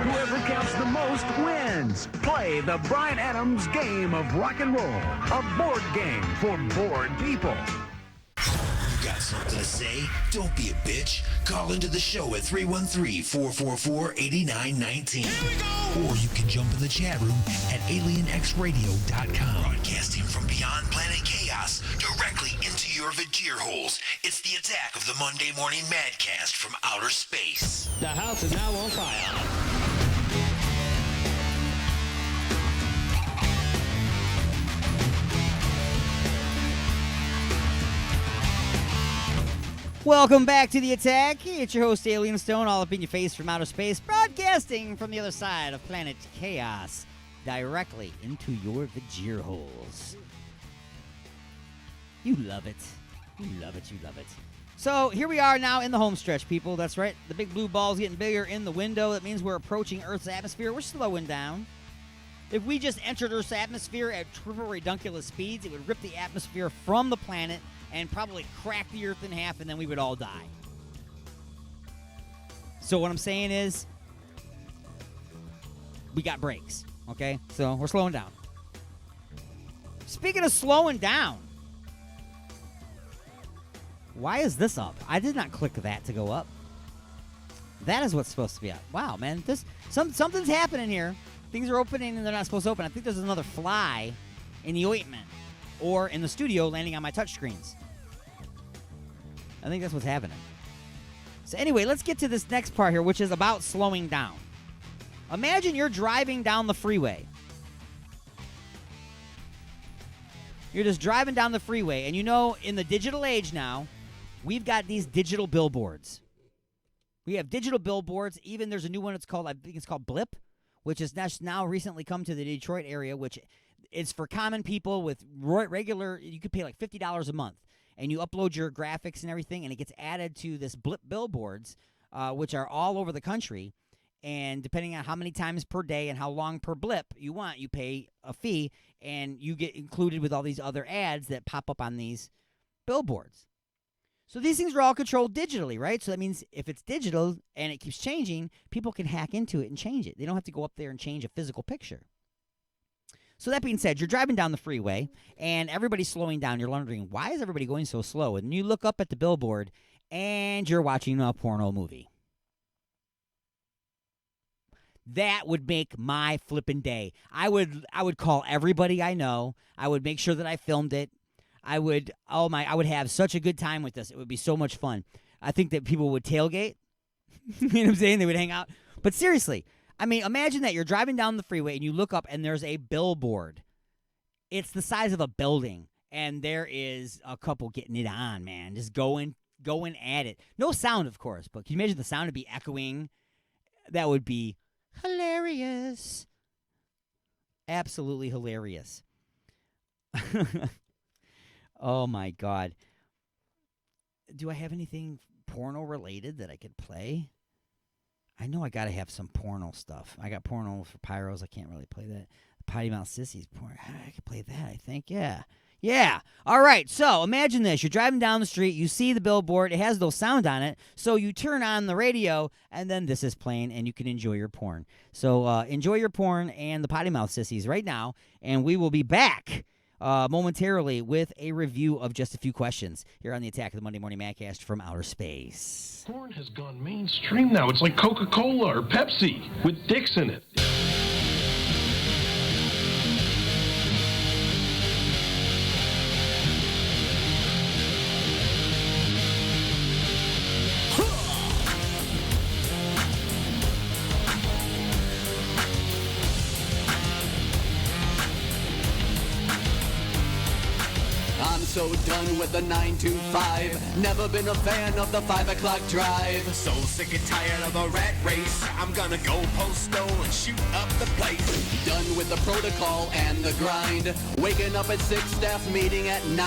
Whoever counts the most wins. Play the Bryan Adams Game of Rock and Roll, a board game for bored people. You got something to say? Don't be a bitch. Call into the show at 313-444-8919. Or you can jump in the chat room at alienxradio.com. Broadcasting from beyond planet chaos directly into your Vajir holes. It's the attack of the Monday Morning Madcast from outer space. The house is now on fire. Welcome back to the attack. It's your host, Alien Stone, all up in your face from outer space, broadcasting from the other side of planet chaos, directly into your Vajir holes. You love it. You love it. You love it. So here we are now in the home stretch, people. That's right. The big blue ball's getting bigger in the window. That means we're approaching Earth's atmosphere. We're slowing down. If we just entered Earth's atmosphere at triple redunculous speeds, it would rip the atmosphere from the planet and probably crack the Earth in half, and then we would all die. So what I'm saying is, we got brakes, okay? So we're slowing down. Speaking of slowing down, why is this up? I did not click that to go up. That is what's supposed to be up. Wow, man, something's happening here. Things are opening and they're not supposed to open. I think there's another fly in the ointment or in the studio landing on my touchscreens. I think that's what's happening. So anyway, let's get to this next part here, which is about slowing down. Imagine you're driving down the freeway. You're just driving down the freeway, and you know, in the digital age now, we've got these digital billboards. We have digital billboards. Even there's a new one. I think it's called Blip, which has now recently come to the Detroit area, which is for common people with regular. You could pay like $50 a month, and you upload your graphics and everything, and it gets added to this Blip billboards, which are all over the country. And depending on how many times per day and how long per blip you want, you pay a fee, and you get included with all these other ads that pop up on these billboards. So these things are all controlled digitally, right? So that means if it's digital and it keeps changing, people can hack into it and change it. They don't have to go up there and change a physical picture. So that being said, you're driving down the freeway, and everybody's slowing down. You're wondering, why is everybody going so slow? And you look up at the billboard, and you're watching a porno movie. That would make my flippin' day. I would call everybody I know. I would make sure that I filmed it. I would have such a good time with this. It would be so much fun. I think that people would tailgate. You know what I'm saying? They would hang out. But seriously, I mean, imagine that you're driving down the freeway and you look up and there's a billboard. It's the size of a building, and there is a couple getting it on, man. Just going at it. No sound, of course, but can you imagine the sound would be echoing? That would be hilarious. Absolutely hilarious. Oh, my God. Do I have anything porno related that I could play? I know I got to have some porno stuff. I got porno for pyros. I can't really play that. Potty Mouth Sissies porn. I could play that, I think. Yeah. Yeah. All right. So imagine this. You're driving down the street. You see the billboard. It has no sound on it. So you turn on the radio, and then this is playing, and you can enjoy your porn. So enjoy your porn and the Potty Mouth Sissies right now, and we will be back momentarily with a review of just a few questions here on the Attack of the Monday Morning Madcast from outer space. Porn has gone mainstream now. It's like Coca-Cola or Pepsi with dicks in it. so done with the 9 to 5. Never been a fan of the 5 o'clock drive. So sick and tired of the rat race. I'm gonna go posto and shoot up the place. Done with the protocol and the grind. Waking up at 6, staff meeting at 9.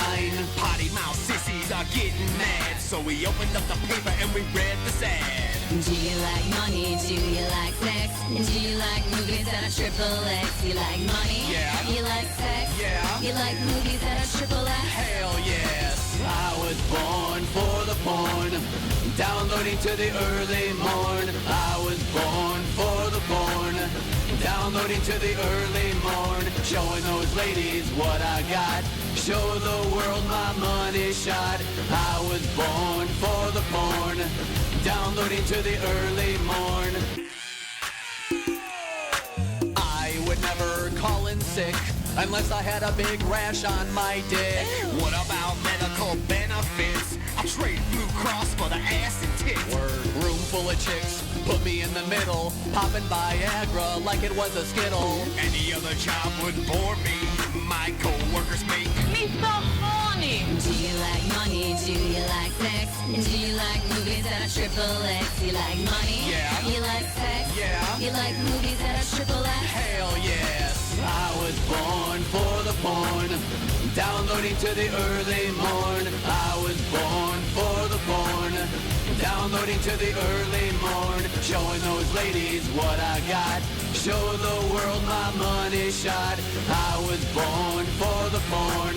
Potty mouth sissies are getting mad. So we opened up the paper and we read the ad. Do you like money? Do you like sex? Do you like movies that are XXX? You like money? Yeah. You like sex? Yeah. You like movies that are XXX? Hell yes. I was born for the porn. Downloading to the early morn. I was born for the porn. Downloading to the early morn. Showing those ladies what I got. Show the world my money shot. I was born for the porn. Downloading to the early morn. I would never call in sick unless I had a big rash on my dick. What about medical benefits? I'll trade Blue Cross for the ass and tits. Word. Room full of chicks, put me in the middle, popping Viagra like it was a Skittle. Any other job would bore me. My co-workers make me so horny. Do you like money? Do you like sex? Do you like movies that are XXX? You like money? Yeah. You like sex? Yeah. You like movies that are XXX? Hell yes. I was born for the porn. Downloading to the early morn. I was born for the porn. Downloading to the early morn. Showing those ladies what I got. Show the world my money shot. I was born for the porn.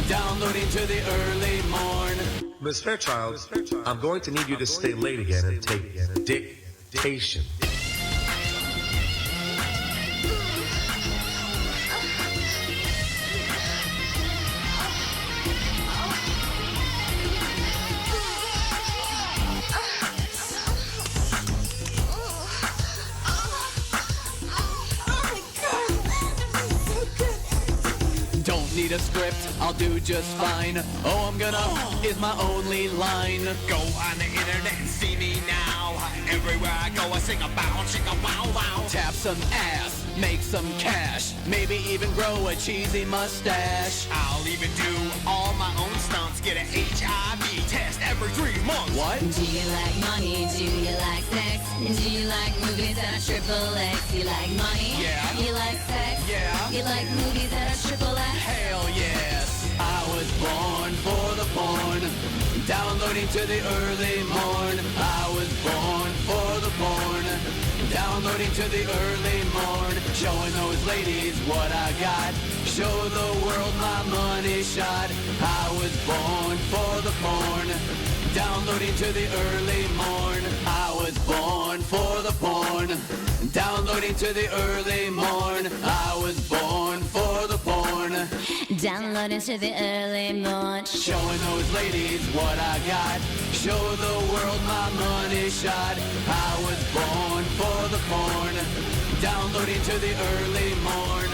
Downloading to the early morn. Miss Fairchild, I'm going to need you to stay late again and take dictation. Don't need a script, I'll do just fine. Oh, I'm gonna is my only line. Go on the internet and see me now. Everywhere I go, I sing a bow, chicka wow wow. Tap some ass, make some cash, maybe even grow a cheesy mustache. I'll even do all my own stunts. Get an HIV test every 3 months. What? Do you like money? Do you like sex? Do you like movies that are XXX? You like money? Yeah. You like sex? Yeah. You like movies that are XXX? Hell yes. I was born for the porn. Downloading to the early morn. I was born for the porn. Downloading to the early morn. Showing those ladies what I got. Show the world my money shot. I was born for the porn. Downloading to the early morn. I was born for the porn. Downloading to the early morn. I was born for the porn. Downloading to the early morn. Showing those ladies what I got. Show the world my money shot. I was born for the porn. Downloading to the early morn.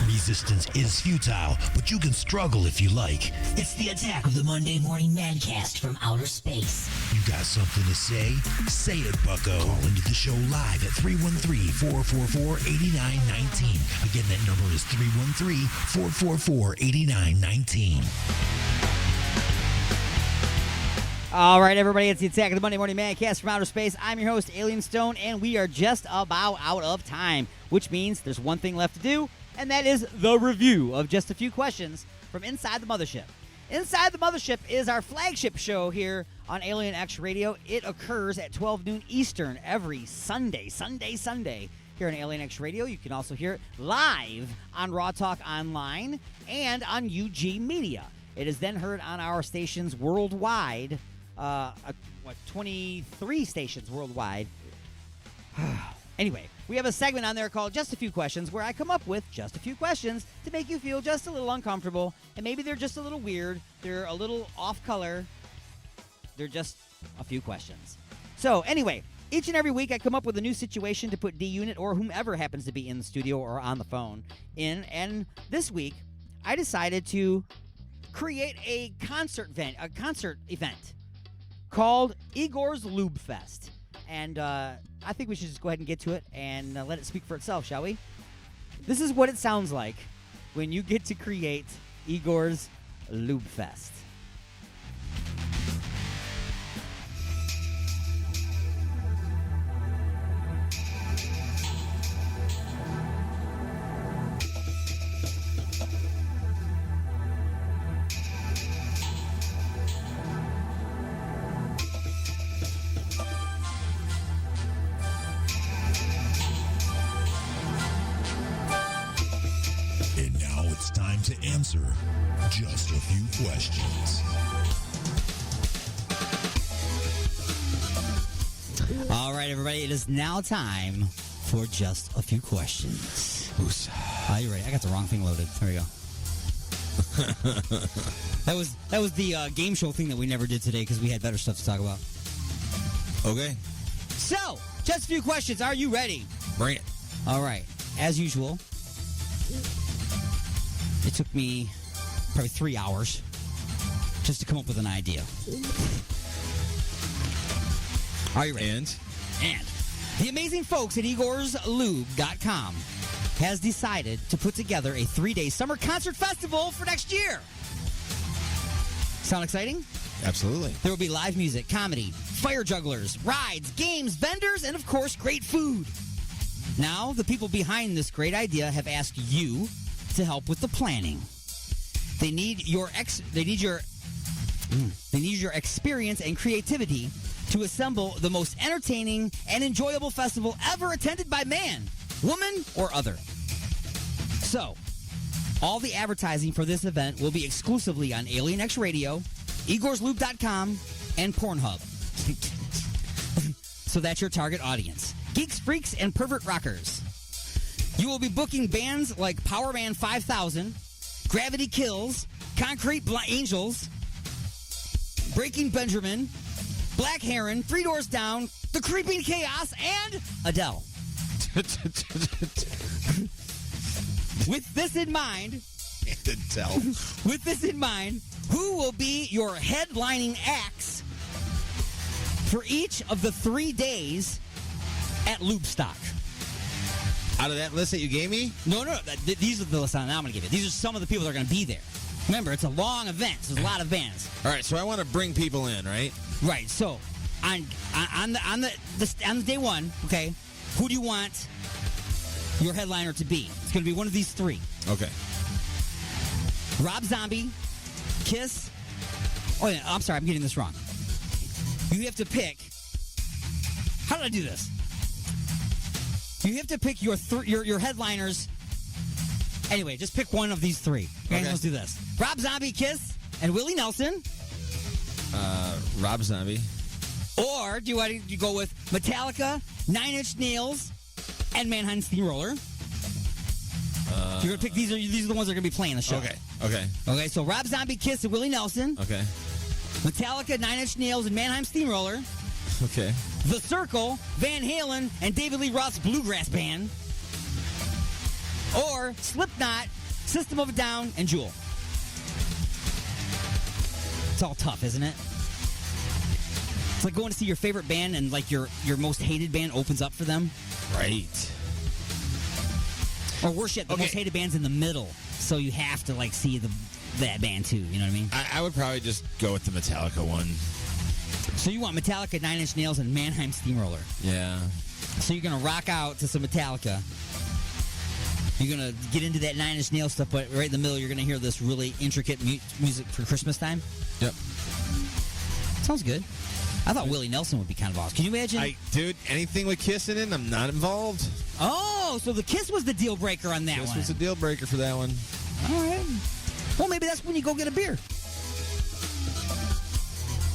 Resistance is futile, but you can struggle if you like. It's the attack of the Monday Morning Madcast from outer space. You got something to say? Say it, bucko. Call into the show live at 313-444-8919. Again, that number is 313-444-8919. All right, everybody, it's the Attack of the Monday Morning Madcast from outer space. I'm your host, Alien Stone, and we are just about out of time, which means there's one thing left to do, and that is the review of just a few questions from Inside the Mothership. Inside the Mothership is our flagship show here on Alien X Radio. It occurs at 12 noon Eastern every Sunday here on Alien X Radio. You can also hear it live on Raw Talk Online and on UG Media. It is then heard on our stations worldwide, 23 stations worldwide. Anyway, we have a segment on there called Just a Few Questions, where I come up with just a few questions to make you feel just a little uncomfortable, and maybe they're just a little weird, they're a little off color, they're just a few questions. So anyway, each and every week I come up with a new situation to put D-Unit or whomever happens to be in the studio or on the phone in, and this week I decided to create a concert event called Igor's Lube Fest. And I think we should just go ahead and get to it and let it speak for itself, shall we? This is what it sounds like when you get to create Igor's Lube Fest. And now it's time to answer just a few questions. All right, everybody, it is now time for just a few questions. Are you ready? I got the wrong thing loaded. There we go. That was the game show thing that we never did today because we had better stuff to talk about. Okay. So, just a few questions. Are you ready? Bring it. All right. As usual, it took me probably 3 hours just to come up with an idea. Are you ready? And the amazing folks at IgorsLube.com has decided to put together a 3-day summer concert festival for next year. Sound exciting? Absolutely. There will be live music, comedy, fire jugglers, rides, games, vendors, and of course, great food. Now, the people behind this great idea have asked you to help with the planning. They need your experience and creativity to assemble the most entertaining and enjoyable festival ever attended by man, woman, or other. So, all the advertising for this event will be exclusively on Alien X Radio, IgorsLube.com, and Pornhub. So that's your target audience. Geeks, freaks, and pervert rockers. You will be booking bands like Power Man 5000, Gravity Kills, Concrete Angels, Breaking Benjamin, Black Heron, Three Doors Down, The Creeping Chaos, and Adele. With this in mind, who will be your headlining acts for each of the 3 days at Loopstock? Out of that list that you gave me? No. These are the lists I'm going to give you. These are some of the people that are going to be there. Remember, it's a long event. So there's a lot of bands. All right, so I want to bring people in, right? Right. So on the day one, okay, who do you want your headliner to be? It's going to be one of these three. Okay. Rob Zombie, Kiss. Oh yeah, I'm sorry, I'm getting this wrong. You have to pick. How did I do this? You have to pick your headliners. Anyway, just pick one of these three. Okay, let's do this. Rob Zombie, Kiss, and Willie Nelson. Rob Zombie. Or do you want to go with Metallica, Nine Inch Nails, and Mannheim Steamroller? You're gonna pick these are the ones that are gonna be playing the show. Okay. So Rob Zombie, Kiss, and Willie Nelson. Okay. Metallica, Nine Inch Nails, and Mannheim Steamroller. Okay. The Circle, Van Halen, and David Lee Roth's Bluegrass Band. Or Slipknot, System of a Down, and Jewel. It's all tough, isn't it? It's like going to see your favorite band and like your most hated band opens up for them. Right. Or worse yet, the most hated band's in the middle, so you have to like see that band too. You know what I mean? I would probably just go with the Metallica one. So you want Metallica, Nine Inch Nails, and Mannheim Steamroller. Yeah. So you're gonna rock out to some Metallica. You're gonna get into that Nine Inch Nails stuff, but right in the middle, you're gonna hear this really intricate music for Christmas time. Yep. Sounds good. I thought Willie Nelson would be kind of awesome. Can you imagine? Dude, anything with Kiss in it, I'm not involved. Oh, so the Kiss was the deal breaker on that one. Kiss was the deal breaker for that one. All right. Well, maybe that's when you go get a beer.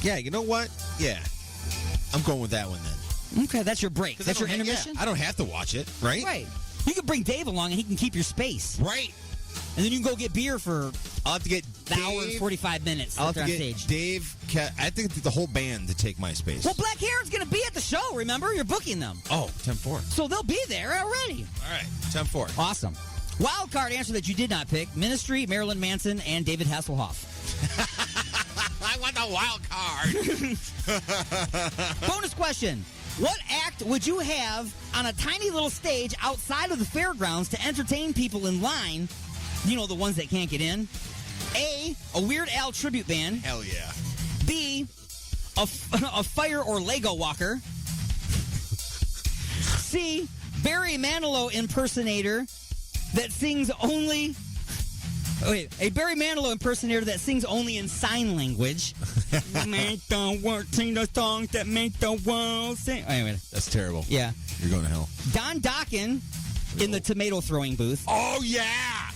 Yeah, you know what? Yeah. I'm going with that one then. Okay, that's your break. That's your intermission? Yeah, I don't have to watch it, right? Right. You can bring Dave along and he can keep your space. Right. And then you can go get beer for I'll have to get an hour and 45 minutes. I'll have to on get stage. Dave. I think the whole band to take my space. Well, Black Heron's going to be at the show, remember? You're booking them. Oh, 10-4. So they'll be there already. All right, 10-4. Awesome. Wild card answer that you did not pick. Ministry, Marilyn Manson, and David Hasselhoff. I want the wild card. Bonus question. What act would you have on a tiny little stage outside of the fairgrounds to entertain people in line? You know, the ones that can't get in. A Weird Al tribute band. Hell yeah. B, a fire or Lego walker. C, Barry Manilow impersonator that sings only... a Barry Manilow impersonator that sings only in sign language. Make the world sing the songs that make the world sing. Anyway. That's terrible. Yeah. You're going to hell. Don Dokken in the tomato throwing booth. Oh, yeah!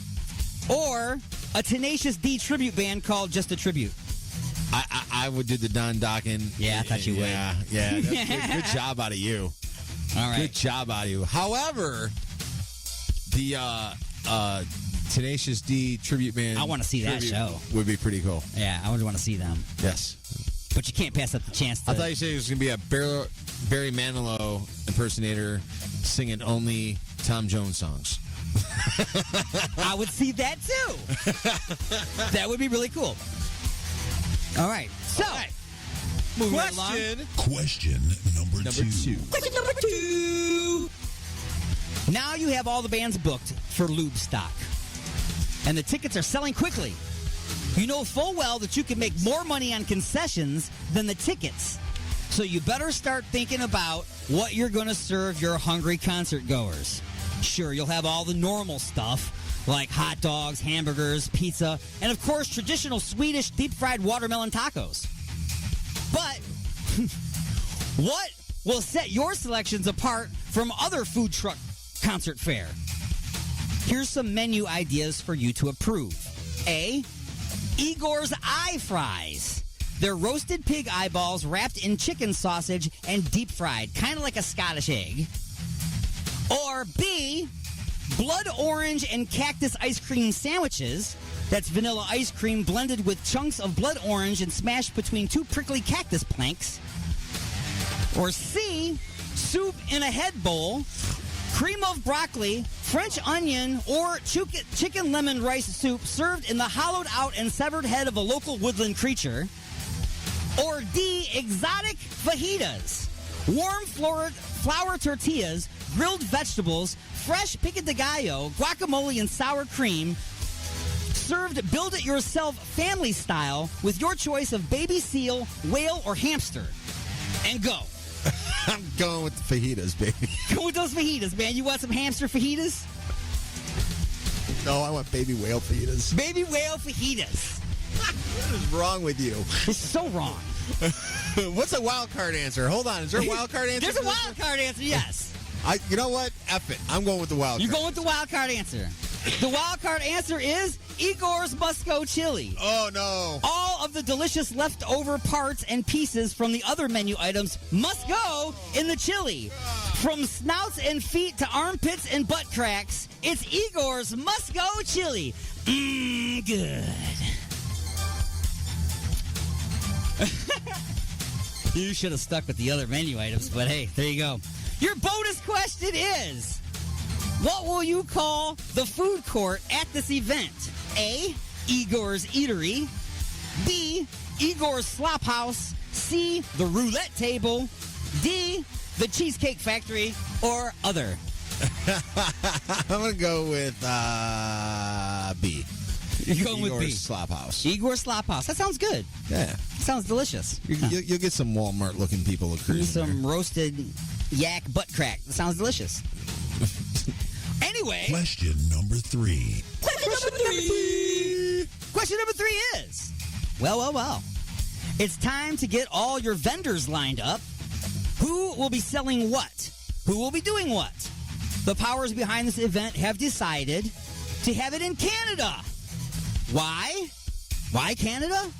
Or a Tenacious D tribute band called Just a Tribute. I would do the Don Dokken. Yeah, I thought you would. Yeah. Good job out of you. All right. Good job out of you. However, the Tenacious D tribute band. I want to see that show. Would be pretty cool. Yeah, I would want to see them. Yes. But you can't pass up the chance to... I thought you said it was going to be a Barry Manilow impersonator singing only Tom Jones songs. I would see that too. That would be really cool. All right. So, moving right along. Question number two. Question number 2. Now you have all the bands booked for lube stock. And the tickets are selling quickly. You know full well that you can make more money on concessions than the tickets. So you better start thinking about what you're going to serve your hungry concert goers. Sure, you'll have all the normal stuff, like hot dogs, hamburgers, pizza, and of course, traditional Swedish deep-fried watermelon tacos. But what will set your selections apart from other food truck concert fare? Here's some menu ideas for you to approve. A, Igor's Eye Fries. They're roasted pig eyeballs wrapped in chicken sausage and deep-fried, kind of like a Scottish egg. Or B, blood orange and cactus ice cream sandwiches. That's vanilla ice cream blended with chunks of blood orange and smashed between 2 prickly cactus planks. Or C, soup in a head bowl, cream of broccoli, French onion, or chicken lemon rice soup served in the hollowed out and severed head of a local woodland creature. Or D, exotic fajitas, warm flour tortillas, grilled vegetables, fresh pico de gallo, guacamole, and sour cream, served build-it-yourself family style with your choice of baby seal, whale, or hamster. And go. I'm going with the fajitas, baby. Go with those fajitas, man. You want some hamster fajitas? No, I want baby whale fajitas. Baby whale fajitas. What is wrong with you? It's so wrong. What's a wild card answer? Hold on. Is there a wild card answer? There's a wild card answer, yes. You know what? F it. I'm going with the wild card. You're going with the wild card answer. The wild card answer is Igor's Must Go Chili. Oh, no. All of the delicious leftover parts and pieces from the other menu items must go in the chili. From snouts and feet to armpits and butt cracks, it's Igor's Must Go Chili. Good. You should have stuck with the other menu items, but hey, there you go. Your bonus question is, what will you call the food court at this event? A, Igor's Eatery. B, Igor's Slop House. C, the Roulette Table. D, the Cheesecake Factory. Or other. I'm going to go with B. You're going Igor's with B. Slop House. Igor's Slop House. That sounds good. Yeah. Sounds delicious. You'll get some Walmart-looking people cruising some there. roasted yak butt crack. That sounds delicious. Anyway. Question number 3. Question number 3 is, well. It's time to get all your vendors lined up. Who will be selling what? Who will be doing what? The powers behind this event have decided to have it in Canada. Why? Why Canada?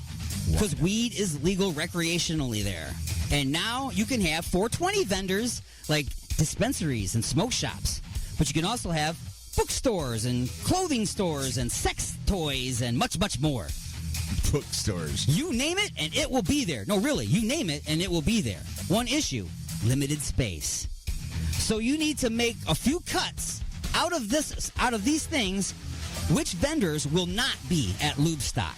Because weed is legal recreationally there. And now you can have 420 vendors like dispensaries and smoke shops. But you can also have bookstores and clothing stores and sex toys and much, much more. Bookstores. You name it and it will be there. No, really, you name it and it will be there. One issue, limited space. So you need to make a few cuts out of these things. Which vendors will not be at Lube Stock?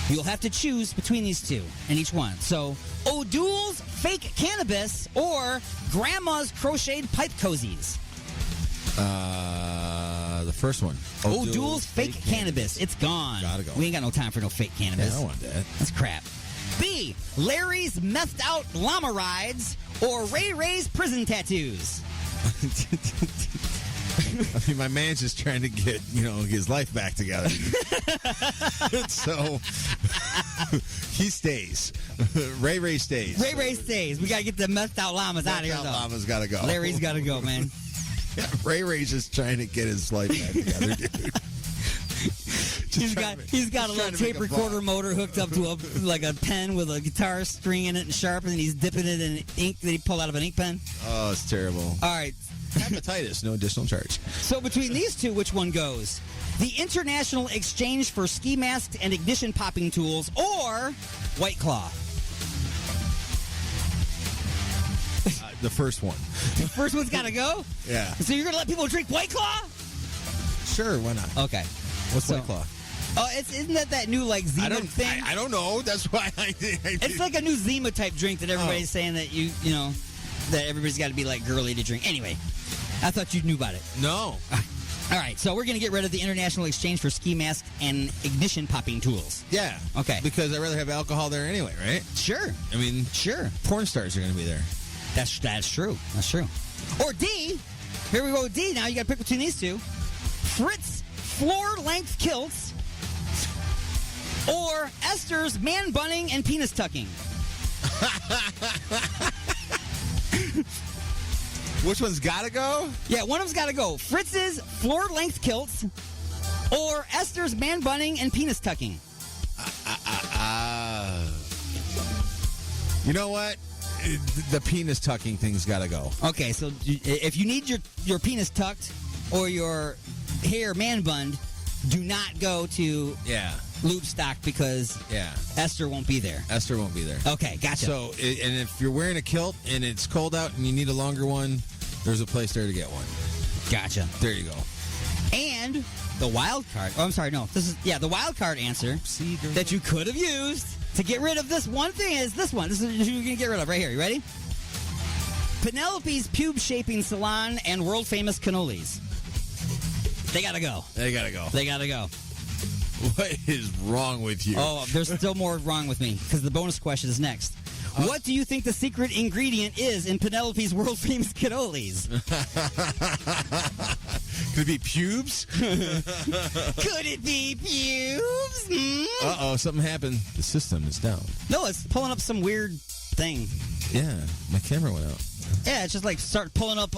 You'll have to choose between these two and each one. So, O'Doul's fake cannabis or Grandma's crocheted pipe cozies? The first one. O'Doul's fake cannabis. It's gone. Gotta go. We ain't got no time for no fake cannabis. Yeah, I want that. That's crap. B. Larry's methed out llama rides or Ray Ray's prison tattoos? I mean, my man's just trying to get, his life back together. So, he stays. Ray stays. Ray stays. We got to get the methed out llamas out of here, though. Llamas got to go. Larry's got to go, man. Yeah, Ray's just trying to get his life back together, dude. He's got a little tape recorder motor hooked up to a pen with a guitar string in it and sharp, and he's dipping it in ink that he pulled out of an ink pen. Oh, it's terrible. All right. Hepatitis, no additional charge. So between these two, which one goes? The International Exchange for Ski Masks and Ignition Popping Tools or White Claw? The first one. The first one's got to go? Yeah. So you're going to let people drink White Claw? Sure, why not? Okay. What's White Claw? Oh, isn't that new Zima thing? I don't know. That's why I It's like a new Zima type drink that everybody's saying that that everybody's got to be like girly to drink. Anyway, I thought you knew about it. No. All right, so we're going to get rid of the International Exchange for Ski Masks and Ignition Popping Tools. Yeah. Okay. Because I'd rather have alcohol there anyway, right? Sure. I mean, sure. Porn stars are going to be there. That's true. That's true. Or D. Here we go with D. Now you got to pick between these two. Fritz floor-length kilts or Esther's man bunning and penis tucking. Which one's got to go? Yeah, one of them's got to go. Fritz's floor-length kilts or Esther's man bunning and penis tucking. You know what? The penis tucking thing's got to go. Okay, so if you need your penis tucked or your hair man bunned, do not go to lube stock because Esther won't be there. Esther won't be there. Okay, gotcha. So, and if you're wearing a kilt and it's cold out and you need a longer one, there's a place there to get one. Gotcha. There you go. And the wild card. Oh, I'm sorry. No, this is the wild card answer that you could have used to get rid of this one thing is this one. This is what you're going to get rid of right here. You ready? Penelope's pube shaping salon and world famous cannolis. They got to go. They got to go. They got to go. What is wrong with you? Oh, there's still more wrong with me because the bonus question is next. What do you think the secret ingredient is in Penelope's world famous cannolis? Could it be pubes? Could it be pubes? Uh-oh, something happened. The system is down. No, it's pulling up some weird thing. Yeah, my camera went out. Yeah, it's just like start pulling up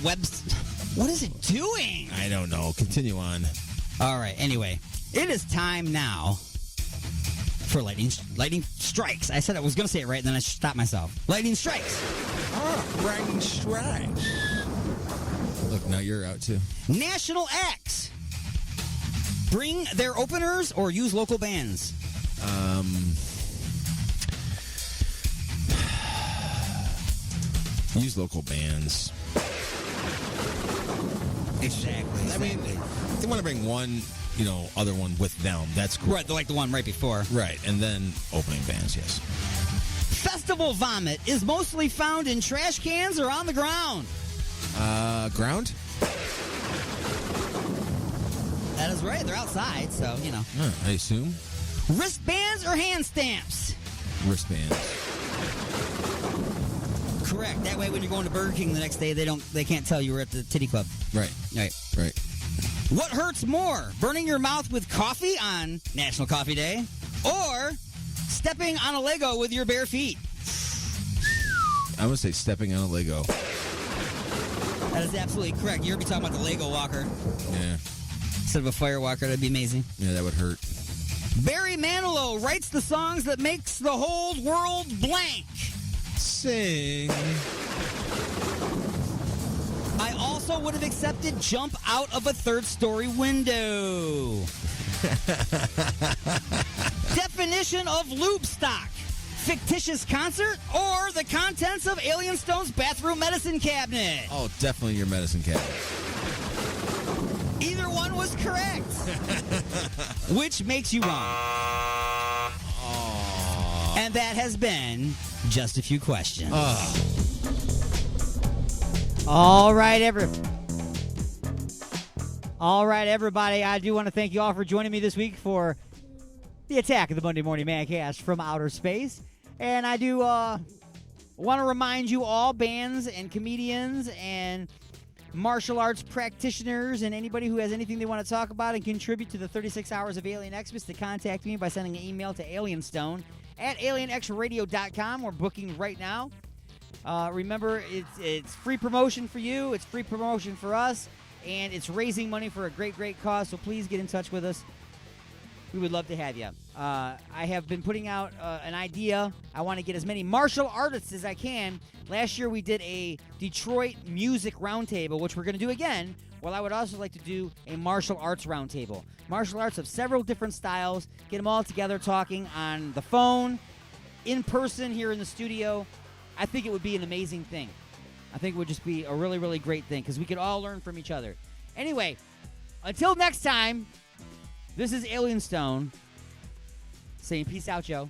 webs. What is it doing? I don't know. Continue on. All right, anyway. It is time now for lightning strikes. I said I was going to say it right, and then I stopped myself. Lightning strikes. Oh, lightning strikes. Look, now you're out too. National acts. Bring their openers or use local bands. Use local bands. Exactly. I mean, they want to bring one, other one with them. That's cool. Right, like the one right before. Right, and then opening bands, yes. Festival vomit is mostly found in trash cans or on the ground. Ground? That is right. They're outside, so, I assume. Wristbands or hand stamps? Wristbands. Correct. That way when you're going to Burger King the next day, they can't tell you were at the titty club. Right. Right. What hurts more? Burning your mouth with coffee on National Coffee Day or stepping on a Lego with your bare feet? I would say stepping on a Lego. That is absolutely correct. You're going to be talking about the Lego walker. Yeah. Instead of a fire walker, that'd be amazing. Yeah, that would hurt. Barry Manilow writes the songs that makes the whole world blank. Sing. I also would have accepted jump out of a third-story window. Definition of lube stock. Fictitious concert or the contents of Alien Stone's bathroom medicine cabinet? Oh, definitely your medicine cabinet. Either one was correct. Which makes you wrong. And that has been Just a Few Questions. All right, everybody. I do want to thank you all for joining me this week for the Attack of the Monday Morning Mancast from Outer Space. And I do want to remind you all, bands and comedians and martial arts practitioners and anybody who has anything they want to talk about and contribute to the 36 Hours of Alien Xmas, to contact me by sending an email to alienstone@alienxradio.com. We're booking right now. Remember, it's free promotion for you, it's free promotion for us, and it's raising money for a great, great cause, so please get in touch with us. We would love to have you. I have been putting out an idea. I want to get as many martial artists as I can. Last year we did a Detroit music roundtable, which we're going to do again. Well, I would also like to do a martial arts roundtable. Martial arts of several different styles. Get them all together talking on the phone, in person here in the studio. I think it would be an amazing thing. I think it would just be a really, really great thing because we could all learn from each other. Anyway, until next time, this is Alien Stone saying peace out, Joe.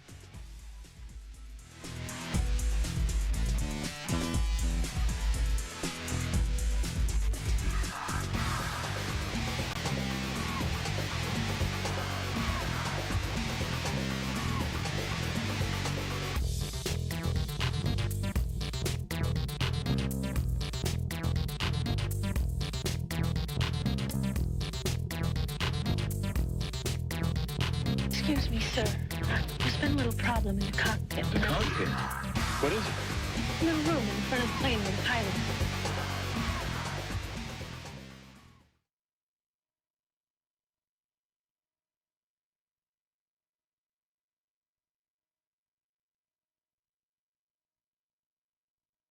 Excuse me, sir. There's been a little problem in the cockpit. The cockpit? What is it? Little room in front of the plane where the pilots